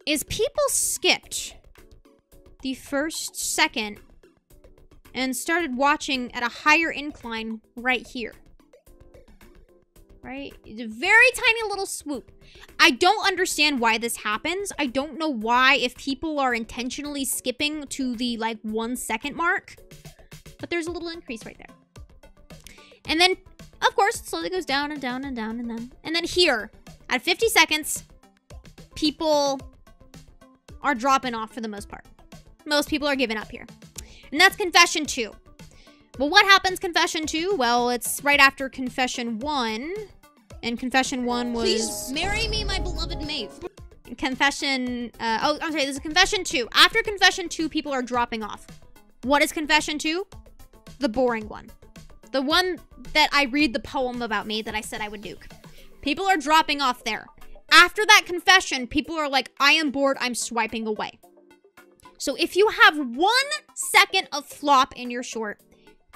is people skipped the first second and started watching at a higher incline right here. Right? It's a very tiny little swoop. I don't understand why this happens. I don't know why, if people are intentionally skipping to the, like, 1 second mark. But there's a little increase right there. And then, of course, it slowly goes down and down and down and down. And then here, at 50 seconds, people are dropping off for the most part. Most people are giving up here. And that's confession 2. Well, what happens confession 2? Well, it's right after confession 1. And confession 1 was... Please marry me, my beloved Maeve. Confession... oh, I'm sorry. This is confession 2. After confession 2, people are dropping off. What is confession 2? The boring one. The one that I read the poem about me that I said I would nuke. People are dropping off there. After that confession, people are like, I am bored, I'm swiping away. So if you have 1 second of flop in your short,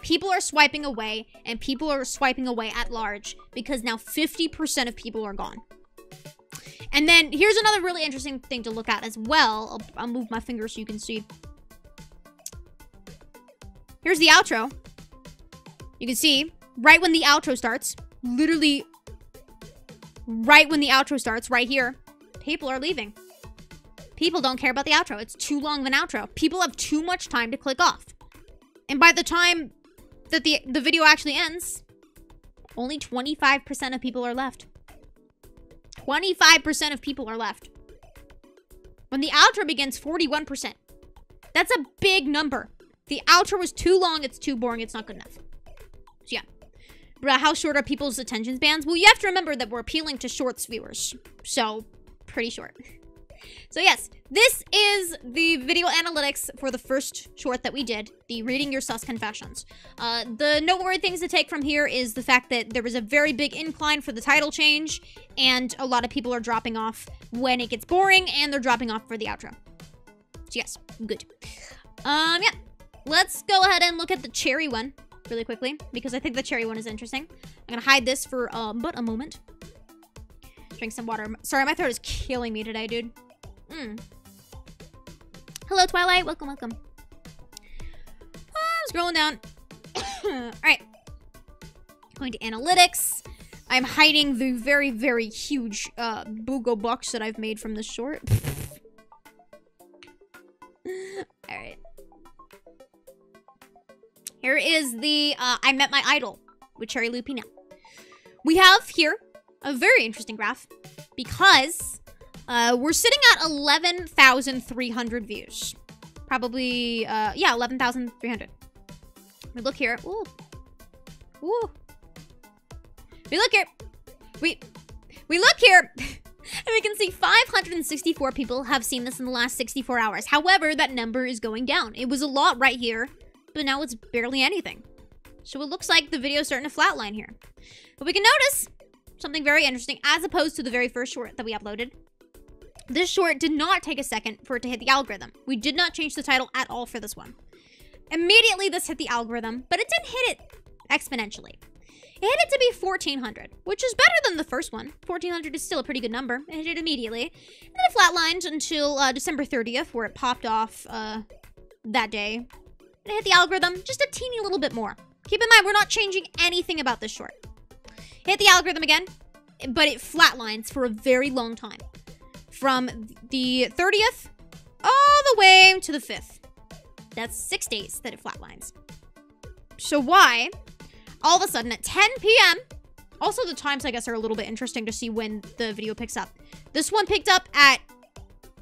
people are swiping away, and people are swiping away at large because now 50% of people are gone. And then here's another really interesting thing to look at as well. I'll move my finger so you can see. Here's the outro. You can see right when the outro starts, literally right when the outro starts, right here, people are leaving. People don't care about the outro. It's too long of an outro. People have too much time to click off. And by the time that the video actually ends, only 25% of people are left. 25% of people are left. When the outro begins, 41%. That's a big number. The outro is too long, it's too boring, it's not good enough. So yeah. But how short are people's attention spans? Well, you have to remember that we're appealing to shorts viewers. So, pretty short. So yes, this is the video analytics for the first short that we did, the Reading Your Sus Confessions. The noteworthy things to take from here is the fact that there was a very big incline for the title change, and a lot of people are dropping off when it gets boring, and they're dropping off for the outro. So yes, good. Yeah, let's go ahead and look at the cherry one really quickly, because I think the cherry one is interesting. I'm gonna hide this for but a moment. Drink some water. Sorry, my throat is killing me today, dude. Hello, Twilight. Welcome, welcome. I'm scrolling down. Alright. Going to analytics. I'm hiding the very, very huge Boogo box that I've made from this short. Alright. Here is the I Met My Idol with Cherry Lupina. We have here a very interesting graph because we're sitting at 11,300 views. Probably, yeah, 11,300. We look here. Ooh. Ooh. We look here. We look here. And we can see 564 people have seen this in the last 64 hours. However, that number is going down. It was a lot right here, but now it's barely anything. So it looks like the video is starting to flatline here. But we can notice something very interesting as opposed to the very first short that we uploaded. This short did not take a second for it to hit the algorithm. We did not change the title at all for this one. Immediately this hit the algorithm, but it didn't hit it exponentially. It hit it to be 1,400, which is better than the first one. 1,400 is still a pretty good number. It hit it immediately. And then it flatlined until December 30th, where it popped off that day. And it hit the algorithm just a teeny little bit more. Keep in mind, we're not changing anything about this short. Hit the algorithm again, but it flatlines for a very long time. From the 30th all the way to the 5th. That's 6 days that it flatlines. So why, all of a sudden at 10 p.m., also the times I guess are a little bit interesting to see when the video picks up. This one picked up at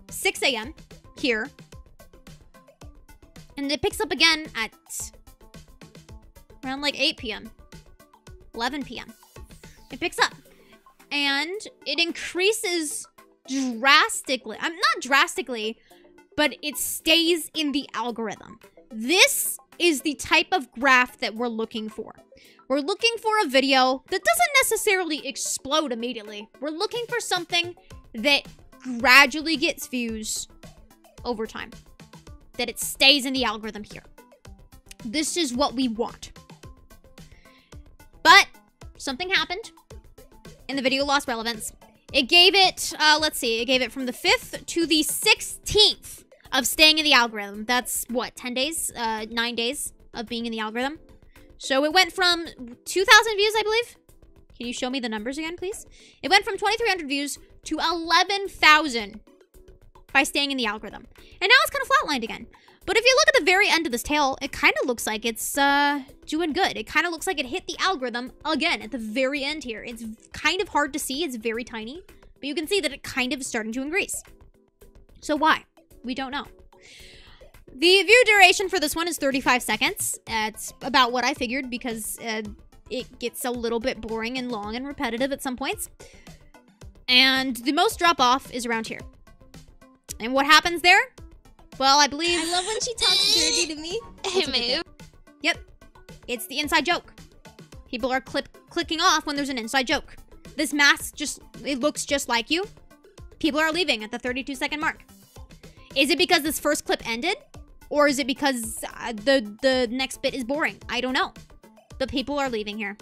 6 a.m. here. And it picks up again at around like 8 p.m. 11 p.m. It picks up. And it increases drastically. Not drastically, but it stays in the algorithm. This is the type of graph that we're looking for. We're looking for a video that doesn't necessarily explode immediately. We're looking for something that gradually gets views over time. That it stays in the algorithm here. This is what we want. But something happened and the video lost relevance. It gave it, let's see, it gave it from the 5th to the 16th of staying in the algorithm. That's what, 10 days? 9 days of being in the algorithm. So it went from 2,000 views, I believe. Can you show me the numbers again, please? It went from 2,300 views to 11,000 by staying in the algorithm. And now it's kind of flatlined again. But if you look at the very end of this tail, it kind of looks like it's doing good. It kind of looks like it hit the algorithm again at the very end here. It's kind of hard to see. It's very tiny. But you can see that it kind of is starting to increase. So why? We don't know. The view duration for this one is 35 seconds. It's about what I figured because it gets a little bit boring and long and repetitive at some points. And the most drop-off is around here. And what happens there? Well, I believe... I love when she talks dirty to me. Hey, Maeve. Yep. It's the inside joke. People are clicking off when there's an inside joke. This mask it looks just like you. People are leaving at the 32-second mark. Is it because this first clip ended? Or is it because the next bit is boring? I don't know. But people are leaving here.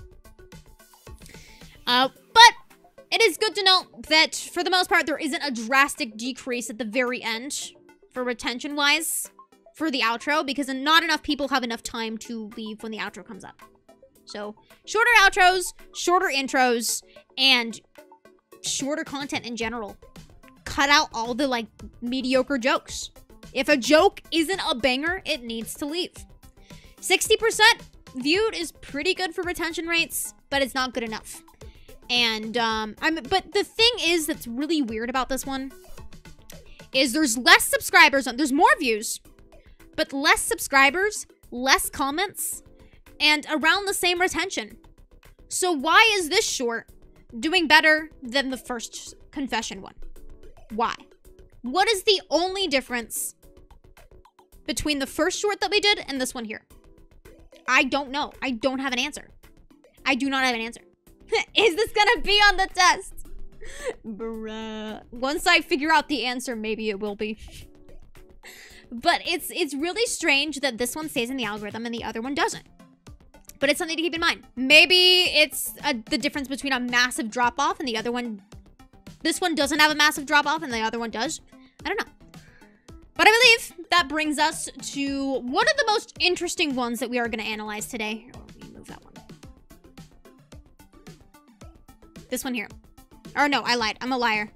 But it is good to note that for the most part, there isn't a drastic decrease at the very end for retention-wise for the outro because not enough people have enough time to leave when the outro comes up. So shorter outros, shorter intros, and shorter content in general. Cut out all the like mediocre jokes. If a joke isn't a banger, it needs to leave. 60% viewed is pretty good for retention rates, but it's not good enough. And but the thing is that's really weird about this one is there's less subscribers, there's more views, but less subscribers, less comments, and around the same retention. So why is this short doing better than the first confession one? Why? What is the only difference between the first short that we did and this one here? I don't know. I don't have an answer. I do not have an answer. Is this gonna be on the test? Bruh. Once I figure out the answer, maybe it will be. But it's really strange that this one stays in the algorithm and the other one doesn't. But it's something to keep in mind. Maybe it's the difference between a massive drop-off and the other one... This one doesn't have a massive drop-off and the other one does. I don't know. But I believe that brings us to one of the most interesting ones that we are going to analyze today. Here, let me move that one. This one here. Or no, I lied. I'm a liar.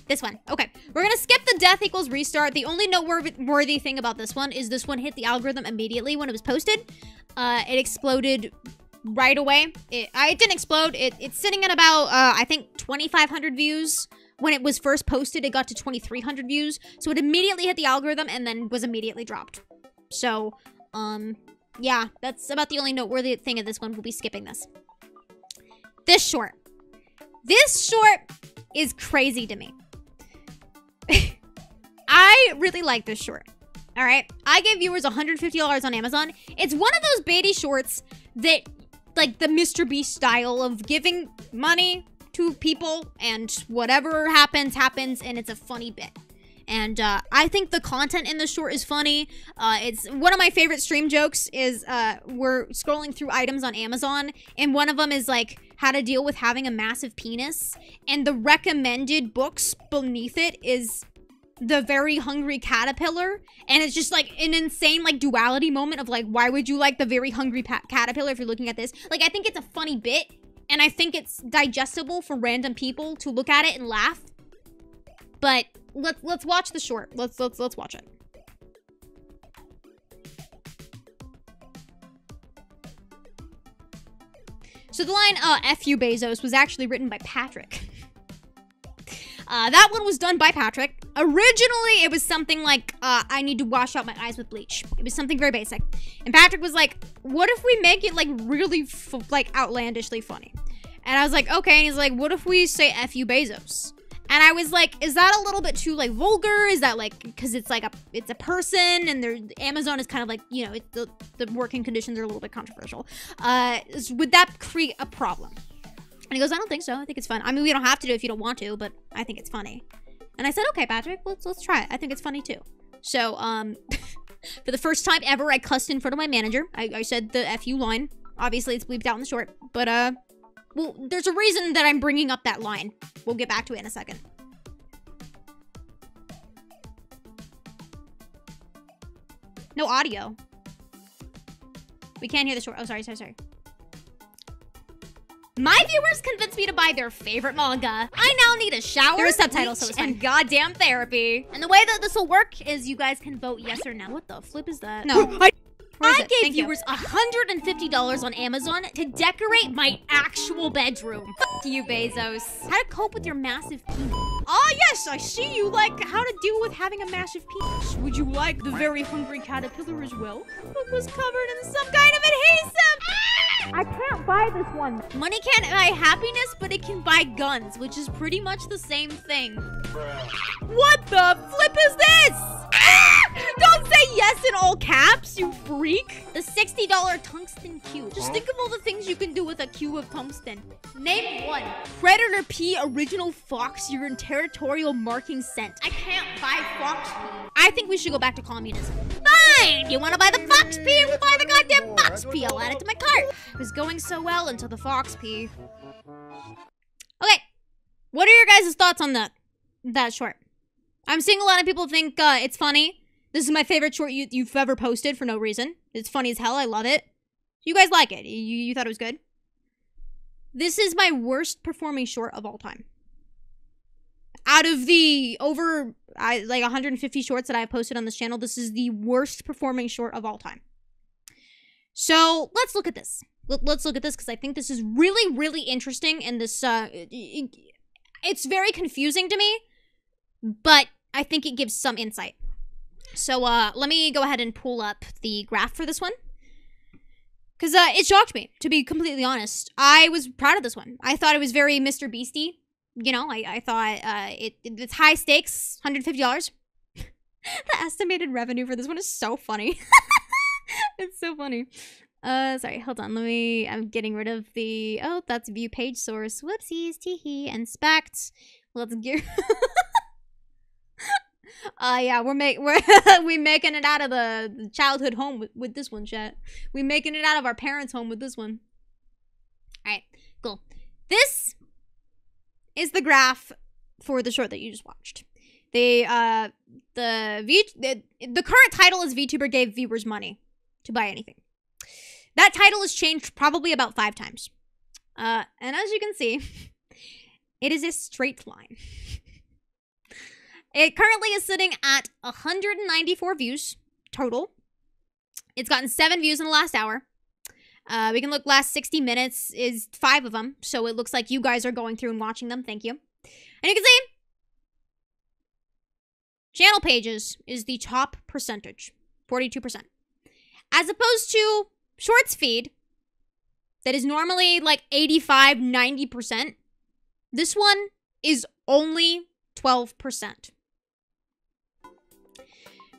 This one. Okay. We're going to skip the death equals restart. The only noteworthy thing about this one is this one hit the algorithm immediately when it was posted. It exploded right away. It didn't explode. It's sitting at about, I think, 2,500 views. When it was first posted, it got to 2,300 views. So it immediately hit the algorithm and then was immediately dropped. So, yeah, that's about the only noteworthy thing of this one. We'll be skipping this. This short. This short is crazy to me. I really like this short. All right. I gave viewers $150 on Amazon. It's one of those baity shorts that, like the Mr. Beast style of giving money to people and whatever happens, and it's a funny bit. And I think the content in the short is funny. It's one of my favorite stream jokes is we're scrolling through items on Amazon, and one of them is like how to deal with having a massive penis, and the recommended books beneath it is The Very Hungry Caterpillar, and it's just like an insane like duality moment of like, why would you like The Very Hungry Caterpillar if you're looking at this? Like, I think it's a funny bit, and I think it's digestible for random people to look at it and laugh. But let's watch the short. Let's watch it. So the line "F you Bezos" was actually written by Patrick. That one was done by Patrick. Originally, it was something like, I need to wash out my eyes with bleach. It was something very basic. And Patrick was like, what if we make it, like, really, like, outlandishly funny? And I was like, okay. And he's like, what if we say F you Bezos? And I was like, is that a little bit too, like, vulgar? Is that, like, because it's, like, it's a person, and Amazon is kind of, like, you know, the working conditions are a little bit controversial. Would that create a problem? And he goes, I don't think so. I think it's fun. I mean, we don't have to do it if you don't want to, but I think it's funny. And I said, okay, Patrick, let's try it. I think it's funny too. So, for the first time ever, I cussed in front of my manager. I said the F you line. Obviously, it's bleeped out in the short. But, well, there's a reason that I'm bringing up that line. We'll get back to it in a second. No audio. We can't hear the short. Oh, sorry. My viewers convinced me to buy their favorite manga. I now need a shower, there's subtitles, so it's and goddamn therapy. And the way that this will work is you guys can vote yes or no. What the flip is that? No. I gave viewers $150 on Amazon to decorate my actual bedroom. F you, Bezos. How to cope with your massive penis. Ah, yes, I see you like how to deal with having a massive penis. Would you like the very hungry caterpillar as well? It was covered in some kind of adhesive. I can't buy this one. Money can't buy happiness, but it can buy guns, which is pretty much the same thing. What the flip is this? Don't say yes in all caps, you freak. The $60 tungsten cube. Just think of all the things you can do with a cube of tungsten. Name one. Predator P original fox urine territorial marking scent. I can't buy fox pee. I think we should go back to communism. Fine! You want to buy the fox pee? We'll buy the goddamn fox pee. I'll add it to my cart. It was going so well until the fox pee. Okay. What are your guys' thoughts on that short? I'm seeing a lot of people think it's funny. This is my favorite short you've ever posted for no reason. It's funny as hell. I love it. You guys like it? You thought it was good? This is my worst performing short of all time. Out of the like 150 shorts that I've posted on this channel, this is the worst performing short of all time. So let's look at this. Let's look at this because I think this is really, really interesting. And this, it's very confusing to me, but I think it gives some insight. So let me go ahead and pull up the graph for this one. Because it shocked me, to be completely honest. I was proud of this one. I thought it was very Mr. Beastie. You know, I thought it's high stakes, $150. The estimated revenue for this one is so funny. It's so funny. Sorry, hold on. I'm getting rid of the, oh, that's view page source. Whoopsies, teehee, inspect. Let's get... yeah, we're making it out of the childhood home with this one, chat. We're making it out of our parents' home with this one. All right, cool. This is the graph for the short that you just watched. The current title is VTuber gave viewers money to buy anything. That title has changed probably about 5 times. And as you can see, it is a straight line. It currently is sitting at 194 views total. It's gotten 7 views in the last hour. We can look last 60 minutes is 5 of them. So it looks like you guys are going through and watching them. Thank you. And you can see channel pages is the top percentage, 42%. As opposed to shorts feed that is normally like 85, 90%. This one is only 12%.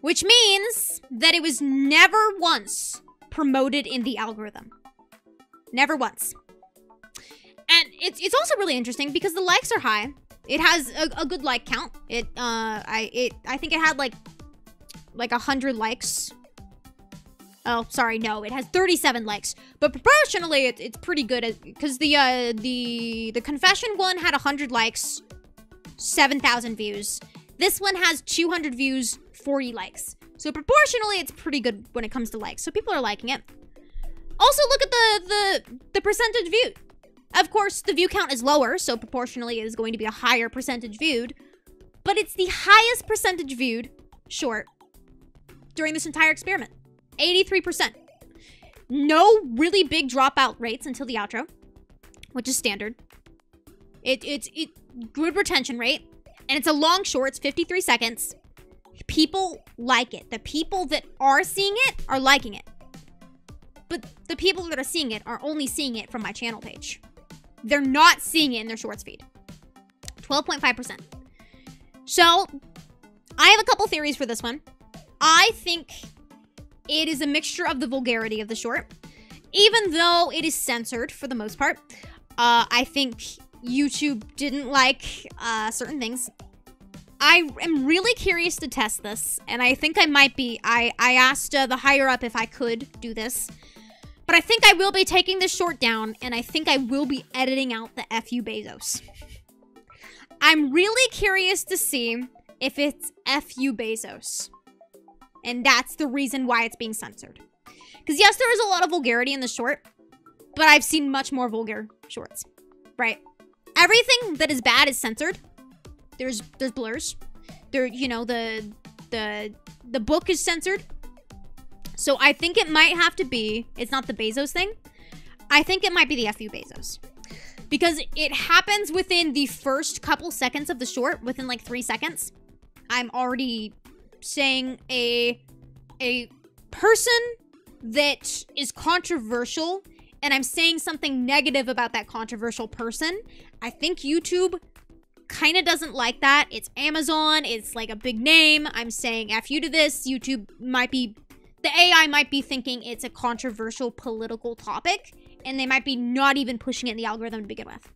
Which means that it was never once promoted in the algorithm. Never once. And it's also really interesting because the likes are high. It has a good like count. I think it had like 100 likes. Oh, sorry, no, it has 37 likes. But proportionally, it's pretty good because the confession one had 100 likes, 7,000 views. This one has 200 views, 40 likes. So proportionally, it's pretty good when it comes to likes. So people are liking it. Also, look at the percentage viewed. Of course, the view count is lower, so proportionally it is going to be a higher percentage viewed. But it's the highest percentage viewed short during this entire experiment. 83%. No really big dropout rates until the outro, which is standard. It's good retention rate, and it's a long short. It's 53 seconds. People like it. The people that are seeing it are liking it. But the people that are seeing it are only seeing it from my channel page. They're not seeing it in their shorts feed. 12.5%. So, I have a couple theories for this one. I think it is a mixture of the vulgarity of the short. Even though it is censored for the most part. I think YouTube didn't like certain things. I am really curious to test this, and I think I might be. I asked the higher up if I could do this. But I think I will be taking this short down, and I think I will be editing out the F.U. Bezos. I'm really curious to see if it's F.U. Bezos. And that's the reason why it's being censored. Because yes, there is a lot of vulgarity in the short, but I've seen much more vulgar shorts, right? Everything that is bad is censored. There's blurs. There, you know, the book is censored. So I think it might have to be, it's not the Bezos thing. I think it might be the F.U. Bezos. because it happens within the first couple seconds of the short, within like 3 seconds. I'm already saying a person that is controversial, and I'm saying something negative about that controversial person. I think YouTube kind of doesn't like that. It's Amazon. It's like a big name. I'm saying F you to this. YouTube might be... The AI might be thinking it's a controversial political topic, and they might be not even pushing it in the algorithm to begin with.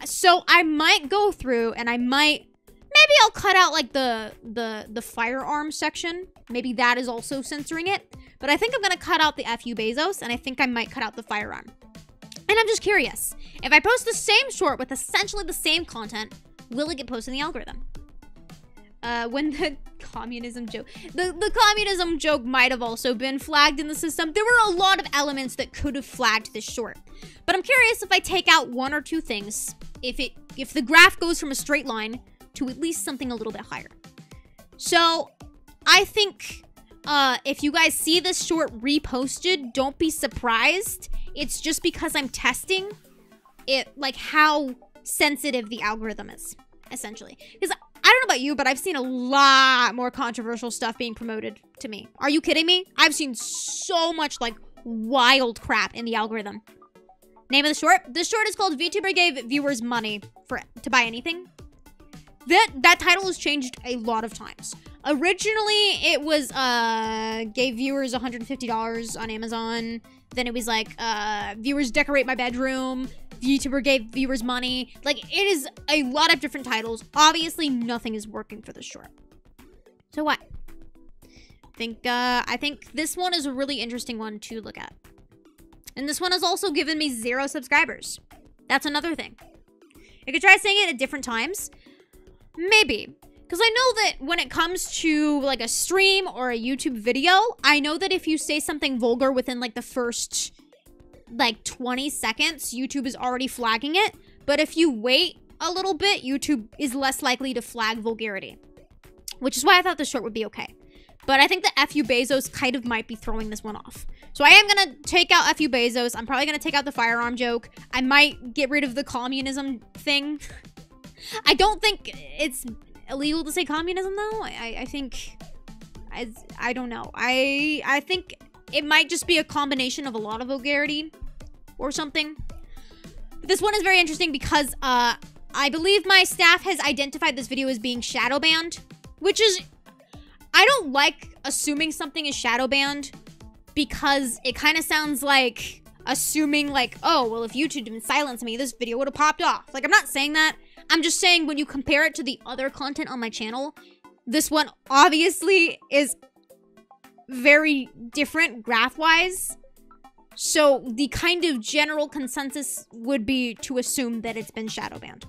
So I might go through and I might... Maybe I'll cut out like the firearm section. Maybe that is also censoring it. But I think I'm going to cut out the FU Bezos, and I think I might cut out the firearm. And I'm just curious. If I post the same short with essentially the same content, will it get posted in the algorithm? When the communism joke... The communism joke might have also been flagged in the system. There were a lot of elements that could have flagged this short. But I'm curious if I take out 1 or 2 things, if the graph goes from a straight line to at least something a little bit higher. So, I think if you guys see this short reposted, don't be surprised. It's just because I'm testing it, like how sensitive the algorithm is, essentially. Because I don't know about you, but I've seen a lot more controversial stuff being promoted to me. Are you kidding me? I've seen so much, like, wild crap in the algorithm. Name of the short? This short is called VTuber Gave Viewers Money to buy anything. That title has changed a lot of times. Originally, it was, gave viewers $150 on Amazon. Then it was like, viewers decorate my bedroom. VTuber gave viewers money. Like, it is a lot of different titles. Obviously, nothing is working for this short. So what? I think this one is a really interesting one to look at. And this one has also given me 0 subscribers. That's another thing. I could try saying it at different times. Maybe. Because I know that when it comes to, like, a stream or a YouTube video, I know that if you say something vulgar within, like, the first, like, 20 seconds, YouTube is already flagging it. But if you wait a little bit, YouTube is less likely to flag vulgarity. Which is why I thought this short would be okay. But I think the FU Bezos kind of might be throwing this one off. So I am going to take out FU Bezos. I'm probably going to take out the firearm joke. I might get rid of the communism thing. I don't think it's illegal to say communism, though. I think... I don't know. I think it might just be a combination of a lot of vulgarity or something. But this one is very interesting because I believe my staff has identified this video as being shadow banned, which is... I don't like assuming something is shadow banned because it kind of sounds like assuming like, oh, well, if YouTube didn't silence me, this video would have popped off. Like, I'm not saying that. I'm just saying when you compare it to the other content on my channel, this one obviously is very different graph-wise. So the kind of general consensus would be to assume that it's been shadow banned.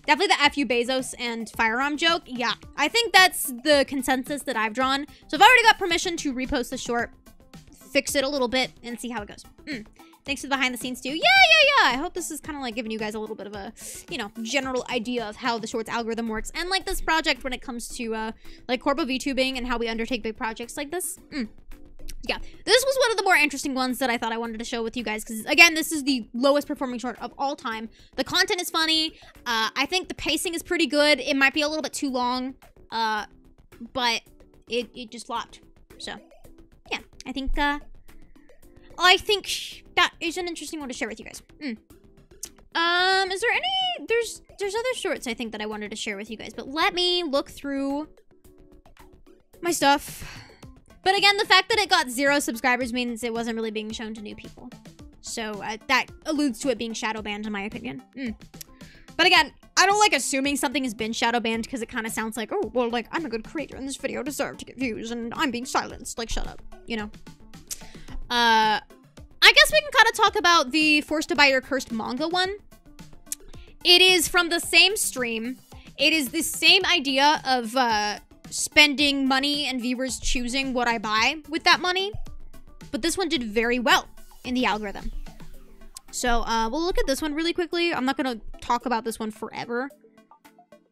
Definitely the FU Bezos and firearm joke. Yeah, I think that's the consensus that I've drawn. So I've already got permission to repost the short, fix it a little bit, and see how it goes. Thanks for the behind the scenes too. Yeah. I hope this is kind of like giving you guys a little bit of a, you know, general idea of how the shorts algorithm works. And like this project when it comes to like Corpo VTubing and how we undertake big projects like this. Yeah, this was one of the more interesting ones that I thought I wanted to show with you guys. Because again, this is the lowest performing short of all time. The content is funny. I think the pacing is pretty good. It might be a little bit too long. But it just flopped. So, yeah, I think that is an interesting one to share with you guys. Is there any... There's other shorts I think that I wanted to share with you guys. But let me look through my stuff. But again, the fact that it got 0 subscribers means it wasn't really being shown to new people. So that alludes to it being shadow banned in my opinion. But again, I don't like assuming something has been shadow banned because it kind of sounds like, oh, well, like, I'm a good creator and this video deserved to get views and I'm being silenced. Like, shut up, you know? I guess we can kind of talk about the Forced to Buy Your Cursed manga one. It is from the same stream. It is the same idea of, spending money and viewers choosing what I buy with that money. But this one did very well in the algorithm. So, we'll look at this one really quickly. I'm not going to talk about this one forever.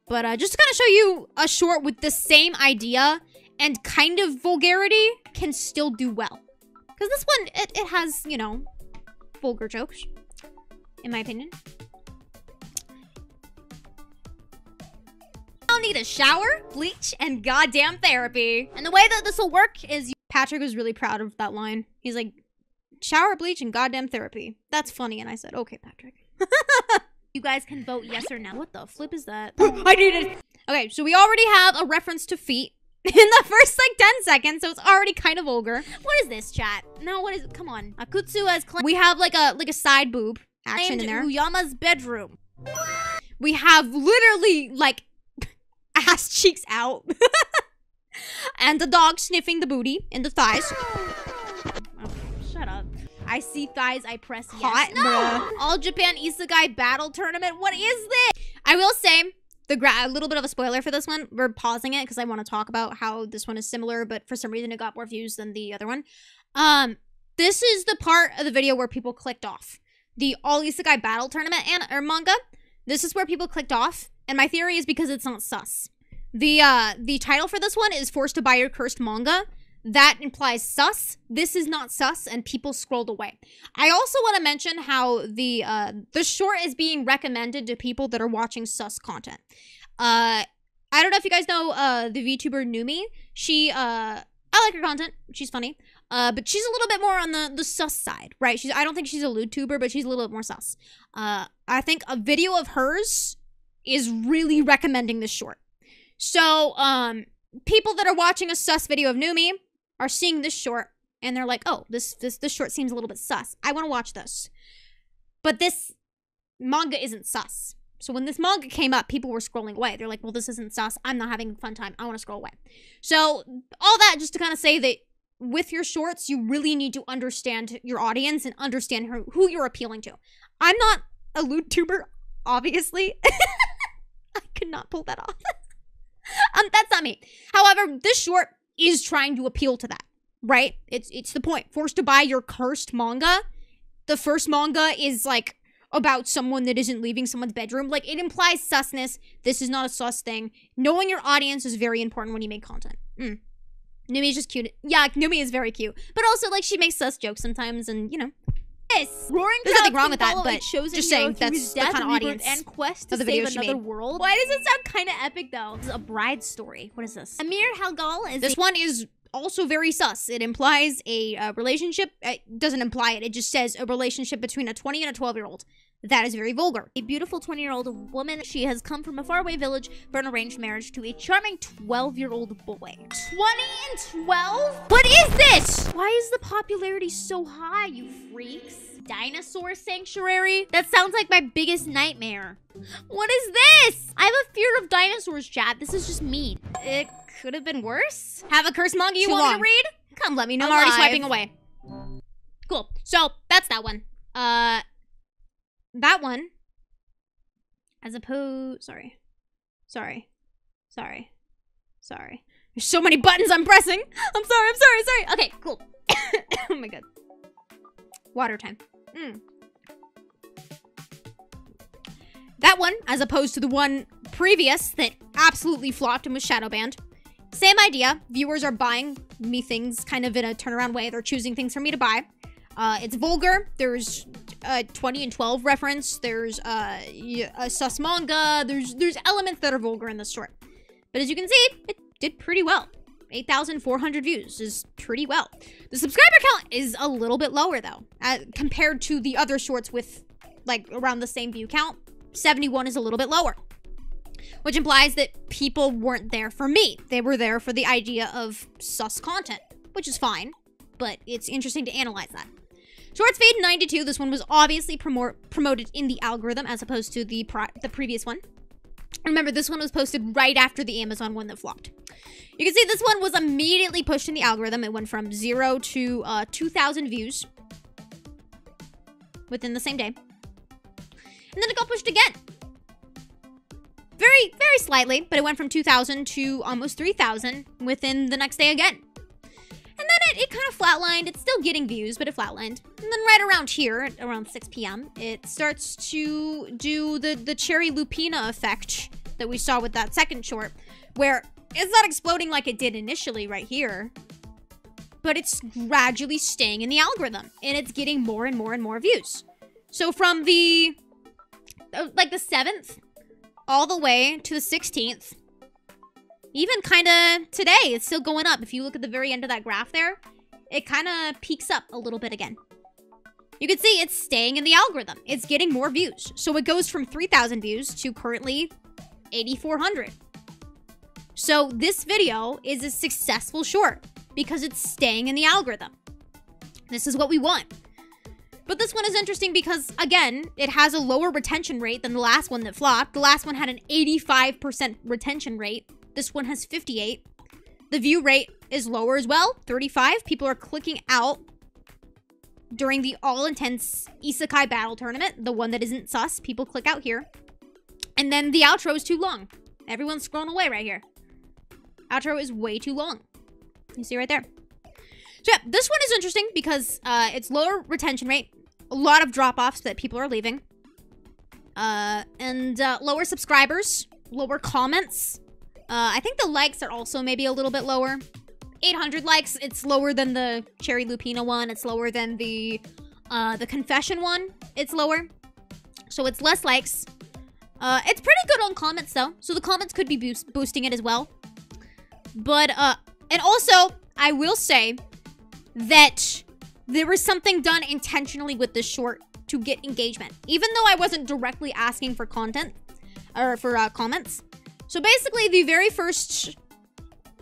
But, just to kind of show you a short with the same idea and kind of vulgarity can still do well. Because this one, it has, you know, vulgar jokes. in my opinion. I'll need a shower, bleach, and goddamn therapy. And the way that this will work is Patrick was really proud of that line. He's like, shower, bleach, and goddamn therapy. That's funny. And I said, okay, Patrick. You guys can vote yes or no. What the flip is that? I need it. Okay, so we already have a reference to feet in the first like 10 seconds, so it's already kind of vulgar. What is this, chat? No, what is it? Come on. Akutsu has claimed we have like a side boob action in there. Uyama's bedroom. We have literally like ass cheeks out. And the dog sniffing the booty in the thighs. Okay, shut up. I see thighs, I press yes. Hot, no! All Japan Isekai Battle Tournament. What is this? I will say, a little bit of a spoiler for this one. We're pausing it because I want to talk about how this one is similar, but for some reason it got more views than the other one. This is the part of the video where people clicked off. The All Isekai Battle Tournament or manga. This is where people clicked off, and my theory is because it's not sus. The title for this one is Forced to Buy Your Cursed Manga. That implies sus. This is not sus, and people scrolled away. I also want to mention how the short is being recommended to people that are watching sus content. I don't know if you guys know the VTuber Numi. She I like her content. She's funny. But she's a little bit more on the sus side, right? I don't think she's a lewd-tuber, but she's a little bit more sus. I think a video of hers is really recommending this short. So, people that are watching a sus video of Numi are seeing this short, and they're like, oh, this short seems a little bit sus. I want to watch this. But this manga isn't sus. So when this manga came up, people were scrolling away. They're like, well, this isn't sus. I'm not having a fun time. I want to scroll away. So all that just to kind of say that with your shorts, you really need to understand your audience and understand who you're appealing to. I'm not a lewd tuber, obviously. I could not pull that off. That's not me. However, this short is trying to appeal to that, right? It's the point. Forced to Buy Your Cursed Manga. The first manga is like about someone that isn't leaving someone's bedroom. Like, it implies susness. This is not a sus thing. Knowing your audience is very important when you make content. Numi is just cute. Yeah, Numi is very cute. But also, like, she makes sus jokes sometimes, and, you know. Roaring There's nothing wrong with that, follow, but shows just saying that's the kind of audience and quest to of the video save she another made. world. Why does it sound kind of epic though? This is a bride story. What is this? Amir Halgal is this one is also very sus. It implies a relationship. It doesn't imply it. It just says a relationship between a 20 and a 12-year-old. That is very vulgar. A beautiful 20-year-old woman. She has come from a faraway village for an arranged marriage to a charming 12-year-old boy. 20 and 12? What is this? Why is the popularity so high, you freaks? Dinosaur sanctuary? That sounds like my biggest nightmare. What is this? I have a fear of dinosaurs, chat. This is just mean. It could have been worse. Have a cursed manga you Too want long. me to read? Come, let me know. I'm already live. swiping away. Cool. So, that's that one. That one, as opposed, sorry. There's so many buttons I'm pressing. I'm sorry. Okay, cool. Oh my god. Water time. That one, as opposed to the one previous that absolutely flopped and was shadow banned. Same idea. Viewers are buying me things kind of in a turnaround way. They're choosing things for me to buy. It's vulgar. There's 20 and 12 reference. There's a sus manga. There's elements that are vulgar in this short. But as you can see, it did pretty well. 8,400 views is pretty well. The subscriber count is a little bit lower though, compared to the other shorts with like around the same view count. 71 is a little bit lower, which implies that people weren't there for me. They were there for the idea of sus content, which is fine, but it's interesting to analyze that. Shorts feed 92. This one was obviously promoted in the algorithm as opposed to the previous one. Remember, this one was posted right after the Amazon one that flopped. You can see this one was immediately pushed in the algorithm. It went from 0 to 2,000 views within the same day. And then it got pushed again. Very, very slightly, but it went from 2,000 to almost 3,000 within the next day again. And then it kind of flatlined. It's still getting views, but it flatlined. And then right around here, at around 6 p.m., it starts to do the Cherry Lupina effect that we saw with that second short, where it's not exploding like it did initially right here, but it's gradually staying in the algorithm, and it's getting more and more and more views. So from the, like the 7th all the way to the 16th, even kind of today, it's still going up. If you look at the very end of that graph there, it kind of peaks up a little bit again. You can see it's staying in the algorithm. It's getting more views. So it goes from 3,000 views to currently 8,400. So this video is a successful short because it's staying in the algorithm. This is what we want. But this one is interesting because, again, it has a lower retention rate than the last one that flopped. The last one had an 85% retention rate. This one has 58. The view rate is lower as well, 35. People are clicking out during the all-intense Isekai battle tournament, the one that isn't sus. People click out here. And then the outro is too long. Everyone's scrolling away right here. Outro is way too long. You see right there. So yeah, this one is interesting because it's lower retention rate, a lot of drop-offs that people are leaving, and lower subscribers, lower comments. I think the likes are also maybe a little bit lower. 800 likes, it's lower than the Cherry Lupina one. It's lower than the Confession one. It's lower. So it's less likes. It's pretty good on comments though. So the comments could be boosting it as well. But, and also, I will say that there was something done intentionally with this short to get engagement. Even though I wasn't directly asking for content, or for comments. So basically, the very first...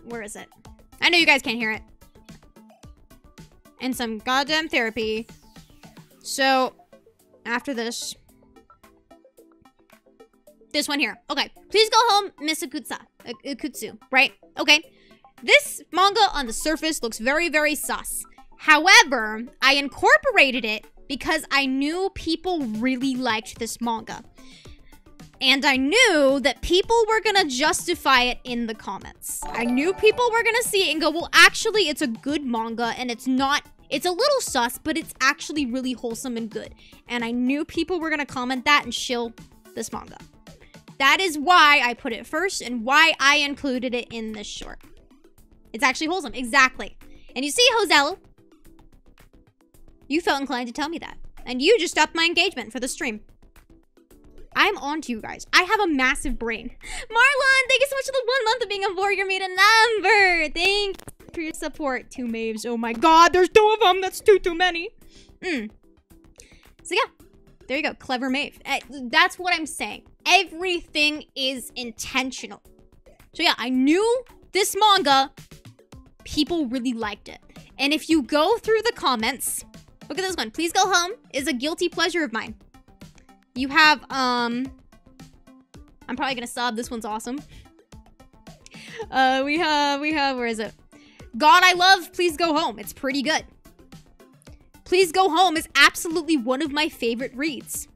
Where is it? I know you guys can't hear it. And some goddamn therapy. So, after this... This one here. Okay. Please go home, Miss Ikutsu. Right? Okay. This manga on the surface looks very, very sus. However, I incorporated it because I knew people really liked this manga. And I knew that people were gonna justify it in the comments. I knew people were gonna see it and go, well, actually, it's a good manga and it's not, it's a little sus, but it's actually really wholesome and good. And I knew people were gonna comment that and shill this manga. That is why I put it first and why I included it in this short. It's actually wholesome, exactly. And you see, Joselle, you felt inclined to tell me that. And you just upped my engagement for the stream. I'm on to you guys. I have a massive brain. Marlon, thank you so much for the 1 month of being a warrior made a number. Thank you for your support. 2 Maeves. Oh my god, there's 2 of them. That's too many. So yeah, there you go. Clever Maeve. That's what I'm saying. Everything is intentional. So yeah, I knew this manga, people really liked it. And if you go through the comments, look at this one. Please Go Home is a guilty pleasure of mine. You have, I'm probably gonna sub. This one's awesome. We have, where is it? God I Love, Please Go Home. It's pretty good. Please Go Home is absolutely one of my favorite reads.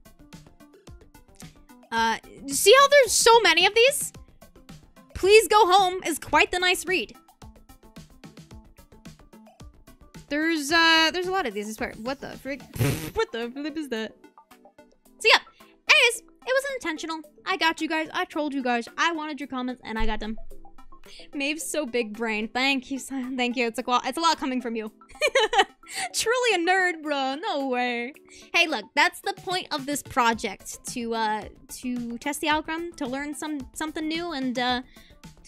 See how there's so many of these? Please Go Home is quite the nice read. There's a lot of these, I swear. What the frick? What the flip is that? So yeah, anyways, it wasn't intentional. I got you guys. I trolled you guys. I wanted your comments, and I got them. Maeve's so big brain. Thank you, son. Thank you. It's a lot coming from you. Truly a nerd, bro. No way. Hey, look, that's the point of this project, to test the algorithm, to learn something new, and to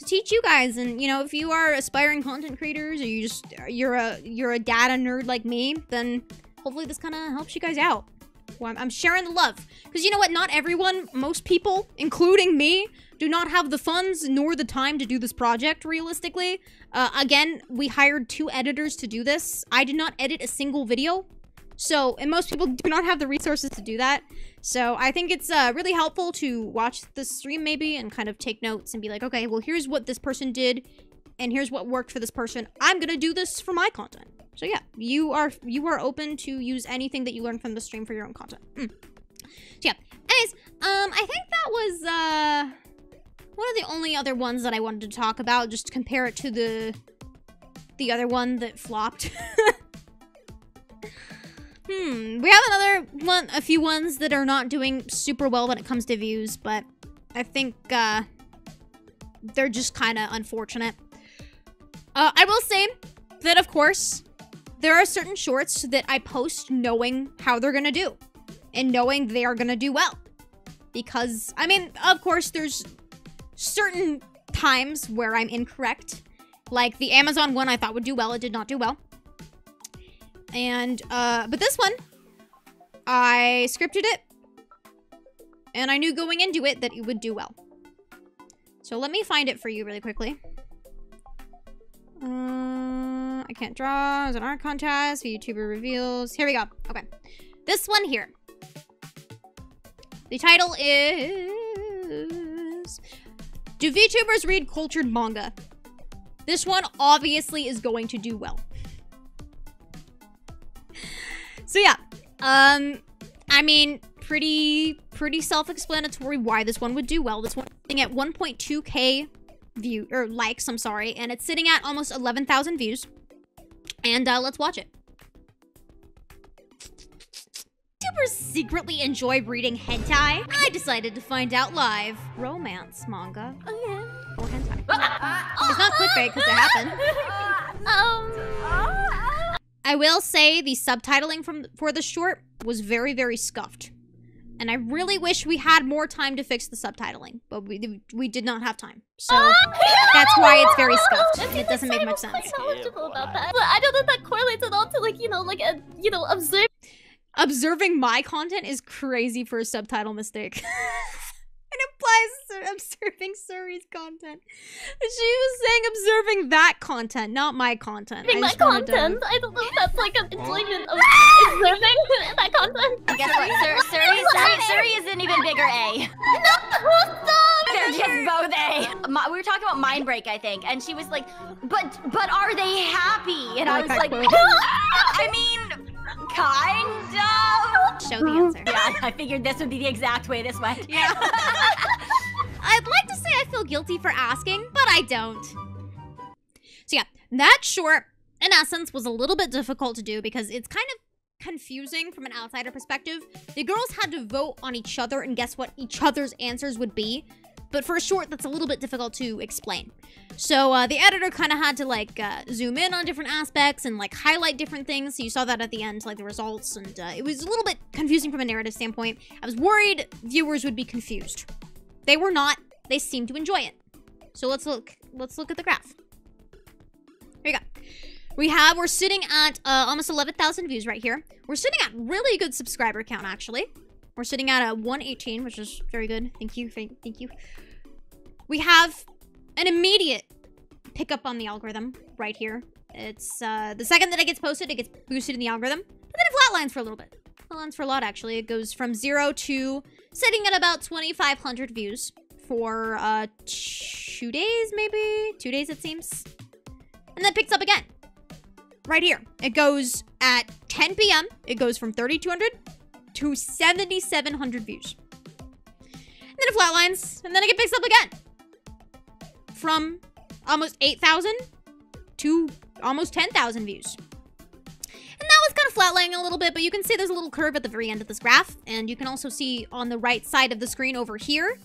teach you guys. And you know, if you are aspiring content creators, or you're a data nerd like me, then hopefully this kind of helps you guys out. Well, I'm sharing the love. Because you know what? Not everyone, most people, including me, do not have the funds nor the time to do this project, realistically. Again, we hired 2 editors to do this. I did not edit a single video. So, and most people do not have the resources to do that. So, I think it's really helpful to watch the stream maybe and kind of take notes and be like, okay, well, here's what this person did and here's what worked for this person. I'm gonna do this for my content. So yeah, you are open to use anything that you learn from the stream for your own content. So yeah, anyways, I think that was one of the only other ones that I wanted to talk about, just to compare it to the other one that flopped. We have a few ones that are not doing super well when it comes to views, but I think they're just kind of unfortunate. I will say that, of course, there are certain shorts that I post knowing how they're gonna do. in knowing they are gonna do well. Because, I mean, of course, there's certain times where I'm incorrect. Like the Amazon one I thought would do well, it did not do well. And, but this one, I scripted it, and I knew going into it that it would do well. So let me find it for you really quickly. I can't draw. It's an art contest. YouTuber reveals. Here we go. Okay. This one here. The title is... Do VTubers read cultured manga? This one obviously is going to do well. So yeah. I mean, pretty self-explanatory why this one would do well. This one is sitting at 1.2k likes, I'm sorry, and it's sitting at almost 11,000 views. And let's watch it. YouTubers secretly enjoy reading hentai? I decided to find out live. Romance manga. Oh yeah. Or hentai. It's not clickbait because it happened. I will say the subtitling for the short was very, very scuffed. And I really wish we had more time to fix the subtitling, but we did not have time. So that's why it's very scuffed. And it doesn't make much sense. Quite knowledgeable about that. But I don't know if that correlates at all to like, observing my content is crazy for a subtitle mistake. It implies observing Suri's content. She was saying observing that content, not my content. My content? I don't know if that's like an employment of observing that content. Guess what? Suri is an even bigger A. No, stop! They're just both A. We were talking about Mind Break, I think, and she was like, but are they happy? And I was like, I mean, kind of. Show the answer. Yeah, I figured this would be the exact way this went. Yeah. I'd like to say I feel guilty for asking, but I don't. So yeah, that short, in essence, was a little bit difficult to do because it's kind of confusing from an outsider perspective. The girls had to vote on each other and guess what each other's answers would be. But for a short, that's a little bit difficult to explain. So the editor kind of had to like zoom in on different aspects and like highlight different things. So you saw that at the end, like the results, and it was a little bit confusing from a narrative standpoint. I was worried viewers would be confused. They were not. They seemed to enjoy it. So let's look at the graph. Here you go. We're sitting at almost 11,000 views right here. We're sitting at really good subscriber count, actually. We're sitting at 118, which is very good. Thank you. Thank you. We have an immediate pickup on the algorithm right here. It's the second that it gets posted, it gets boosted in the algorithm. But then it flatlines for a little bit. Flatlines for a lot, actually. It goes from 0 to sitting at about 2,500 views for 2 days, maybe? 2 days, it seems. And then picks up again. Right here. It goes at 10 p.m. It goes from 3,200 to 7,700 views. And then it flatlines, and then it picks up again. From almost 8,000 to almost 10,000 views. And that was kind of flatlining a little bit, but you can see there's a little curve at the very end of this graph. And you can also see on the right side of the screen over here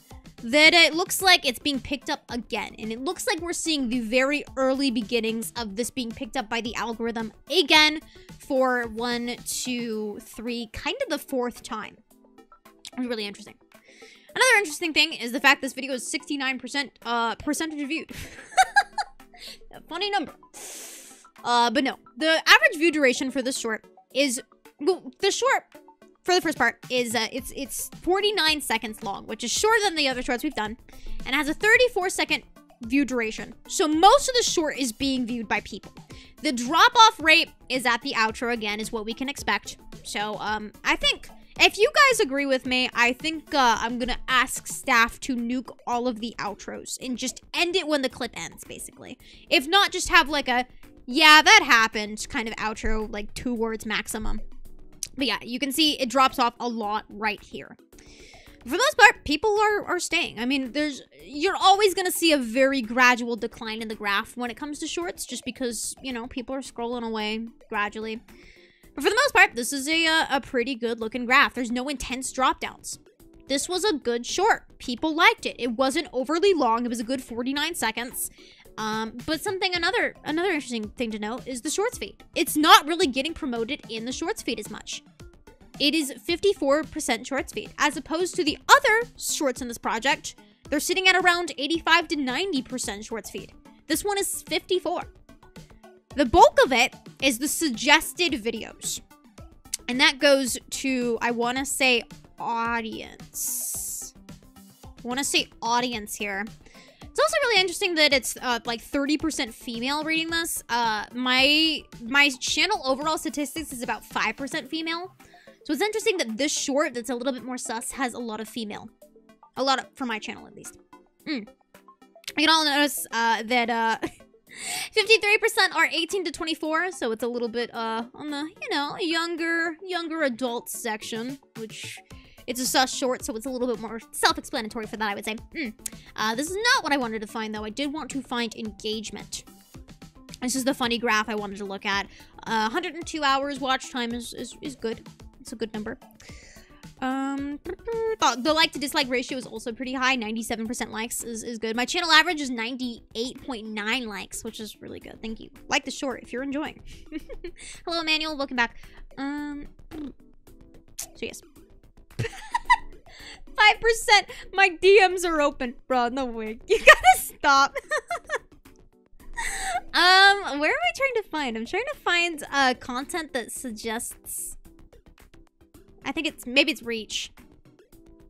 that it looks like it's being picked up again. And it looks like we're seeing the very early beginnings of this being picked up by the algorithm again for 1, 2, 3, kind of the 4th time. It was really interesting. Another interesting thing is the fact this video is 69% percentage viewed. A funny number. But no. The average view duration for this short is... Well, the short, for the first part, is it's 49 seconds long, which is shorter than the other shorts we've done, and has a 34-second view duration. So most of the short is being viewed by people. The drop-off rate is at the outro again, is what we can expect. So, I think... If you guys agree with me, I think I'm gonna ask staff to nuke all of the outros and just end it when the clip ends, basically. If not, just have like a, yeah, that happened kind of outro, like 2 words maximum. But yeah, you can see it drops off a lot right here. For the most part, people are staying. I mean, you're always gonna see a very gradual decline in the graph when it comes to shorts, just because, you know, people are scrolling away gradually. But for the most part, this is a pretty good looking graph. There's no intense drop downs. This was a good short. People liked it. It wasn't overly long. It was a good 49 seconds. But another interesting thing to note is the shorts feed. It's not really getting promoted in the shorts feed as much. it is 54% shorts feed, as opposed to the other shorts in this project. They're sitting at around 85 to 90% shorts feed. This one is 54. The bulk of it is the suggested videos. And that goes to, I want to say, audience. I want to say audience here. It's also really interesting that it's like 30% female reading this. My channel overall statistics is about 5% female. So it's interesting that this short that's a little bit more sus has a lot of female. A lot of, for my channel at least. You can all notice that 53% are 18 to 24, so it's a little bit on the, you know, younger adult section, which it's a sus short, so it's a little bit more self-explanatory for that, I would say. This is not what I wanted to find, though. I did want to find engagement. This is the funny graph I wanted to look at. 102 hours watch time is good. It's a good number. The like to dislike ratio is also pretty high. 97% likes is good. My channel average is 98.9 likes, which is really good. Thank you. Like the short if you're enjoying. Hello, Emmanuel. Welcome back. So yes. 5%. My DMs are open. Bro, no way. You gotta stop. Where am I trying to find? I'm trying to find content that suggests... I think it's, maybe it's reach.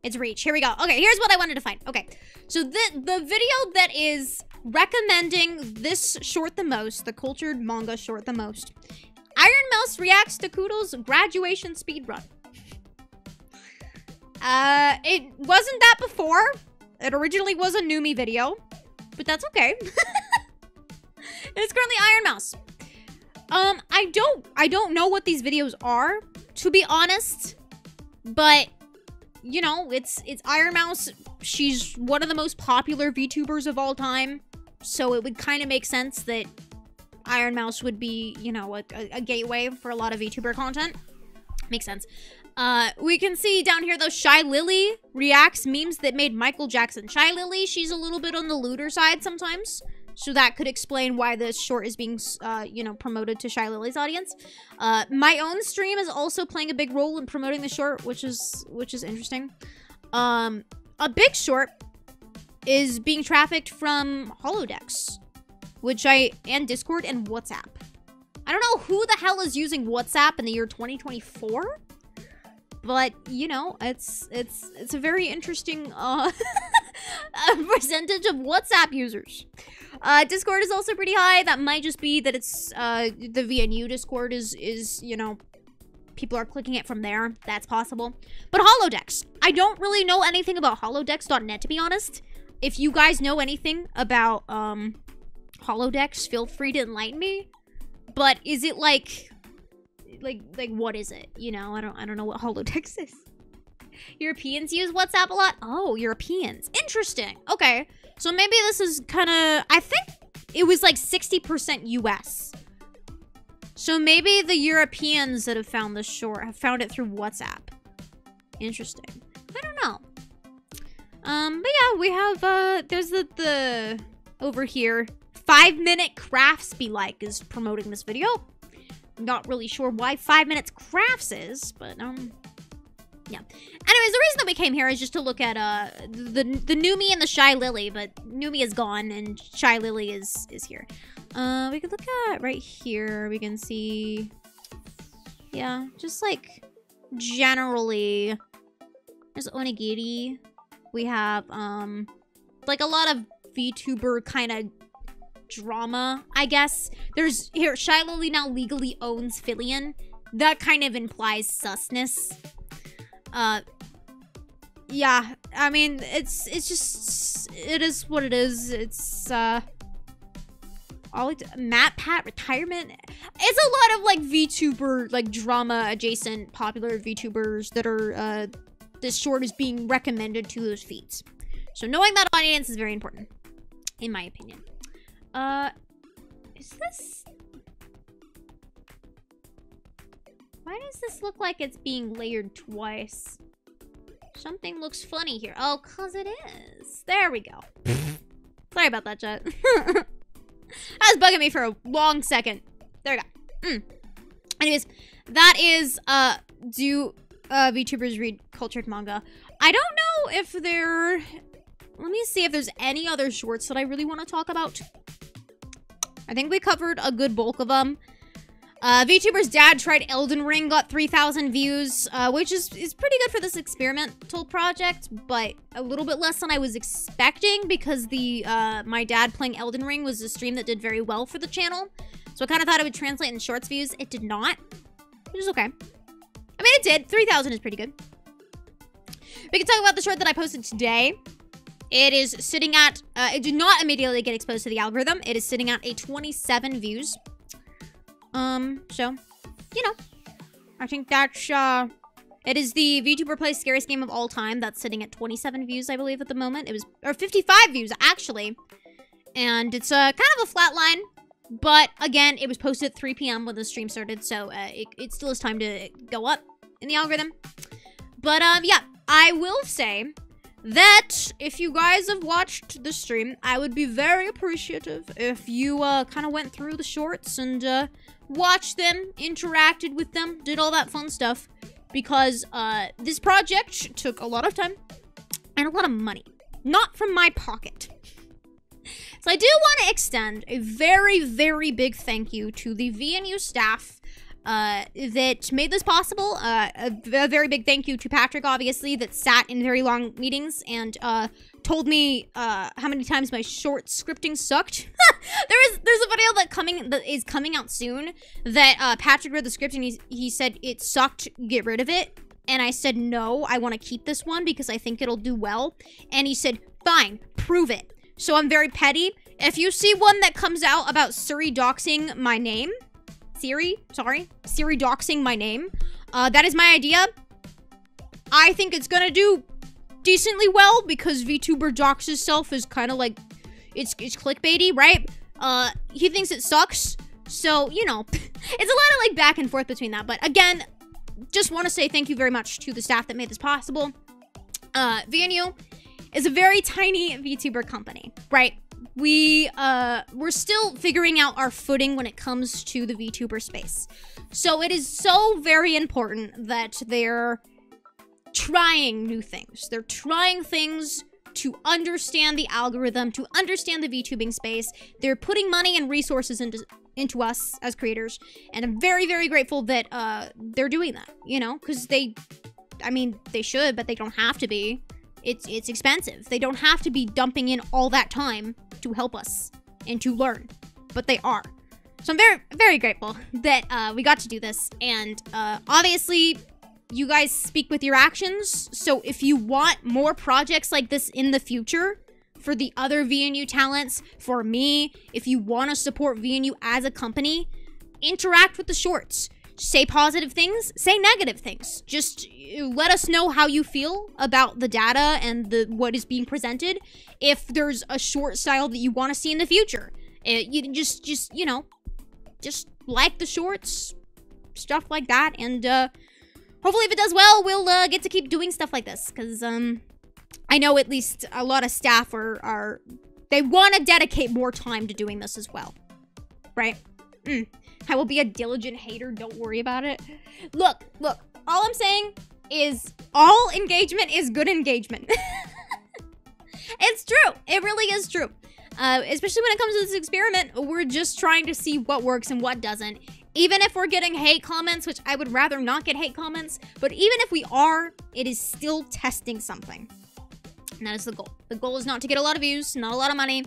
It's reach. Here we go. Okay, here's what I wanted to find. Okay, so the video that is recommending this short the most, the cultured manga short the most, Iron Mouse reacts to Koodle's graduation speedrun. It wasn't that before. It originally was a Numi video, but that's okay. It's currently Iron Mouse. I don't know what these videos are, to be honest. But, you know, it's Iron Mouse. She's one of the most popular VTubers of all time. So it would kind of make sense that Iron Mouse would be, you know, a gateway for a lot of VTuber content. Makes sense. We can see down here, though, Shy Lily reacts memes that made Michael Jackson. Shy Lily, she's a little bit on the looter side sometimes. So that could explain why this short is being, you know, promoted to Shy Lily's audience. My own stream is also playing a big role in promoting the short, which is interesting. A big short is being trafficked from holodecks, and Discord and WhatsApp. I don't know who the hell is using WhatsApp in the year 2024, but you know, it's a very interesting percentage of WhatsApp users. Discord is also pretty high. That might just be that it's the VNU Discord is, you know, people are clicking it from there. That's possible. But holodecks. I don't really know anything about holodecks.net, to be honest. If you guys know anything about holodecks, feel free to enlighten me. But is it like what is it? You know, I don't know what holodecks is. Europeans use WhatsApp a lot? Oh, Europeans. Interesting. Okay. So maybe this is kind of... I think it was like 60% US. So maybe the Europeans that have found this short have found it through WhatsApp. Interesting. I don't know. But yeah, we have... there's the over here. 5-minute crafts be like is promoting this video. Not really sure why 5 minutes crafts is, but yeah. Anyways, the reason that we came here is just to look at the Numi and the Shy Lily, but Numi is gone and Shy Lily is here. We could look at right here. We can see, yeah, just like generally, there's Onigiri. We have like a lot of VTuber kind of drama, I guess. There's here, Shy Lily now legally owns Filion. That kind of implies susness. Yeah, I mean, it's just, it is what it is. It's, Matt Pat retirement. It's a lot of, like, VTuber, like, drama-adjacent popular VTubers that are, this short is being recommended to those feeds. So knowing that audience is very important, in my opinion. Is this... Why does this look like it's being layered twice? Something looks funny here. Oh, cause it is. There we go. Sorry about that, chat. That was bugging me for a long second. There we go. Anyways, that is, VTubers read cultured manga. I don't know if there... Let me see if there's any other shorts that I really want to talk about. I think we covered a good bulk of them. VTuber's dad tried Elden Ring, got 3,000 views, which is pretty good for this experimental project, but a little bit less than I was expecting because my dad playing Elden Ring was a stream that did very well for the channel. So I kind of thought it would translate in shorts views. It did not, which is okay. I mean, it did. 3,000 is pretty good. We can talk about the short that I posted today. It is sitting at, it did not immediately get exposed to the algorithm. It is sitting at a 27 views. So, you know, I think that's, it is the VTuber Plays Scariest Game of All Time. That's sitting at 27 views, I believe, at the moment. It was, or 55 views, actually. And it's, kind of a flat line. But, again, it was posted at 3 p.m. when the stream started, so, it still has time to go up in the algorithm. But, yeah, I will say that if you guys have watched the stream, I would be very appreciative if you, kind of went through the shorts and, watched them, interacted with them, did all that fun stuff, because this project took a lot of time and a lot of money, not from my pocket. So I do want to extend a very, very big thank you to the VNU staff that made this possible. A very big thank you to Patrick, obviously, that sat in very long meetings and told me how many times my short scripting sucked. There's a video that is coming out soon that Patrick read the script and he said it sucked, get rid of it. And I said, no, I want to keep this one because I think it'll do well. And he said, fine, prove it. So I'm very petty. If you see one that comes out about Siri doxing my name, Siri doxing my name, that is my idea. I think it's gonna do decently well because VTuber doxes self is kind of like, it's clickbaity, right? He thinks it sucks. So, you know, it's a lot of like back and forth between that. But again, just want to say thank you very much to the staff that made this possible. VNU is a very tiny VTuber company, right? We're still figuring out our footing when it comes to the VTuber space. So it is so very important that they're trying new things. They're trying things to understand the algorithm, to understand the VTubing space. They're putting money and resources into us as creators. And I'm very, very grateful that they're doing that, you know, because they should, but they don't have to be. It's expensive. They don't have to be dumping in all that time to help us and to learn, but they are. So I'm very, very grateful that we got to do this. And obviously, you guys speak with your actions. So if you want more projects like this in the future, for the other VNU talents, for me, if you want to support VNU as a company, interact with the shorts. Say positive things, say negative things. Just let us know how you feel about the data and what is being presented. If there's a short style that you want to see in the future, you just you know, just like the shorts, stuff like that. And hopefully if it does well, we'll get to keep doing stuff like this. Because I know at least a lot of staff they want to dedicate more time to doing this as well. Right? I will be a diligent hater, don't worry about it. Look, all I'm saying is all engagement is good engagement. It's true, it really is true. Especially when it comes to this experiment, we're just trying to see what works and what doesn't. Even if we're getting hate comments, which I would rather not get hate comments, but even if we are, it is still testing something. And that is the goal. The goal is not to get a lot of views, not a lot of money.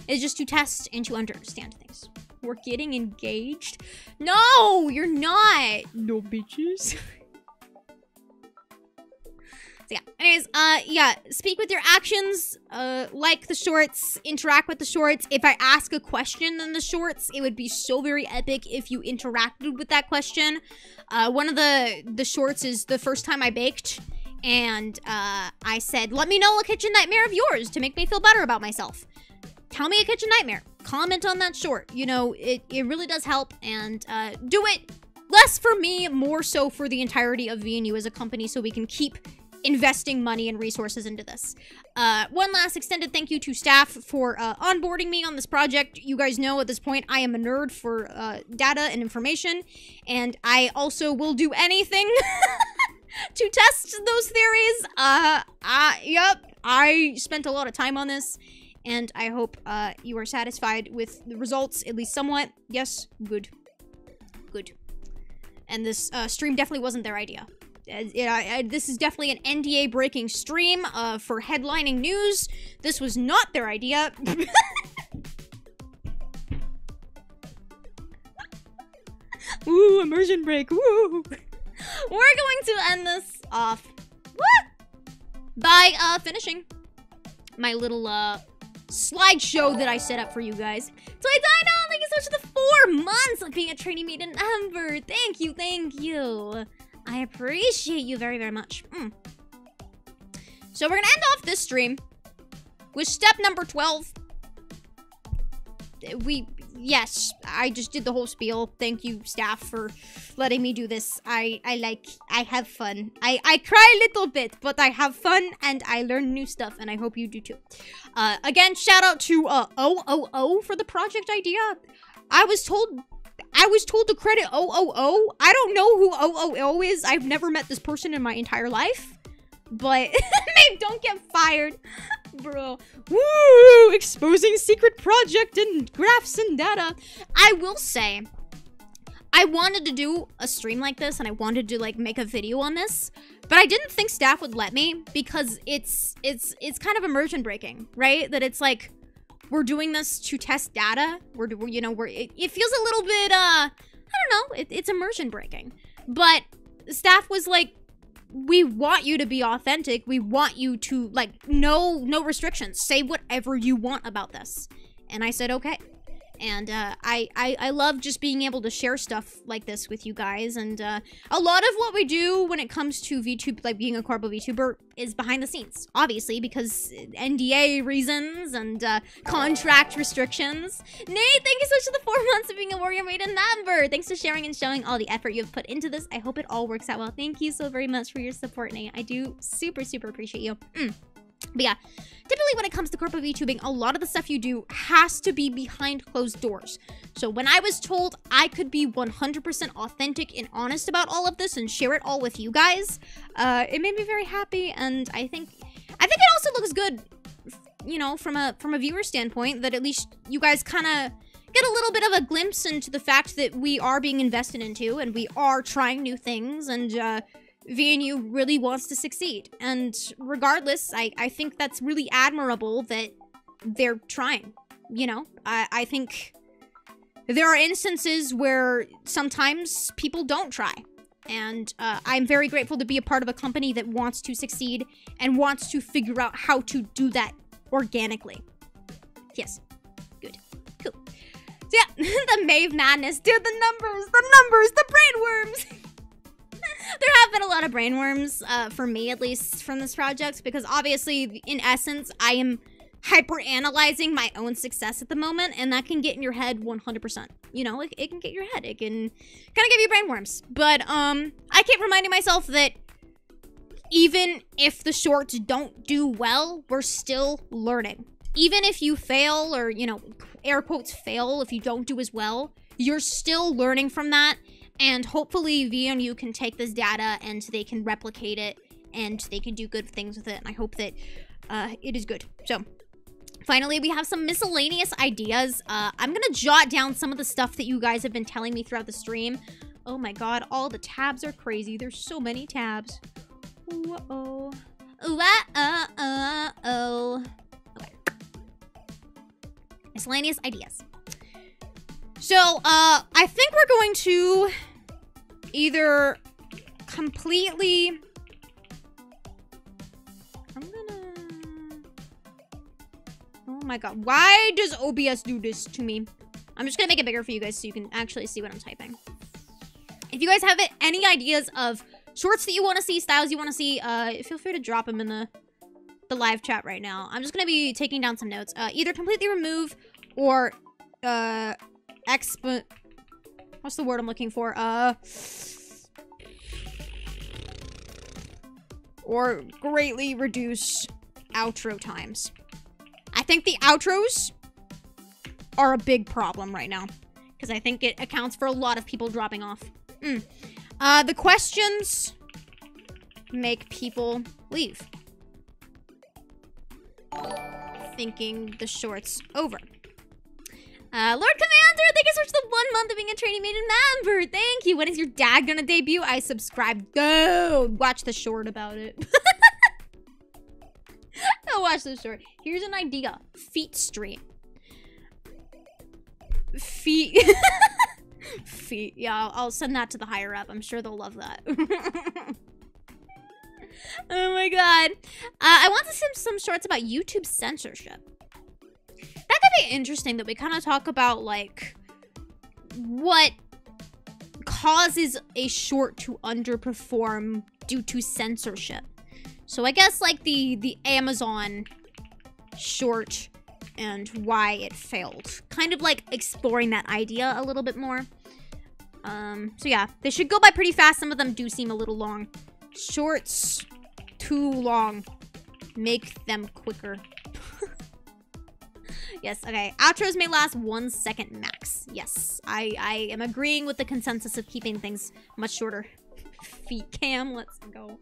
It's just to test and to understand things. We're getting engaged? No, you're not. No, bitches. So yeah, anyways, yeah, speak with your actions, like the shorts, interact with the shorts. If I ask a question in the shorts, it would be so very epic if you interacted with that question. One of the shorts is the first time I baked, and I said, let me know a kitchen nightmare of yours to make me feel better about myself. Tell me a kitchen nightmare. Comment on that short. You know, it really does help, and do it less for me, more so for the entirety of VNU as a company, so we can keep investing money and resources into this. One last extended thank you to staff for onboarding me on this project. You guys know at this point I am a nerd for data and information, and I also will do anything to test those theories. Yep, I spent a lot of time on this, and I hope you are satisfied with the results, at least somewhat. Yes, good. Good. And this stream definitely wasn't their idea. This is definitely an NDA breaking stream for headlining news. This was not their idea. Woo, immersion break. Woo. We're going to end this off by finishing my little slideshow that I set up for you guys. So thank you so much for the 4 months of being a trainee maiden Amber. Thank you, thank you. I appreciate you very, very much. So we're gonna end off this stream with step number 12. Yes, I just did the whole spiel. Thank you, staff, for letting me do this. I have fun. I cry a little bit, but I have fun and I learn new stuff, and I hope you do too. Again, shout out to OOO for the project idea. I was told to credit OOO. I don't know who OOO is. I've never met this person in my entire life. But Maeve, don't get fired. Bro. Woo! Exposing secret project and graphs and data. I will say, I wanted to do a stream like this, and I wanted to like make a video on this, but I didn't think staff would let me because it's kind of immersion breaking, right? That it's like we're doing this to test data. It feels a little bit I don't know. It's immersion breaking, but staff was like, we want you to be authentic. We want you to, like, no restrictions. Say whatever you want about this. And I said, okay. And I love just being able to share stuff like this with you guys. And a lot of what we do when it comes to VTube, like being a Corpo VTuber, is behind the scenes. Obviously, because NDA reasons and contract restrictions. Nate, thank you so much for the 4 months of being a warrior maiden Amber. Thanks for sharing and showing all the effort you've put into this. I hope it all works out well. Thank you so very much for your support, Nate. I do super, super appreciate you. But yeah, typically when it comes to Corpo VTubing, a lot of the stuff you do has to be behind closed doors. So when I was told I could be 100% authentic and honest about all of this and share it all with you guys, it made me very happy, and I think it also looks good, you know, from a viewer standpoint, that at least you guys kind of get a little bit of a glimpse into the fact that we are being invested into and we are trying new things, and VNU really wants to succeed. And regardless, I think that's really admirable that they're trying, you know? I think there are instances where sometimes people don't try. And I'm very grateful to be a part of a company that wants to succeed and wants to figure out how to do that organically. Yes. Good. Cool. So yeah, the Maeve madness. Dude, the numbers, the brainworms. There have been a lot of brainworms, for me at least, from this project, because obviously, in essence, I am hyper-analyzing my own success at the moment, and that can get in your head 100%. You know, it can get in your head. It can kind of give you brainworms. But, I keep reminding myself that even if the shorts don't do well, we're still learning. Even if you fail, or, you know, air quotes fail, if you don't do as well, you're still learning from that. And hopefully VNU can take this data and they can replicate it and they can do good things with it. And I hope that it is good. So finally, we have some miscellaneous ideas. I'm going to jot down some of the stuff that you guys have been telling me throughout the stream. Oh my god, all the tabs are crazy. There's so many tabs. Uh-oh. Uh-oh. Okay. Miscellaneous ideas. So, I think we're going to either completely... Oh my god. Why does OBS do this to me? I'm just gonna make it bigger for you guys so you can actually see what I'm typing. If you guys have any ideas of shorts that you want to see, styles you want to see, feel free to drop them in the live chat right now. I'm just gonna be taking down some notes. Either completely remove or, what's the word I'm looking for? Or greatly reduce outro times. I think the outros are a big problem right now, because I think it accounts for a lot of people dropping off. The questions make people leave. Thinking the short's over. Lord Commander, thank you so much for the 1 month of being a Training Maiden member. Thank you. When is your dad gonna debut? I subscribed. Go watch the short about it. I'll watch the short. Here's an idea. Feet stream. Feet. Feet. Yeah, I'll send that to the higher up. I'm sure they'll love that. Oh my god. I want to see some shorts about YouTube censorship. That could be interesting that we kind of talk about, like, what causes a short to underperform due to censorship. So I guess, like, the Amazon short and why it failed. Kind of, like, exploring that idea a little bit more. So yeah, they should go by pretty fast. Some of them do seem a little long. Shorts, too long. Make them quicker. Yes, okay. Outros may last 1 second max. Yes, I am agreeing with the consensus of keeping things much shorter. Feet cam, let's go.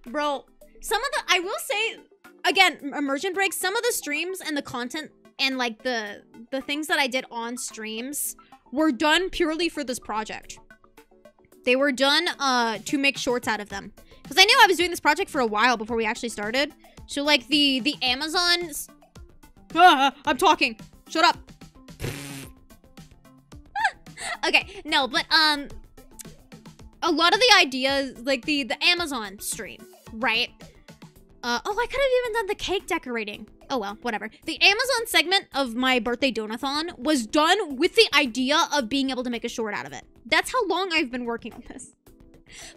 Bro, some of the, I will say, again, immersion breaks, some of the streams and the content and like the things that I did on streams were done purely for this project. They were done to make shorts out of them. Because I knew I was doing this project for a while before we actually started. So like the Amazon... I'm talking. Shut up. Okay, no, but a lot of the ideas, like the Amazon stream, right? Oh, I could have even done the cake decorating. Oh well, whatever. The Amazon segment of my birthday donathon was done with the idea of being able to make a short out of it. That's how long I've been working on this.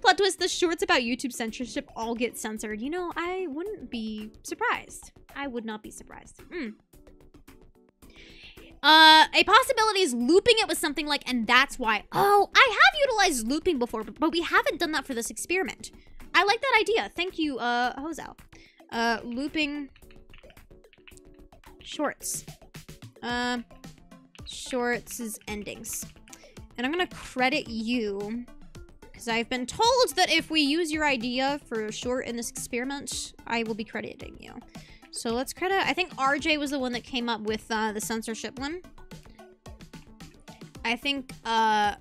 Plot twist, the shorts about YouTube censorship all get censored. You know, I wouldn't be surprised. I would not be surprised. A possibility is looping it with something like, and that's why. Oh, I have utilized looping before, but we haven't done that for this experiment. I like that idea. Thank you, Hosal. Looping shorts. Shorts is endings. And I'm gonna credit you because I've been told that if we use your idea for a short in this experiment, I will be crediting you. So let's credit, I think RJ was the one that came up with the censorship one. I think, I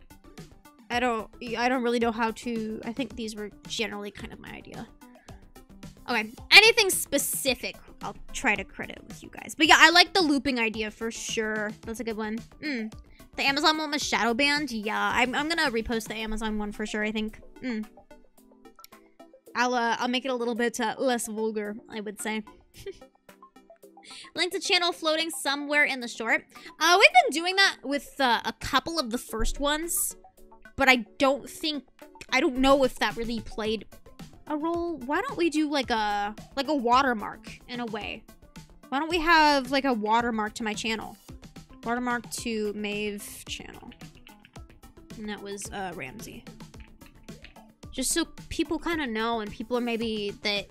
don't really know how to, I think these were generally kind of my idea. Okay, anything specific, I'll try to credit with you guys. But yeah, I like the looping idea for sure. That's a good one. The Amazon one was shadow banned. Yeah, I'm gonna repost the Amazon one for sure, I think. I'll make it a little bit less vulgar, I would say. Link to channel floating somewhere in the short. We've been doing that with a couple of the first ones, but I don't know if that really played a role. Why don't we do like a watermark in a way? Why don't we have like a watermark to my channel? Watermark to Maeve channel. And that was Ramsey. Just so people kind of know, and people are maybe that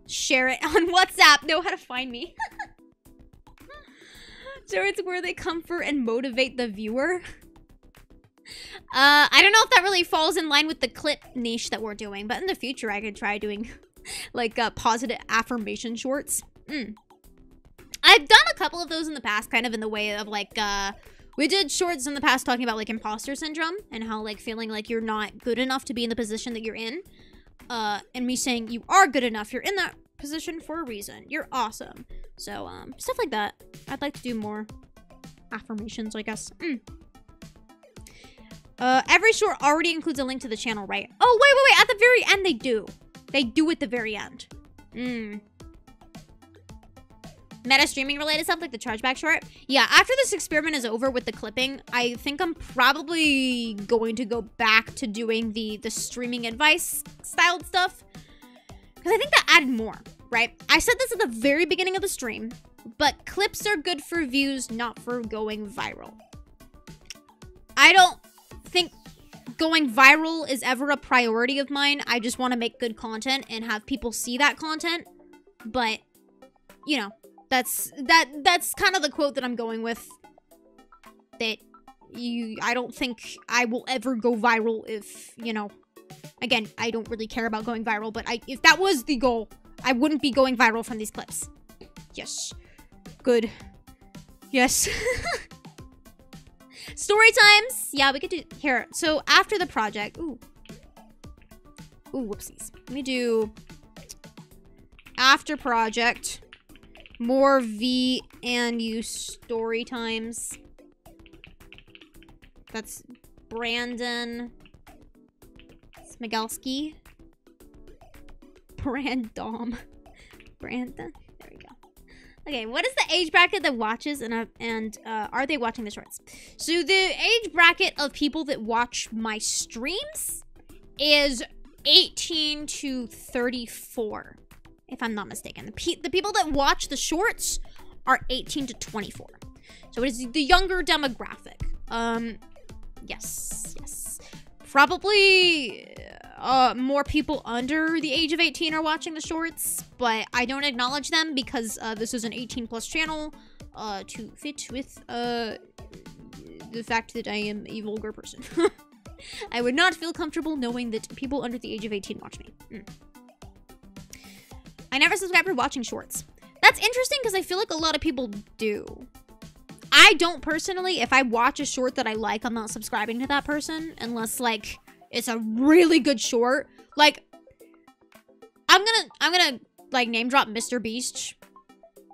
share it on WhatsApp know how to find me. So it's where they comfort and motivate the viewer. I don't know if that really falls in line with the clip niche that we're doing, but in the future I could try doing like positive affirmation shorts. I've done a couple of those in the past, kind of in the way of like we did shorts in the past talking about like imposter syndrome and how like feeling like you're not good enough to be in the position that you're in. And me saying you are good enough, you're in that position for a reason, you're awesome. So stuff like that. I'd like to do more affirmations, I guess. Every short already includes a link to the channel, right? Oh, wait, at the very end they do at the very end. Meta streaming related stuff like the chargeback short. Yeah, after this experiment is over with the clipping, I think I'm probably going to go back to doing the streaming advice styled stuff. Because I think that added more, right? I said this at the very beginning of the stream, but clips are good for views, not for going viral. I don't think going viral is ever a priority of mine. I just want to make good content and have people see that content. But, you know, that's kind of the quote that I'm going with. That I don't think I will ever go viral if, you know, Again, I don't really care about going viral, but if that was the goal, I wouldn't be going viral from these clips. Yes. Good. Yes. Story times. Yeah, we could do here. So after the project, ooh, whoopsies. Let me do after project, more V and U story times. That's Brandon Smigalski. Brandon. There we go. Okay, what is the age bracket that watches and are they watching the shorts? So the age bracket of people that watch my streams is 18 to 34, if I'm not mistaken. The people that watch the shorts are 18 to 24. So it is the younger demographic. Yes. Probably more people under the age of 18 are watching the shorts, but I don't acknowledge them because this is an 18+ channel to fit with the fact that I am a vulgar person. I would not feel comfortable knowing that people under the age of 18 watch me. I never subscribe for watching shorts. That's interesting because I feel like a lot of people do. I don't personally. If I watch a short that I like, I'm not subscribing to that person unless like it's a really good short. Like I'm gonna like name drop Mr. Beast.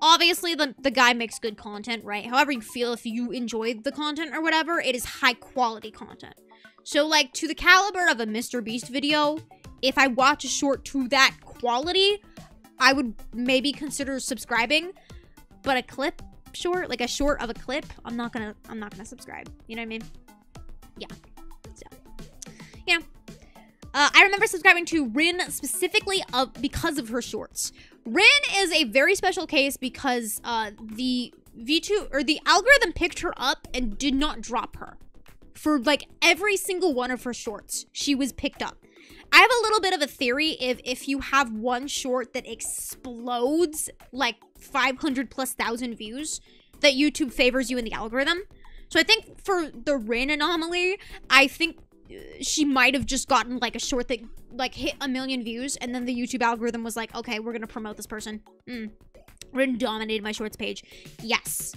Obviously the guy makes good content, right? However you feel, if you enjoy the content or whatever, it is high quality content. So like to the caliber of a Mr. Beast video, if I watch a short to that quality, I would maybe consider subscribing. But a clip short, like a short of a clip, I'm not gonna subscribe. You know what I mean? Yeah. So, you know, I remember subscribing to Rin specifically because of her shorts. Rin is a very special case because the V2 or the algorithm picked her up and did not drop her for like every single one of her shorts. She was picked up. I have a little bit of a theory if you have one short that explodes like 500,000+ views, that YouTube favors you in the algorithm. So I think for the Rin anomaly, I think she might have just gotten like a short that like hit 1 million views, and then the YouTube algorithm was like, okay, we're gonna promote this person. Rin dominated my shorts page. Yes.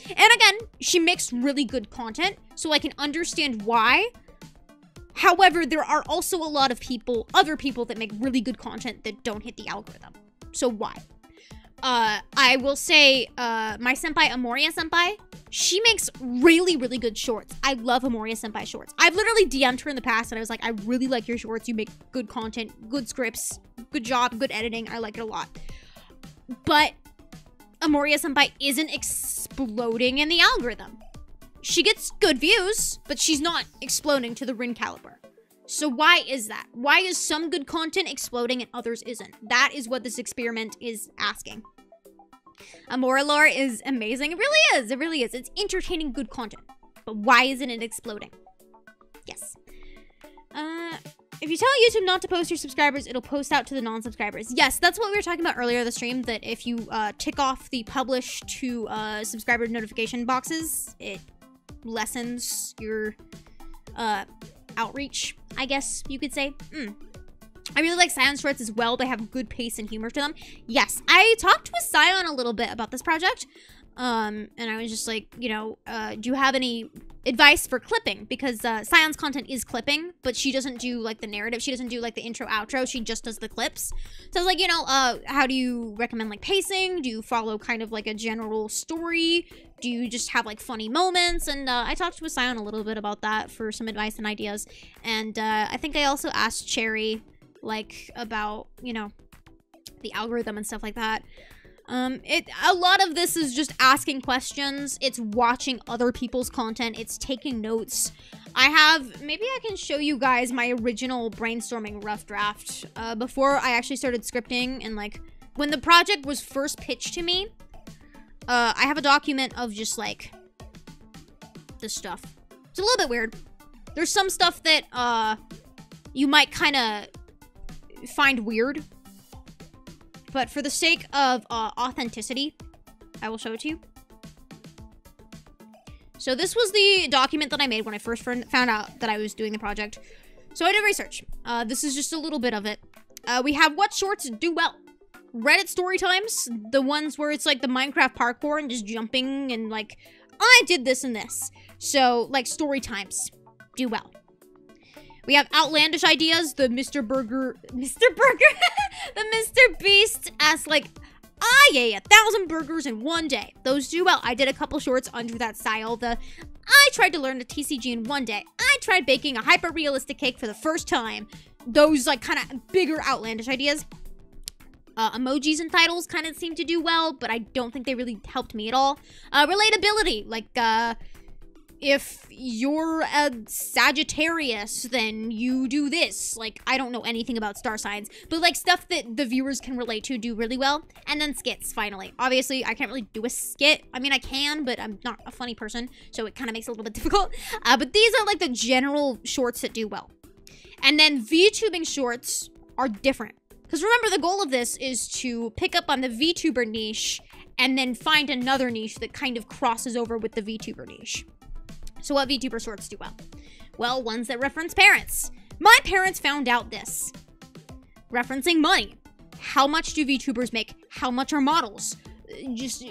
And again, she makes really good content, so I can understand why. However, there are also a lot of other people that make really good content that don't hit the algorithm. So why? I will say, my senpai, Amoria senpai, she makes really, really good shorts. I love Amoria senpai shorts. I've literally DM'd her in the past and I was like, I really like your shorts. You make good content, good scripts, good job, good editing. I like it a lot. But Amoria senpai isn't exploding in the algorithm. She gets good views, but she's not exploding to the Rin caliber. So why is that? Why is some good content exploding and others isn't? That is what this experiment is asking. Amora lore is amazing. It really is. It's entertaining, good content. But why isn't it exploding? Yes. If you tell YouTube not to post your subscribers, it'll post out to the non-subscribers. Yes, that's what we were talking about earlier in the stream, that if you tick off the publish to subscriber notification boxes, it lessens your outreach, I guess you could say. I really like Scion's shorts as well. They have good pace and humor to them. Yes, I talked with Scion a little bit about this project. And I was just like, you know, do you have any advice for clipping? Because Scion's content is clipping, but she doesn't do like the narrative. She doesn't do like the intro, outro. She just does the clips. So I was like, you know, how do you recommend like pacing? Do you follow kind of like a general story? Do you just have like funny moments? And I talked with Scion a little bit about that for some advice and ideas. And I think I also asked Cherry like about, you know, the algorithm and stuff like that. A lot of this is just asking questions. It's watching other people's content. It's taking notes. Maybe I can show you guys my original brainstorming rough draft, before I actually started scripting, and like when the project was first pitched to me. I have a document of just like this stuff. It's a little bit weird. There's some stuff that, you might kind of find weird. But for the sake of authenticity, I will show it to you. So this was the document that I made when I first found out that I was doing the project. So I did research. This is just a little bit of it. We have what shorts do well. Reddit story times, the ones where it's like the Minecraft parkour and just jumping and like, I did this and this. So like story times do well. We have outlandish ideas, the Mr. Burger, the Mr. Beast asks like, I ate 1,000 burgers in one day. Those do well. I did a couple shorts under that style. I tried to learn the TCG in one day. I tried baking a hyper-realistic cake for the first time. Those like kind of bigger outlandish ideas. Emojis and titles kind of seem to do well, but I don't think they really helped me at all. Relatability, like if you're a Sagittarius, then you do this. Like, I don't know anything about star signs, but like stuff that the viewers can relate to do really well. And then skits, finally. Obviously, I can't really do a skit. I mean, I can, but I'm not a funny person, so it kind of makes it a little bit difficult. But these are like the general shorts that do well. And then VTubing shorts are different. Because remember, the goal of this is to pick up on the VTuber niche and then find another niche that kind of crosses over with the VTuber niche. So what VTuber shorts do well? Well, ones that reference parents. My parents found out this. Referencing money. How much do VTubers make? How much are models? Just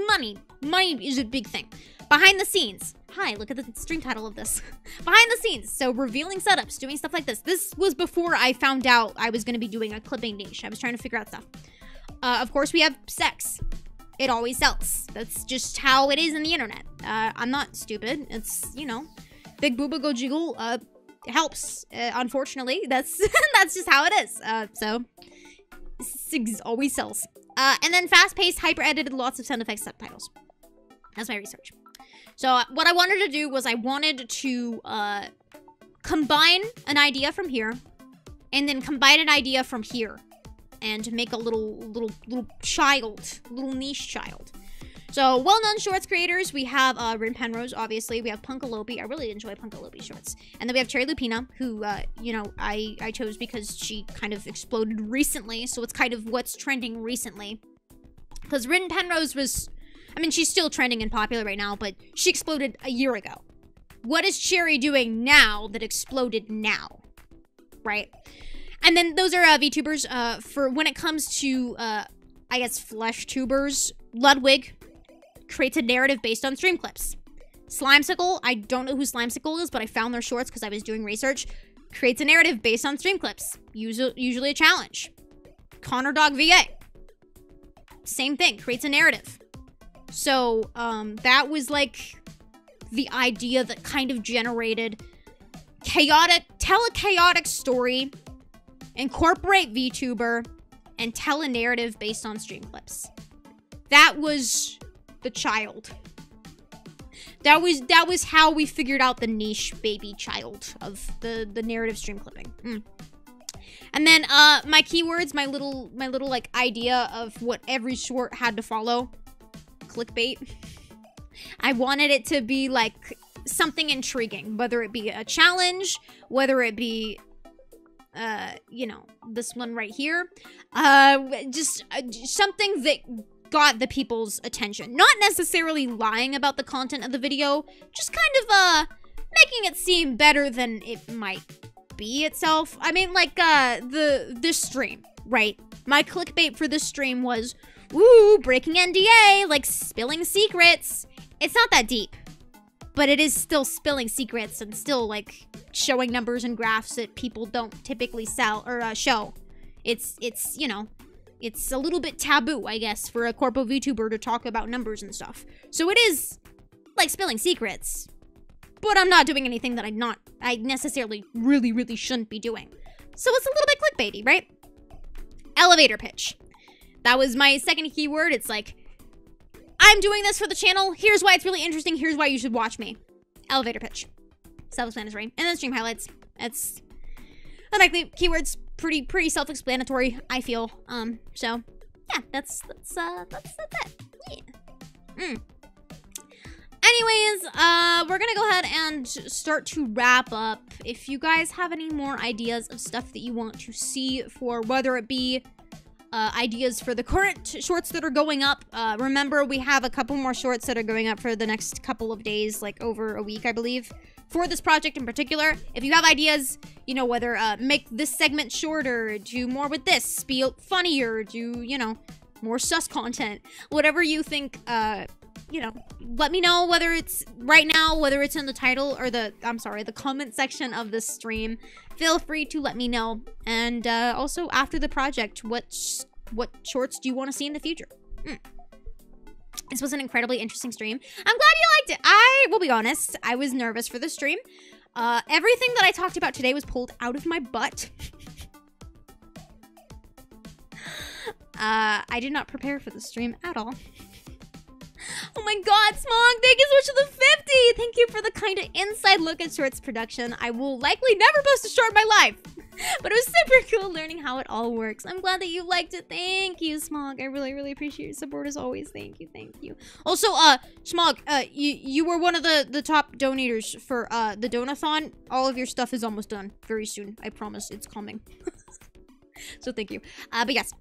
money. Money is a big thing. Behind the scenes. Hi, look at the stream title of this. Behind the scenes. So revealing setups, doing stuff like this. This was before I found out I was going to be doing a clipping niche. I was trying to figure out stuff. Of course, we have sex. It always sells. That's just how it is in the internet. I'm not stupid. It's, you know, big booba go jiggle helps. Unfortunately, that's that's just how it is. So it always sells. And then fast-paced, hyper-edited, lots of sound effects, subtitles. That's my research. So what I wanted to do was I wanted to combine an idea from here and then combine an idea from here and make a little niche child. So well-known shorts creators, we have Rin Penrose, obviously. We have Punkalopi. I really enjoy Punkalopi shorts. And then we have Cherry Lupina, who, you know, I chose because she kind of exploded recently. So it's kind of what's trending recently. Because Rin Penrose was... I mean, she's still trending and popular right now, but she exploded a year ago. What is Cherry doing now that exploded now? Right? And then those are VTubers. For when it comes to, I guess, flesh tubers, Ludwig creates a narrative based on stream clips. Slimesicle, I don't know who Slimesicle is, but I found their shorts because I was doing research. Creates a narrative based on stream clips. Usually a challenge. Connor Dog VA. Same thing, creates a narrative. So, that was like the idea that kind of generated tell a chaotic story, incorporate VTuber, and tell a narrative based on stream clips. That was the child. That was how we figured out the niche baby child of the narrative stream clipping. And then, my keywords, my little like idea of what every short had to follow. Clickbait. I wanted it to be like something intriguing, whether it be a challenge, whether it be you know, this one right here, just something that got the people's attention. Not necessarily lying about the content of the video, just kind of making it seem better than it might be itself. I mean, like this stream, right? My clickbait for this stream was, ooh, breaking NDA, like spilling secrets. It's not that deep, but it is still spilling secrets and still like showing numbers and graphs that people don't typically sell or show. It's you know, it's a little bit taboo, I guess, for a corpo VTuber to talk about numbers and stuff. So it is like spilling secrets, but I'm not doing anything that I necessarily really shouldn't be doing. So it's a little bit clickbaity, right? Elevator pitch. That was my second keyword. It's like, I'm doing this for the channel. Here's why it's really interesting. Here's why you should watch me. Elevator pitch. Self-explanatory. And then stream highlights. It's automatically keywords. Pretty self-explanatory, I feel. So yeah, that's it. Yeah. Anyways, we're gonna go ahead and start to wrap up. If you guys have any more ideas of stuff that you want to see for whether it be ideas for the current shorts that are going up. Remember, we have a couple more shorts that are going up for the next couple of days, like over a week, I believe, for this project in particular. If you have ideas, you know, whether make this segment shorter, do more with this, be funnier, do, you know, more sus content, whatever you think, you know, let me know, whether it's right now, whether it's in the title or the comment section of this stream. Feel free to let me know. And also after the project, what shorts do you want to see in the future? This was an incredibly interesting stream. I'm glad you liked it. I will be honest, I was nervous for the stream. Everything that I talked about today was pulled out of my butt. I did not prepare for the stream at all. Oh my god, Smog, thank you so much for the 50! Thank you for the kind of inside look at shorts production. I will likely never post a short in my life. But it was super cool learning how it all works. I'm glad that you liked it. Thank you, Smog. I really, really appreciate your support as always. Thank you, thank you. Also, Smog, you were one of the top donators for the donathon. All of your stuff is almost done very soon. I promise it's coming. So thank you. But yes.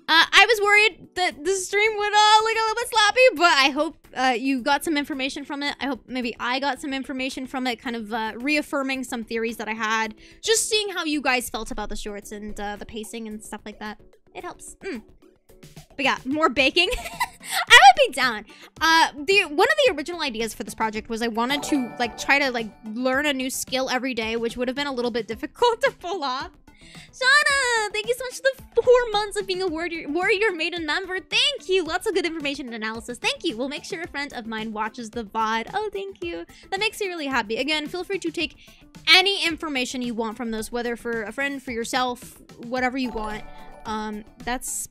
I was worried that the stream would look a little bit sloppy, but I hope you got some information from it. I hope maybe I got some information from it, kind of reaffirming some theories that I had. Just seeing how you guys felt about the shorts and the pacing and stuff like that. It helps. But yeah, more baking. I would be down. One of the original ideas for this project was I wanted to try to learn a new skill every day, which would have been a little bit difficult to pull off. Shauna, thank you so much for the 4 months of being a Warrior Maiden member. Thank you. Lots of good information and analysis. Thank you. We'll make sure a friend of mine watches the VOD. Oh, thank you. That makes me really happy. Again, feel free to take any information you want from those, whether for a friend, for yourself, whatever you want. That's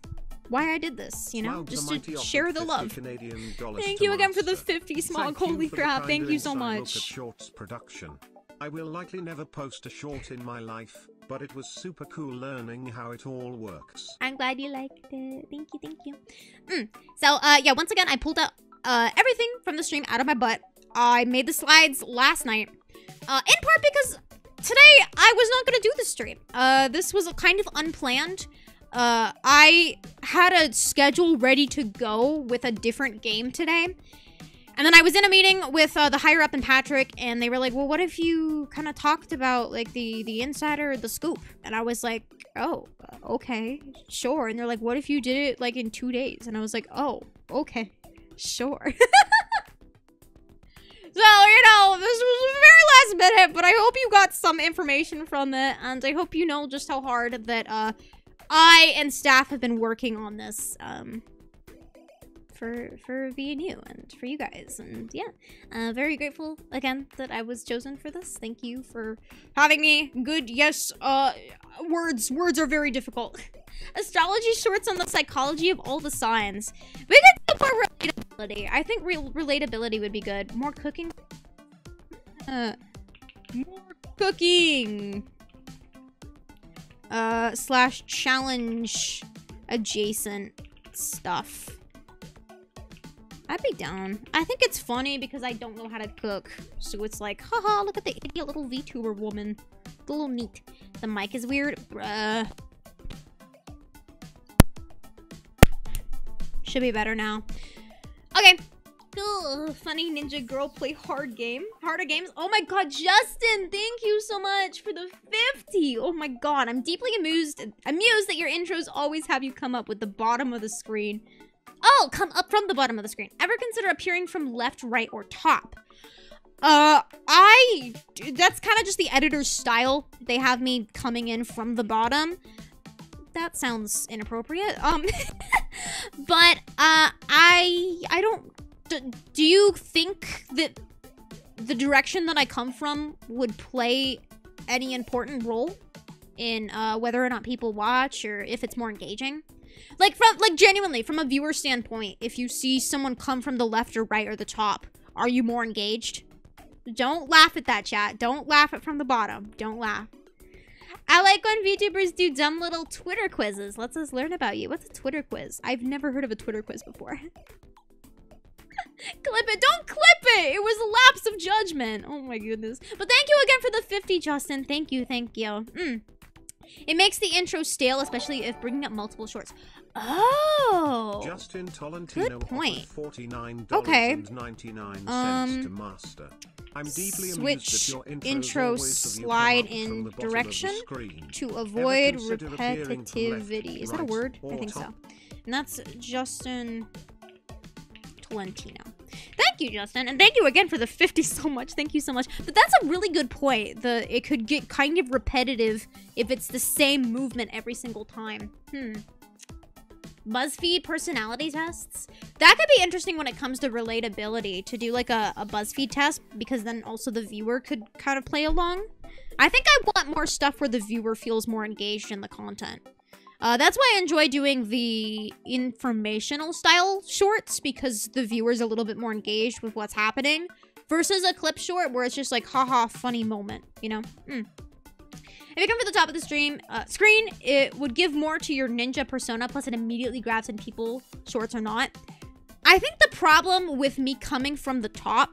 why I did this, you know, just to share the love. Thank you again for the 50, Smog. Holy crap. Thank you so much. Shorts production. I will likely never post a short in my life, but it was super cool learning how it all works. I'm glad you liked it. Thank you, thank you. So, yeah, once again, I pulled out everything from the stream out of my butt. I made the slides last night, in part because today I was not going to do the stream. This was kind of unplanned. I had a schedule ready to go with a different game today. And then I was in a meeting with the higher up and Patrick, and they were like, well, what if you kind of talked about the insider, the scoop? And I was like, oh, okay, sure. And they're like, what if you did it in 2 days? And I was like, oh, okay, sure. So, you know, this was very last minute, but I hope you got some information from it, and I hope you know just how hard that I and staff have been working on this for VNU and for you guys. And yeah, very grateful again that I was chosen for this. Thank you for having me. Good, yes, words are very difficult. Astrology shorts on the psychology of all the signs. We could do more relatability. I think relatability would be good. More cooking. More cooking. / challenge adjacent stuff. I'd be down. I think it's funny because I don't know how to cook. So it's like, haha, look at the idiot little VTuber woman. A little neat. The mic is weird. Bruh. Should be better now. Okay. Ugh, funny ninja girl play hard game. Harder games. Oh my god, Justin, thank you so much for the 50. Oh my god, I'm deeply amused that your intros always have you come up with the bottom of the screen. Oh, come up from the bottom of the screen. Ever consider appearing from left, right, or top? That's kind of just the editor's style. They have me coming in from the bottom. That sounds inappropriate. But, I don't... Do you think that the direction that I come from would play any important role in whether or not people watch or if it's more engaging? Genuinely, from a viewer standpoint, if you see someone come from the left or right or the top, are you more engaged? Don't laugh at that, chat. Don't laugh at from the bottom. Don't laugh. I like when VTubers do dumb little Twitter quizzes. Let's us learn about you. What's a Twitter quiz? I've never heard of a Twitter quiz before. Clip it. Don't clip it. It was a lapse of judgment. Oh my goodness. But thank you again for the 50, Justin. Thank you. Thank you. It makes the intro stale, especially if bringing up multiple shorts. Oh, Justin Tolentino good point. $49.99 Okay. to master. I'm deeply Switch amused that your intro always have you come slide up from in the bottom of the direction screen. to Ever avoid consider appearing from left, repetitivity. Is that a right, word? I or think so. top? And that's Justin Tolentino. Thank you, Justin, and thank you again for the 50 so much. Thank you so much. But that's a really good point. It could get kind of repetitive if it's the same movement every single time. BuzzFeed personality tests. That could be interesting when it comes to relatability, to do like a BuzzFeed test, because then also the viewer could kind of play along. I think I want more stuff where the viewer feels more engaged in the content. That's why I enjoy doing the informational style shorts, because the viewer's a little bit more engaged with what's happening, versus a clip short where it's just like, haha, funny moment, you know? If you come to the top of the screen, it would give more to your ninja persona, plus it immediately grabs in people, shorts or not. I think the problem with me coming from the top,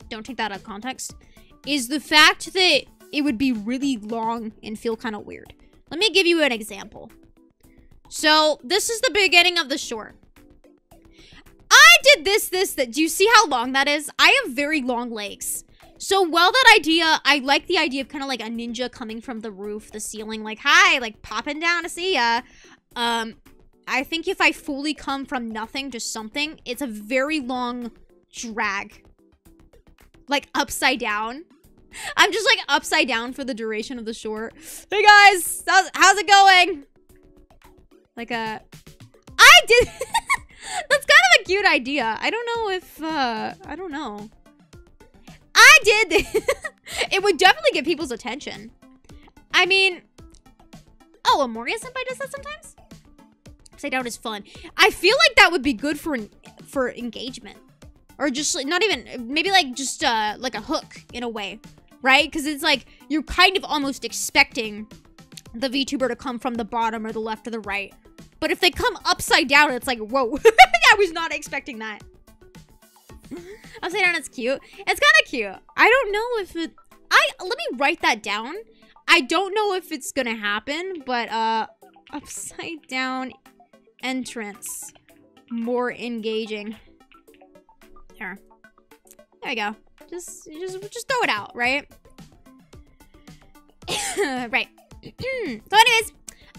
don't take that out of context, is the fact that it would be really long and feel kind of weird. Let me give you an example. So, this is the beginning of the short. I did this. Do you see how long that is? I have very long legs. So, while that idea, I like the idea of kind of like a ninja coming from the roof, the ceiling, like, hi, like, popping down to see ya. I think if I fully come from nothing to something, it's a very long drag. Like, upside down. I'm just, like, upside down for the duration of the short. Hey, guys! How's it going? Like, I did... That's kind of a cute idea. I don't know if, I don't know. I did this. It would definitely get people's attention. I mean... Oh, Amoria Senpai does that sometimes? Upside down is fun. I feel like that would be good for engagement. Or just, like, not even... Maybe, like, just, like a hook, in a way. Right? Because it's like, you're kind of almost expecting the VTuber to come from the bottom or the left or the right. But if they come upside down, it's like, whoa. I was not expecting that. Upside down is cute. It's kind of cute. I don't know if it... Let me write that down. I don't know if it's gonna happen, but, upside down entrance. More engaging. There. There we go. Just throw it out, right? Right. So anyways,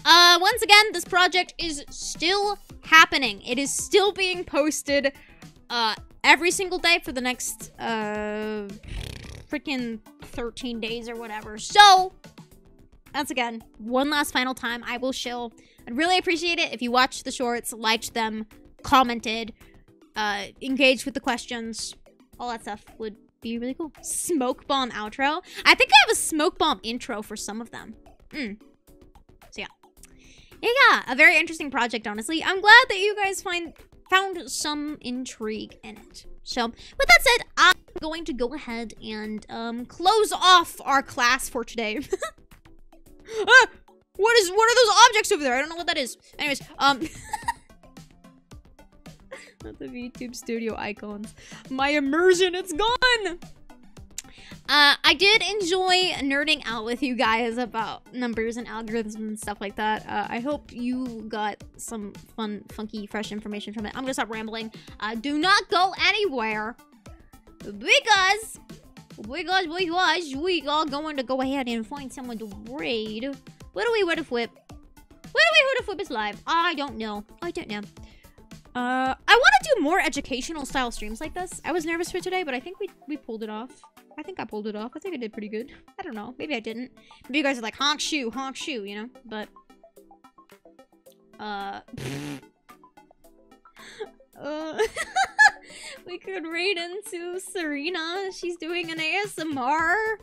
once again, this project is still happening. It is still being posted every single day for the next freaking 13 days or whatever. So, once again, one last final time, I will shill. I'd really appreciate it if you watched the shorts, liked them, commented, engaged with the questions. All that stuff would be really cool. Smoke bomb outro. I think I have a smoke bomb intro for some of them. So yeah, a very interesting project, honestly. I'm glad that you guys found some intrigue in it. So with that said, I'm going to go ahead and close off our class for today. What are those objects over there? I don't know what that is. Anyways, not the VTube studio icons. My immersion, it's gone! I did enjoy nerding out with you guys about numbers and algorithms and stuff like that. I hope you got some fun, funky, fresh information from it. I'm gonna stop rambling. Do not go anywhere, because we are going to go ahead and find someone to raid. What do we would have whip? Is live? I don't know. I want to do more educational style streams like this. I was nervous for today, but I think we pulled it off. I think I pulled it off. I think I did pretty good. I don't know. Maybe I didn't. Maybe you guys are like, honk shoe, you know? But, we could raid into Serena. She's doing an ASMR,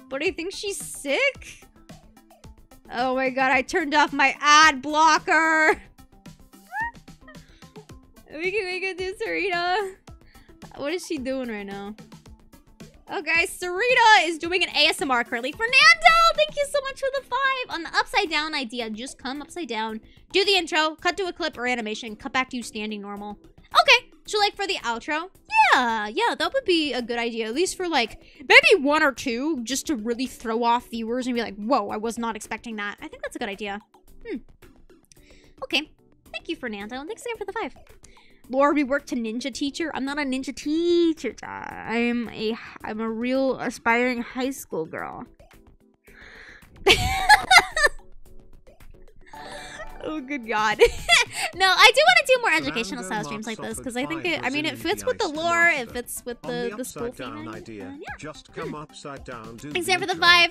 but I think she's sick. Oh my god, I turned off my ad blocker. We could do Serena. What is she doing right now? Okay, Serena is doing an ASMR currently. Fernando, thank you so much for the 5 on the upside down idea. Just come upside down, do the intro, cut to a clip or animation, cut back to you standing normal. Okay, So like for the outro, yeah, that would be a good idea. At least for like maybe 1 or 2, just to really throw off viewers and be like, whoa, I was not expecting that. I think that's a good idea. Okay, thank you, Fernando. Thanks again for the 5. Lore reworked to ninja teacher. I'm not a ninja teacher. I'm a real aspiring high school girl. Oh, good God. No, I do want to do more educational style streams like this because I think it fits with the lore, it fits with the school theme. Just come upside down. Thanks again for the 5.